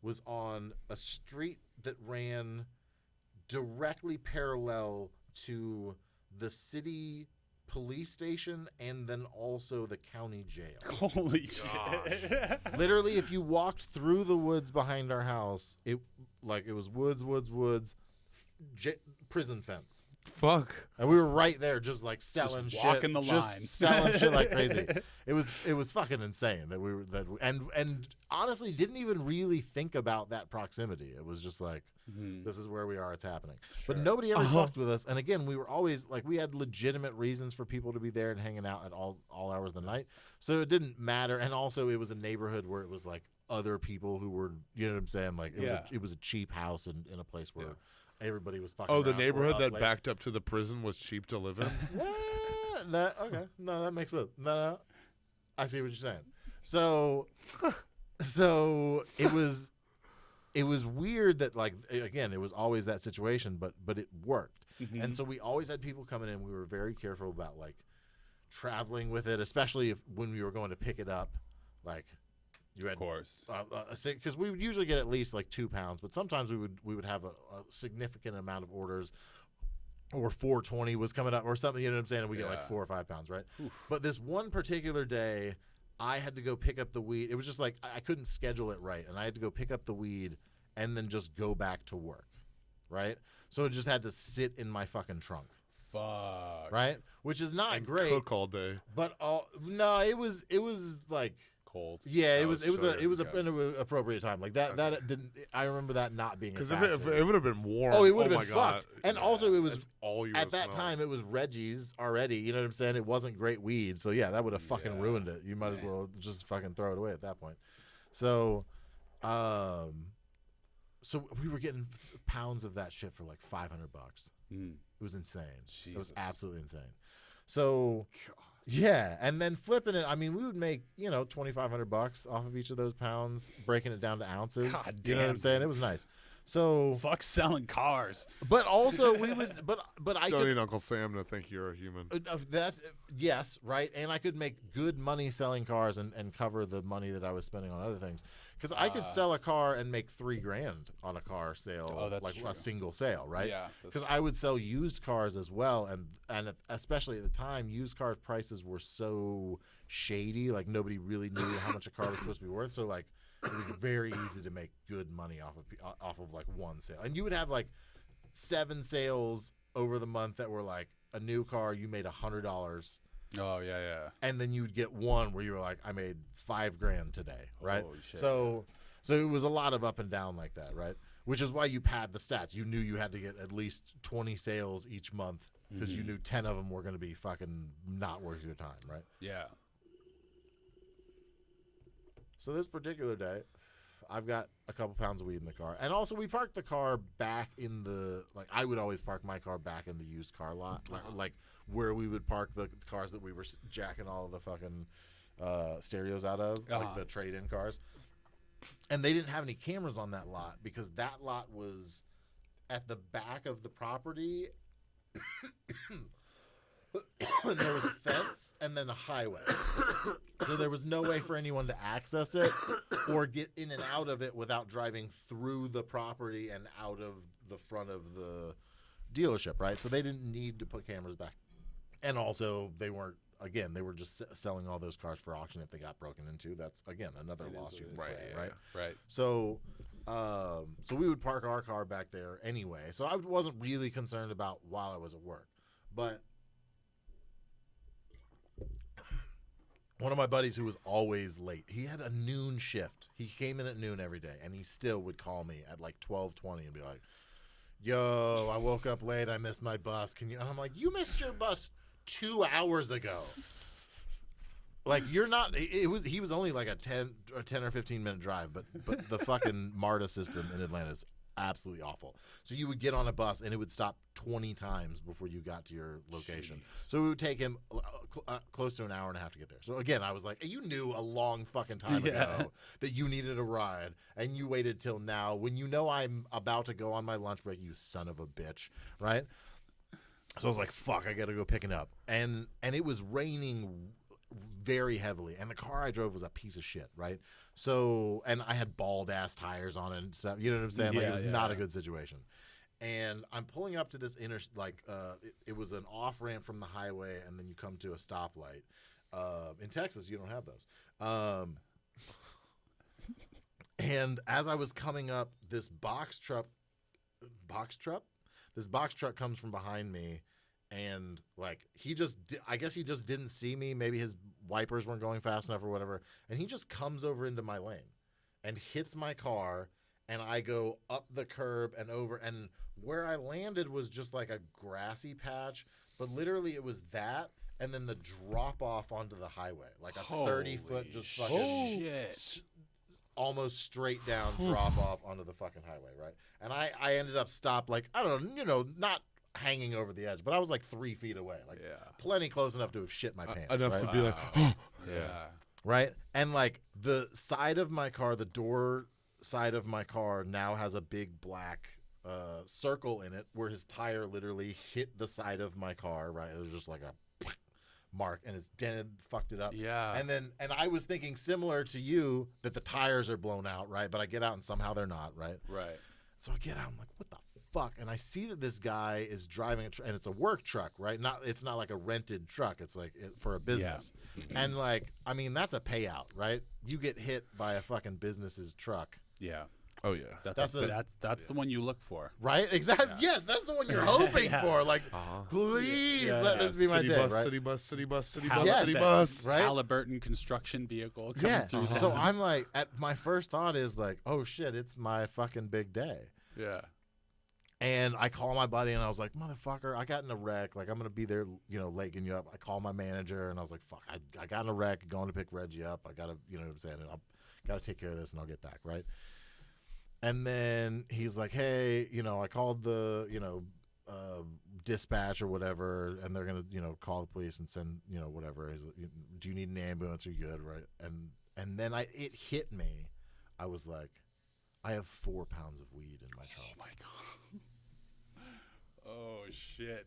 was on a street that ran directly parallel to the city police station and then also the county jail. Holy shit. Literally, if you walked through the woods behind our house, it was woods, prison fence. Fuck. And we were right there, just like selling Just shit, walking the just line. selling shit like crazy. It was fucking insane and honestly didn't even really think about that proximity. It was just like, this is where we are. It's happening. But nobody ever fucked with us. And again, we were always like, we had legitimate reasons for people to be there and hanging out at all hours of the night. So it didn't matter. And also, it was a neighborhood where it was like other people who were, you know what I'm saying? Like it was a cheap house in a place where. Everybody was fucking. Oh, the around. neighborhood We're that up late. backed up to the prison was cheap to live in? Okay. No, that makes sense. No. I see what you're saying. So it was weird that, like, again, it was always that situation, but it worked. And so we always had people coming in. We were very careful about, like, traveling with it, especially when we were going to pick it up, like. You had, Of course. Because we would usually get at least like 2 pounds, but sometimes we would have a significant amount of orders, or 420 was coming up or something. You know what I'm saying? And we get like 4 or 5 pounds, right? Oof. But this one particular day, I had to go pick up the weed. It was just like I couldn't schedule it right, and I had to go pick up the weed and then just go back to work, right? So it just had to sit in my fucking trunk. Fuck. Right, which is not And great. cook all day. But no, it was like. Cold. Yeah, it Oh, was sure, an appropriate time. Like that didn't. I remember that not being. Because Because if it would have been warm, oh, it would have my been God. fucked. And also, it was That's all you at would that smell. time. It was Reggie's already. You know what I'm saying? It wasn't great weed. So yeah, that would have fucking ruined it. You might as well just fucking throw it away at that point. So, so we were getting pounds of that shit for like $500. It was insane. It was Jesus. absolutely insane. So. Yeah, and then flipping it. I mean, we would make $2,500 off of each of those pounds, breaking it down to ounces. God You know what damn, I'm saying? It was nice. So, Fuck selling cars. but also we was, but I Stoney could. and Uncle Sam to think you're a human. That's yes, right. And I could make good money selling cars and cover the money that I was spending on other things. Because I could sell a car and make $3,000 on a car sale, Oh, that's like true. a single sale, right? Yeah. Because I would sell used cars as well, and especially at the time, used car prices were so shady. Like nobody really knew how much a car was supposed to be worth. So like it was very easy to make good money off of like one sale. And you would have like 7 sales over the month that were like a new car, you made $100. Oh yeah. And then you would get one where you were like, I made $5,000 today, right? Holy shit. So it was a lot of up and down like that, right? Which is why you pad the stats. You knew you had to get at least 20 sales each month because you knew 10 of them were going to be fucking not worth your time, right? Yeah. So this particular day, I've got a couple pounds of weed in the car. And also we parked the car back in the, like I would always park my car back in the used car lot. Like where we would park the cars that we were jacking all of the fucking stereos out of, like the trade-in cars. And they didn't have any cameras on that lot because that lot was at the back of the property. And there was a fence and then a highway. So there was no way for anyone to access it or get in and out of it without driving through the property and out of the front of the dealership, right? So they didn't need to put cameras back. And also they weren't, again, they were just selling all those cars for auction if they got broken into. That's, again, another lawsuit. Right. So so we would park our car back there anyway. So I wasn't really concerned about while I was at work. But one of my buddies who was always late, he had a noon shift. He came in at noon every day, and he still would call me at like 12:20 and be like, yo, I woke up late. I missed my bus. Can you? And I'm like, you missed your bus 2 hours ago. Like, you're not. He was only like a 10 or 15 minute drive, but the fucking MARTA system in Atlanta is absolutely awful. So you would get on a bus and it would stop 20 times before you got to your location. Jeez. So it would take him close to an hour and a half to get there. So again, I was like, you knew a long fucking time ago that you needed a ride, and you waited till now when you know I'm about to go on my lunch break, you son of a bitch, right? So I was like, fuck, I got to go pick it up. And it was raining very heavily, and the car I drove was a piece of shit, right? So, and I had bald ass tires on it and stuff, you know what I'm saying? Like, it was not a good situation. And I'm pulling up to this it was an off ramp from the highway, and then you come to a stoplight. In Texas, you don't have those. And as I was coming up, this box truck comes from behind me. And like I guess he just didn't see me. Maybe his wipers weren't going fast enough or whatever. And he just comes over into my lane and hits my car. And I go up the curb and over. And where I landed was just like a grassy patch. But literally it was that. And then the drop off onto the highway. Like a 30-foot just fucking shit. Almost straight down drop off onto the fucking highway, right? And I ended up stopped like, I don't know, not hanging over the edge, but I was like 3 feet away, like plenty close enough to have shit my pants. Enough right? to be like, right? And like the side of my car, the door side of my car now has a big black circle in it where his tire literally hit the side of my car, right? It was just like a mark, and it's dented, fucked it up. Yeah. And I was thinking similar to you that the tires are blown out, right? But I get out and somehow they're not, right? Right. So I get out, I'm like, what the fuck? And I see that this guy is driving and it's a work truck, right? It's not like a rented truck. It's like for a business. Yeah. And like, I mean, that's a payout, right? You get hit by a fucking business's truck. Yeah. Oh yeah. That's the one you look for. Right? Exactly. Yeah. Yes, that's the one you're hoping for. Like, please let this be my city day, bus, right? City bus, city bus, city House bus, city bus. Right? Halliburton construction vehicle coming through. So I'm like, my first thought is like, oh shit, it's my fucking big day. Yeah. And I call my buddy and I was like, motherfucker, I got in a wreck. Like, I'm going to be there, late getting you up. I call my manager and I was like, fuck, I got in a wreck, going to pick Reggie up. I got to, you know what I'm saying? And I got to take care of this and I'll get back, right? And then he's like, hey, I called the, dispatch or whatever, and they're going to, call the police and send, whatever. He's like, do you need an ambulance? Are you good, right? And then it hit me. I was like, I have 4 pounds of weed in my trunk. Oh my god. Oh shit.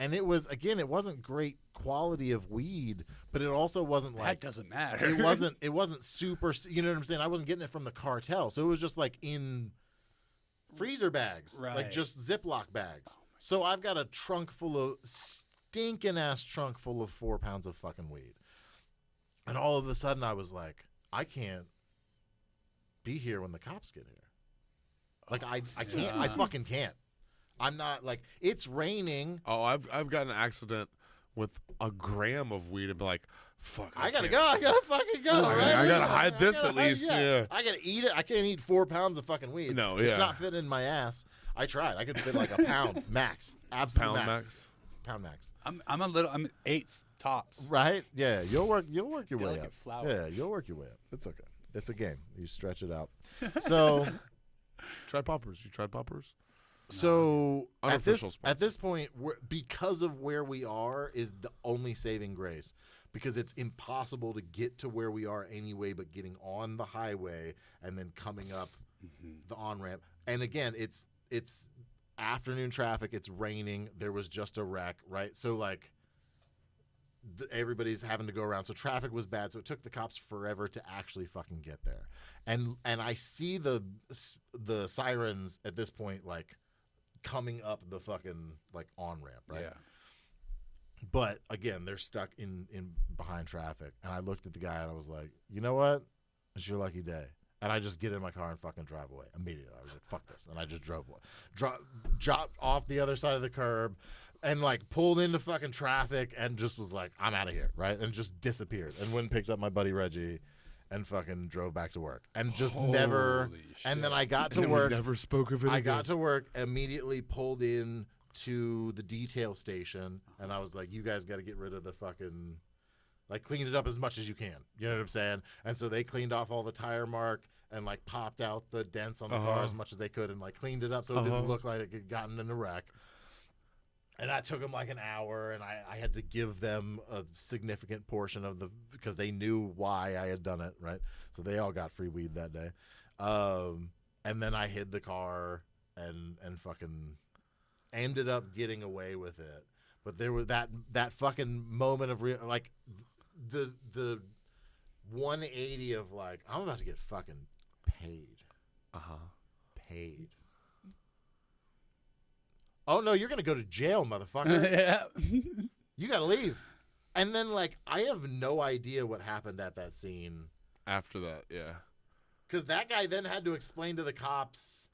And it wasn't great quality of weed, but it also wasn't like That doesn't matter. it wasn't super, you know what I'm saying? I wasn't getting it from the cartel. So it was just like in freezer bags, like Right. just Ziploc bags. So I've got a trunk full of stinking ass trunk full of 4 pounds of fucking weed. And all of a sudden I was like, I can't be here when the cops get here. Like I can't, I fucking can't. I'm not like, it's raining. Oh, I've got an accident with a gram of weed and be like, fuck. I gotta can't- go. I gotta fucking go. Right? I gotta hide this gotta at least. Yeah. I gotta eat it. I can't eat 4 pounds of fucking weed. No, It's yeah. not fitting in my ass. I tried. I could fit like a pound max. Absolute Pound max. max. Pound max. I'm 8th tops. Right? Yeah. You'll work your way Delicate up. flower. Yeah. You'll work your way up. It's okay. It's a game. You stretch it out. So. Try poppers. You tried poppers? So at Unofficial this point, because of where we are, is the only saving grace, because it's impossible to get to where we are anyway. But getting on the highway and then coming up the on ramp, and again, it's afternoon traffic. It's raining. There was just a wreck, right? So like. Everybody's having to go around, so traffic was bad, so it took the cops forever to actually fucking get there. And I see the sirens at this point like coming up the fucking like on ramp, right? Yeah. But again, they're stuck in behind traffic, and I looked at the guy and I was like, you know what? It's your lucky day. And I just get in my car and fucking drive away immediately. I was like, fuck this, and I just drove away, dropped off the other side of the curb. And like pulled into fucking traffic and just was like, I'm out of here, right? And just disappeared. And went and picked up my buddy Reggie and fucking drove back to work. And just never. Holy And then shit. I got to And work. we never spoke of it I again. got to work, immediately pulled in to the detail station, and I was like, you guys got to get rid of the fucking, like, clean it up as much as you can. You know what I'm saying? And so they cleaned off all the tire mark and like popped out the dents on the car as much as they could and like cleaned it up so it didn't look like it had gotten in a wreck. And that took them like an hour, and I had to give them a significant portion of because they knew why I had done it, right? So they all got free weed that day. And then I hid the car and fucking ended up getting away with it. But there was that fucking moment of like the 180 of like, I'm about to get fucking paid. Paid. Oh, no, you're going to go to jail, motherfucker. Yeah. You got to leave. And then, like, I have no idea what happened at that scene. After that, yeah. Because that guy then had to explain to the cops.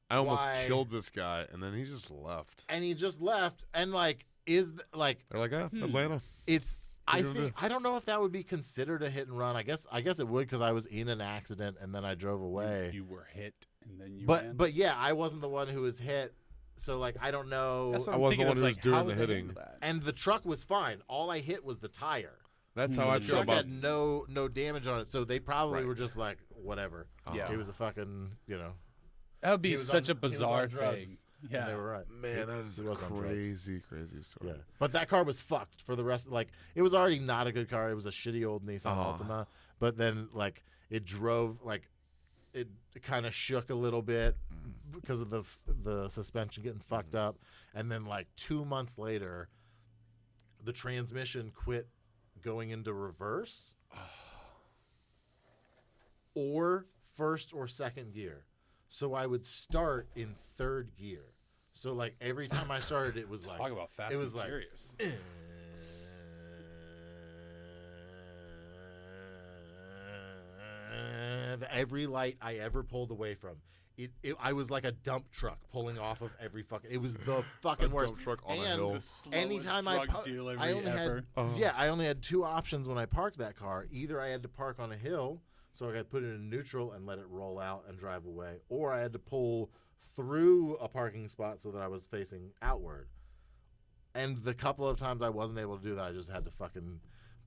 I almost Why? killed this guy, and then he just left. And he just left. And, like, They're like, Atlanta. it's... What I you gonna think do? I don't know if that would be considered a hit and run. I guess it would, because I was in an accident and then I drove away. You were hit and then you ran? But yeah, I wasn't the one who was hit. So like I don't know. That's what I I'm wasn't thinking. the one It's who was like, doing how the would they hitting. handle that? And the truck was fine. All I hit was the tire. That's how I The feel truck about. had no damage on it, so they probably Right. were just like, whatever. Yeah. It was a fucking, That would be he was such on- a he was on bizarre drugs, thing. and Yeah. they were right. Man, that is He a was on drugs. crazy story. Yeah, but that car was fucked for the rest. Like, it was already not a good car. It was a shitty old Nissan Altima. But then, like, it drove like, it kind of shook a little bit because of the suspension getting fucked up. And then, like 2 months later, the transmission quit going into reverse or first or second gear. So I would start in third gear. So like every time I started, it was like Talk about Fast it was and like, Furious. Every light I ever pulled away from. I was like a dump truck pulling off of every fucking. It was the fucking worst. Dump truck on a And hill. The slowest anytime I drug delivery I only ever. had I only had two options when I parked that car. Either I had to park on a hill, so I got to put it in neutral and let it roll out and drive away, or I had to pull through a parking spot so that I was facing outward. And the couple of times I wasn't able to do that, I just had to fucking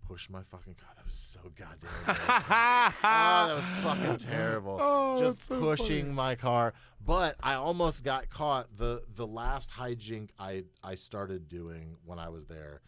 push my fucking car. That was so goddamn embarrassing. Oh, that was fucking terrible. Just that's so pushing funny. my car. But I almost got caught. The last hijink I started doing when I was there,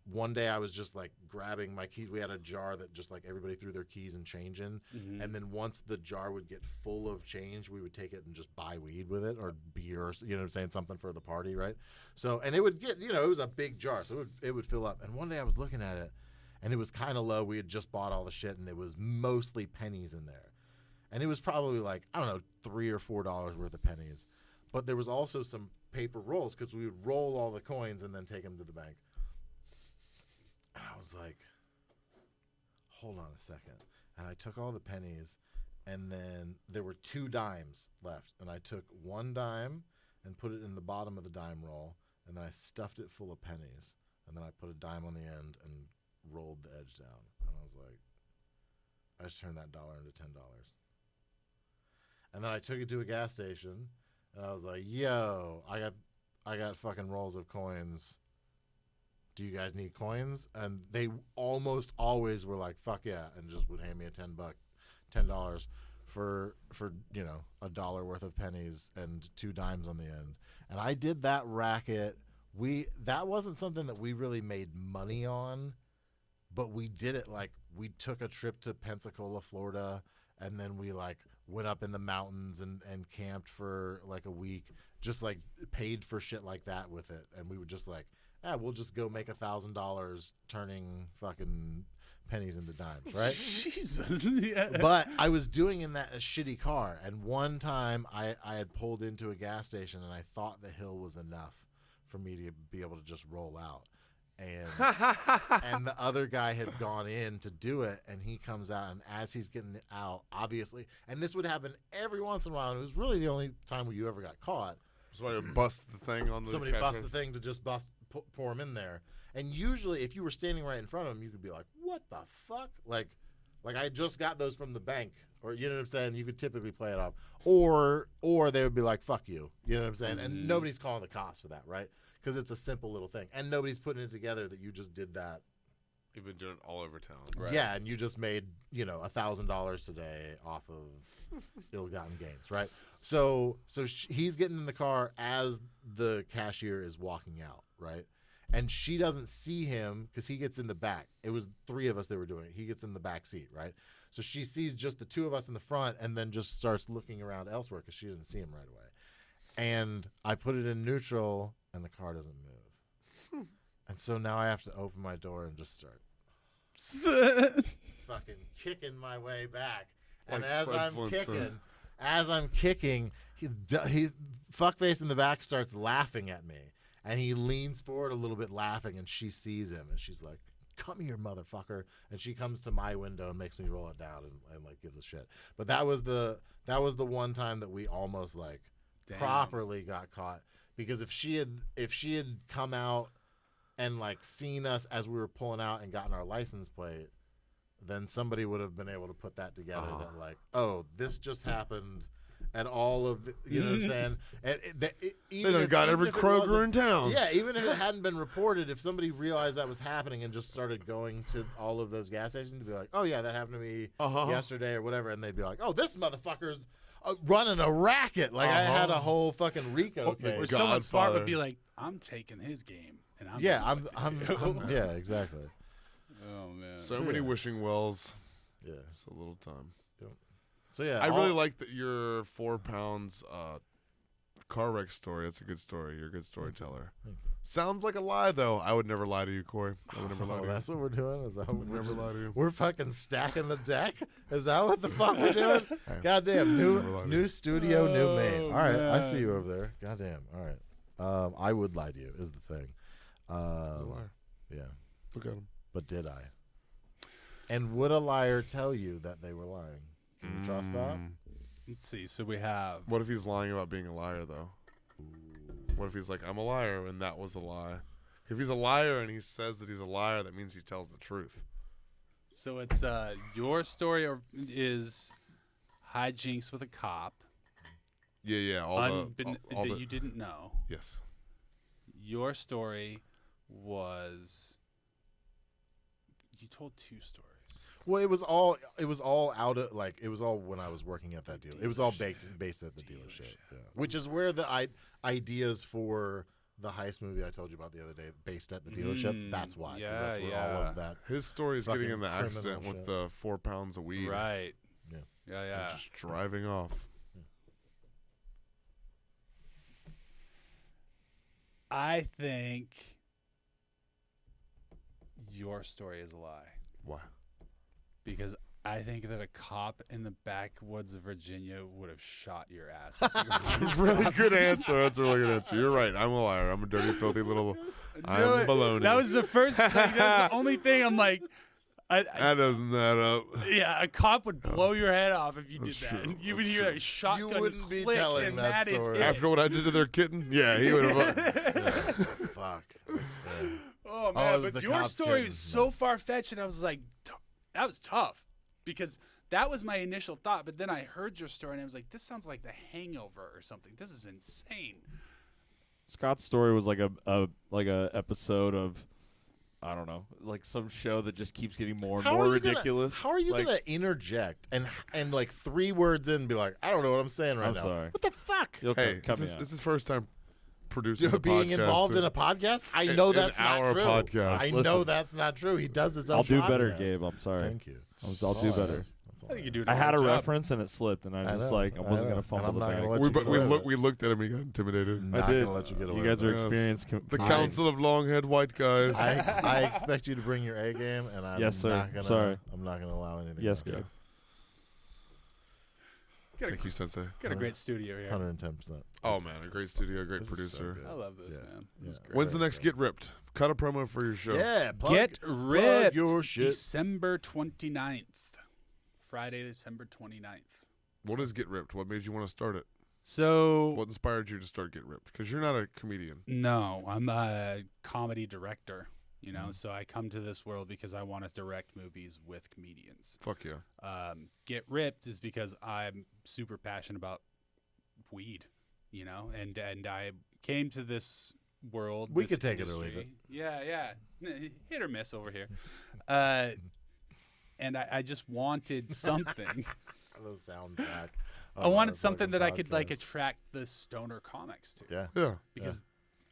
One day I was just like grabbing my keys. We had a jar that just like everybody threw their keys and change in. And then once the jar would get full of change, we would take it and just buy weed with it or beer, or, you know what I'm saying? Something for the party, right? So, and it would get, you know, it was a big jar. So it would fill up. And one day I was looking at it and it was kind of low. We had just bought all the shit and it was mostly pennies in there. And it was probably like, I don't know, $3 or $4 worth of pennies. But there was also some paper rolls because we would roll all the coins and then take them to the bank. And I was like, hold on a second. And I took all the pennies, and then there were 2 dimes left. And I took 1 dime and put it in the bottom of the dime roll, and then I stuffed it full of pennies. And then I put a dime on the end and rolled the edge down. And I was like, I just turned that dollar into $10. And then I took it to a gas station, and I was like, yo, I got fucking rolls of coins. Do you guys need coins? And they almost always were like, fuck yeah, and just would hand me a $10 for you know, $1 worth of pennies and 2 dimes on the end. And I did that racket. That wasn't something that we really made money on, but we did it like we took a trip to Pensacola, Florida, and then we like went up in the mountains and camped for like a week, just like paid for shit like that with it. And we would just like, we'll just go make $1,000 turning fucking pennies into dimes, right? Jesus. Yeah. But I was doing in that a shitty car, and one time I had pulled into a gas station, and I thought the hill was enough for me to be able to just roll out. And the other guy had gone in to do it, and he comes out, and as he's getting out, obviously, and this would happen every once in a while, and it was really the only time where you ever got caught. So I bust the thing on the Somebody bust the thing to just pour him in there. And usually if you were standing right in front of him, you could be like, what the fuck? Like I just got those from the bank, or you know what I'm saying? You could typically play it off. Or they would be like, fuck you. You know what I'm saying? And nobody's calling the cops for that, right? Because it's a simple little thing. And nobody's putting it together that you just did that. You've been doing it all over town. Right. Yeah, and you just made, you know, $1,000 today off of ill-gotten gains, right? So he's getting in the car as the cashier is walking out, right? And she doesn't see him because he gets in the back. It was 3 of us that were doing it. He gets in the back seat, right? So she sees just the 2 of us in the front and then just starts looking around elsewhere because she didn't see him right away. And I put it in neutral, and the car doesn't move. And so now I have to open my door and just start fucking kicking my way back. And Like as Fred I'm kicking, he fuckface in the back starts laughing at me. And he leans forward a little bit laughing, and she sees him, and she's like, come here, motherfucker. And she comes to my window and makes me roll it down and like gives a shit. But that was the one time that we almost like properly got caught. Because if she had come out and like seen us as we were pulling out and gotten our license plate, then somebody would have been able to put that together that like, oh, this just happened at all of the, you know what I'm saying? And They done got every Kroger in town. Yeah, even if it hadn't been reported, if somebody realized that was happening and just started going to all of those gas stations to be like, oh yeah, that happened to me yesterday or whatever, and they'd be like, oh, this motherfucker's running a racket. Like I had a whole fucking RICO case. Or someone smart would be like, I'm taking his game, and I'm yeah, exactly. Oh man, So many yeah. wishing wells. Yeah. It's a little time. So yeah, I really like that your 4 pounds car wreck story. That's a good story. You're a good storyteller. Thank Sounds like a lie, though. I would never lie to you, Cory. I would never lie to you. That's what we're doing. Is that what I would we're never just, lie to you. we're fucking stacking the deck? Is that what the fuck we're doing? Goddamn, new studio, new mate. All right, I see you over there. Goddamn. All right. I would lie to you is the thing. He's a liar. Yeah, Look at him. but did I? And would a liar tell you that they were lying? Can you trust that? Let's see. So we have. What if he's lying about being a liar, though? What if he's like, I'm a liar, and that was a lie? If he's a liar and he says that he's a liar, that means he tells the truth. So it's your story is hijinks with a cop. Yeah. That you didn't know. Yes. Your story was. You told 2 stories. Well, it was all out of like it was all when I was working at that deal. It was all based at the dealership, yeah. Which is where the ideas for the heist movie I told you about the other day, based at the dealership. That's why. 'cause that's where all of that. His story is getting in the fucking accident criminal with the 4 pounds of weed. Right. Yeah. Yeah. And just driving off. I think your story is a lie. Why? Because I think that a cop in the backwoods of Virginia would have shot your ass. That's a really good answer. That's a really good answer. You're right. I'm a liar. I'm a dirty, filthy little. I'm baloney. That was the first. Like, that was the only thing. I'm like, that doesn't add up. yeah, a cop would blow your head off if you did That's that. true. And you That's would hear true. a shotgun You wouldn't be click, telling and that is story. it. After what I did to their kitten? Yeah, he would have. Fuck. That's fair. Oh it man, was but the your cop's story kitten. was so far fetched, and I was like, that was tough because that was my initial thought. But then I heard your story, and I was like, this sounds like The Hangover or something. This is insane. Scott's story was like a episode of, I don't know, like some show that just keeps getting more and more ridiculous. How are you Like, gonna interject and like 3 words in be like, I don't know what I'm saying right I'm now. sorry. What the fuck? You'll Hey, cut me out. this is first time producing a Being podcast, involved too. in a podcast? I know An that's not hour true. podcast. I Listen. know that's not true. He does this on I'll do better, podcast. Gabe. I'm sorry. Thank you. I'll do better. I think you do. I had a job. reference and it slipped, and I I was know, like, I wasn't know. gonna fumble And the I'm not bag. gonna let you We looked at him. He got intimidated. Not I did. gonna let you get away You guys with are it. experienced. The Council of Longhead White Guys. I expect you to bring your A game, and I'm Yes, sir. not gonna. Sorry. I'm not gonna allow anything. Yes, else. guys. Thank you, Sensei. Got a great studio here. 110%. Oh man, a great studio, great This is so producer. good. I love this, Yeah. man. Yeah. When's the next Get Ripped? Cut a promo for your show. Yeah, Get ripped. your shit. December 29th. Friday, December 29th. What is Get Ripped? What made you want to start it? So What inspired you to start Get Ripped? Because you're not a comedian. no, I'm a comedy director. You know, Mm-hmm. so I come to this world because I want to direct movies with comedians. Fuck yeah. Get Ripped is because I'm super passionate about weed, you know, and I came to this world. We this could take it or leave industry. it. Yeah. Hit or miss over here. And I just wanted something. The soundtrack. I wanted something that I could like podcast. attract the stoner comics to. Yeah. Yeah. Because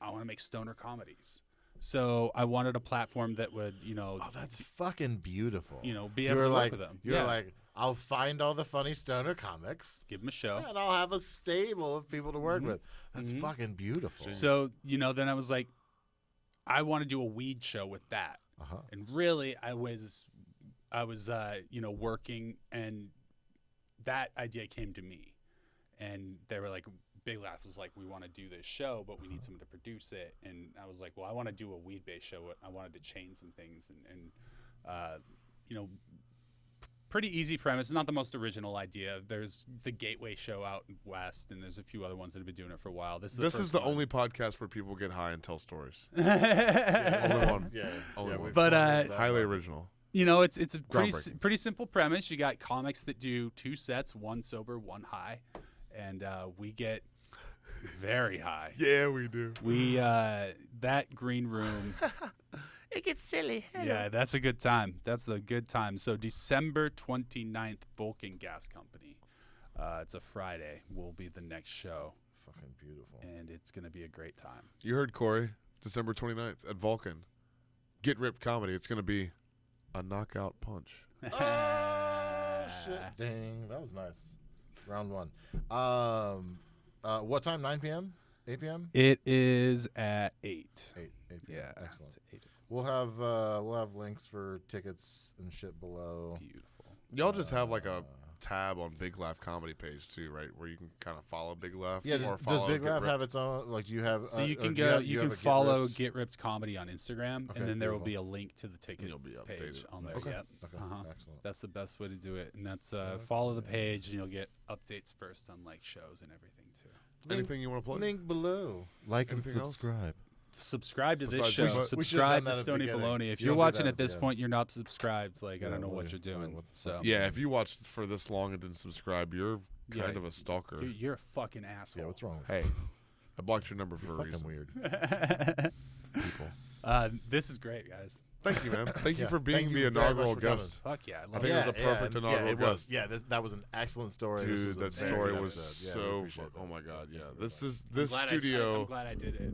I want to make stoner comedies. So I wanted a platform that would, you know, Oh, that's fucking beautiful. you know, be you able were to like, work with them. you were Yeah. like, I'll find all the funny stoner comics, Give them a show. and I'll have a stable of people to work Mhm. with. That's Mhm. fucking beautiful. So, you know, then I was like, I want to do a weed show with that. Uh-huh. And really, I was, you know, working, and that idea came to me. And they were like, Big Laugh was like, we want to do this show, but we need someone to produce it. And I was like, well, I want to do a weed-based show. I wanted to change some things. And you know, pretty easy premise. It's not the most original idea. There's the Gateway show out west, and there's a few other ones that have been doing it for a while. This is the only podcast where people get high and tell stories. only Only one. Yeah. Only one. we've But, gone over that Highly one. original. You know, it's a Groundbreaking. pretty simple premise. You got comics that do 2 sets, 1 sober, 1 high, and we get very high. Yeah, we do. We that green room. It gets silly. Yeah, that's a good time. That's a good time. So December 29th, Vulcan Gas Company. It's a Friday. Will be the next show, Fucking beautiful. and it's gonna be a great time. You heard Cory, December 29th at Vulcan. Get Ripped Comedy. It's going to be a knockout punch. Oh shit! Dang, that was nice. Round 1. What time? 9 p.m. 8 p.m. It is at 8. 8 p.m. Yeah, Excellent. it's at 8. We'll have links for tickets and shit below. Beautiful. Y'all just have like a tab on Big Laugh comedy page too, right? Where you can kind of follow Big Laugh. Yeah. or Does follow Big Get Laugh have Ripped. its own? Like, do you have? So you or can do go. have- You have can a Get follow Ripped? Get Ripped Comedy on Instagram, Okay, and then there will beautiful. be a link to the ticket You'll be page updated. on there. Okay. Yep. Okay. Uh-huh. Excellent. That's the best way to do it, and that's follow the page, and you'll get updates first on like shows and everything too. Anything you want to plug? Link below. Like Anything and else? subscribe. Subscribe to this Besides show. this, we should've Subscribe done that to at the Stoney beginning. Baloney. If You you're don't do watching that at this at the point, you're not subscribed. Like I Yeah, don't know well, what you're doing. what's So up? Yeah, if you watched for this long and didn't subscribe, you're Yeah, kind of a stalker. you're a fucking asshole. Yeah. What's wrong with Hey, I blocked your number for you? a Fucking reason. weird. People. This is great, guys. Thank you, man. Thank you Yeah. for being Thank the you very much inaugural for coming. guest. Fuck yeah, I I love think it. it was a perfect inaugural it was. guest. Yeah, that was an excellent story. This Dude, was a that very story good was episode. Yeah, we so. appreciate Oh that. my god, yeah. Very This much. is this I'm studio. glad I did it.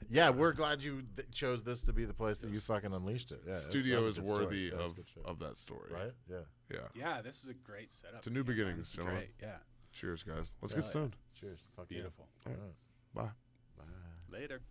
Yeah, we're glad you chose this to be the place that you fucking unleashed it. Yeah, Studio that's is a good story. worthy Yeah, that's a good show. of that story. right. Yeah. Yeah. Yeah, this is a great setup. It's a new beginning, This is gentlemen. great. Yeah, Cheers, guys. Let's Yeah. get stoned. Cheers. Fuck beautiful. Yeah. Bye. Bye. Later.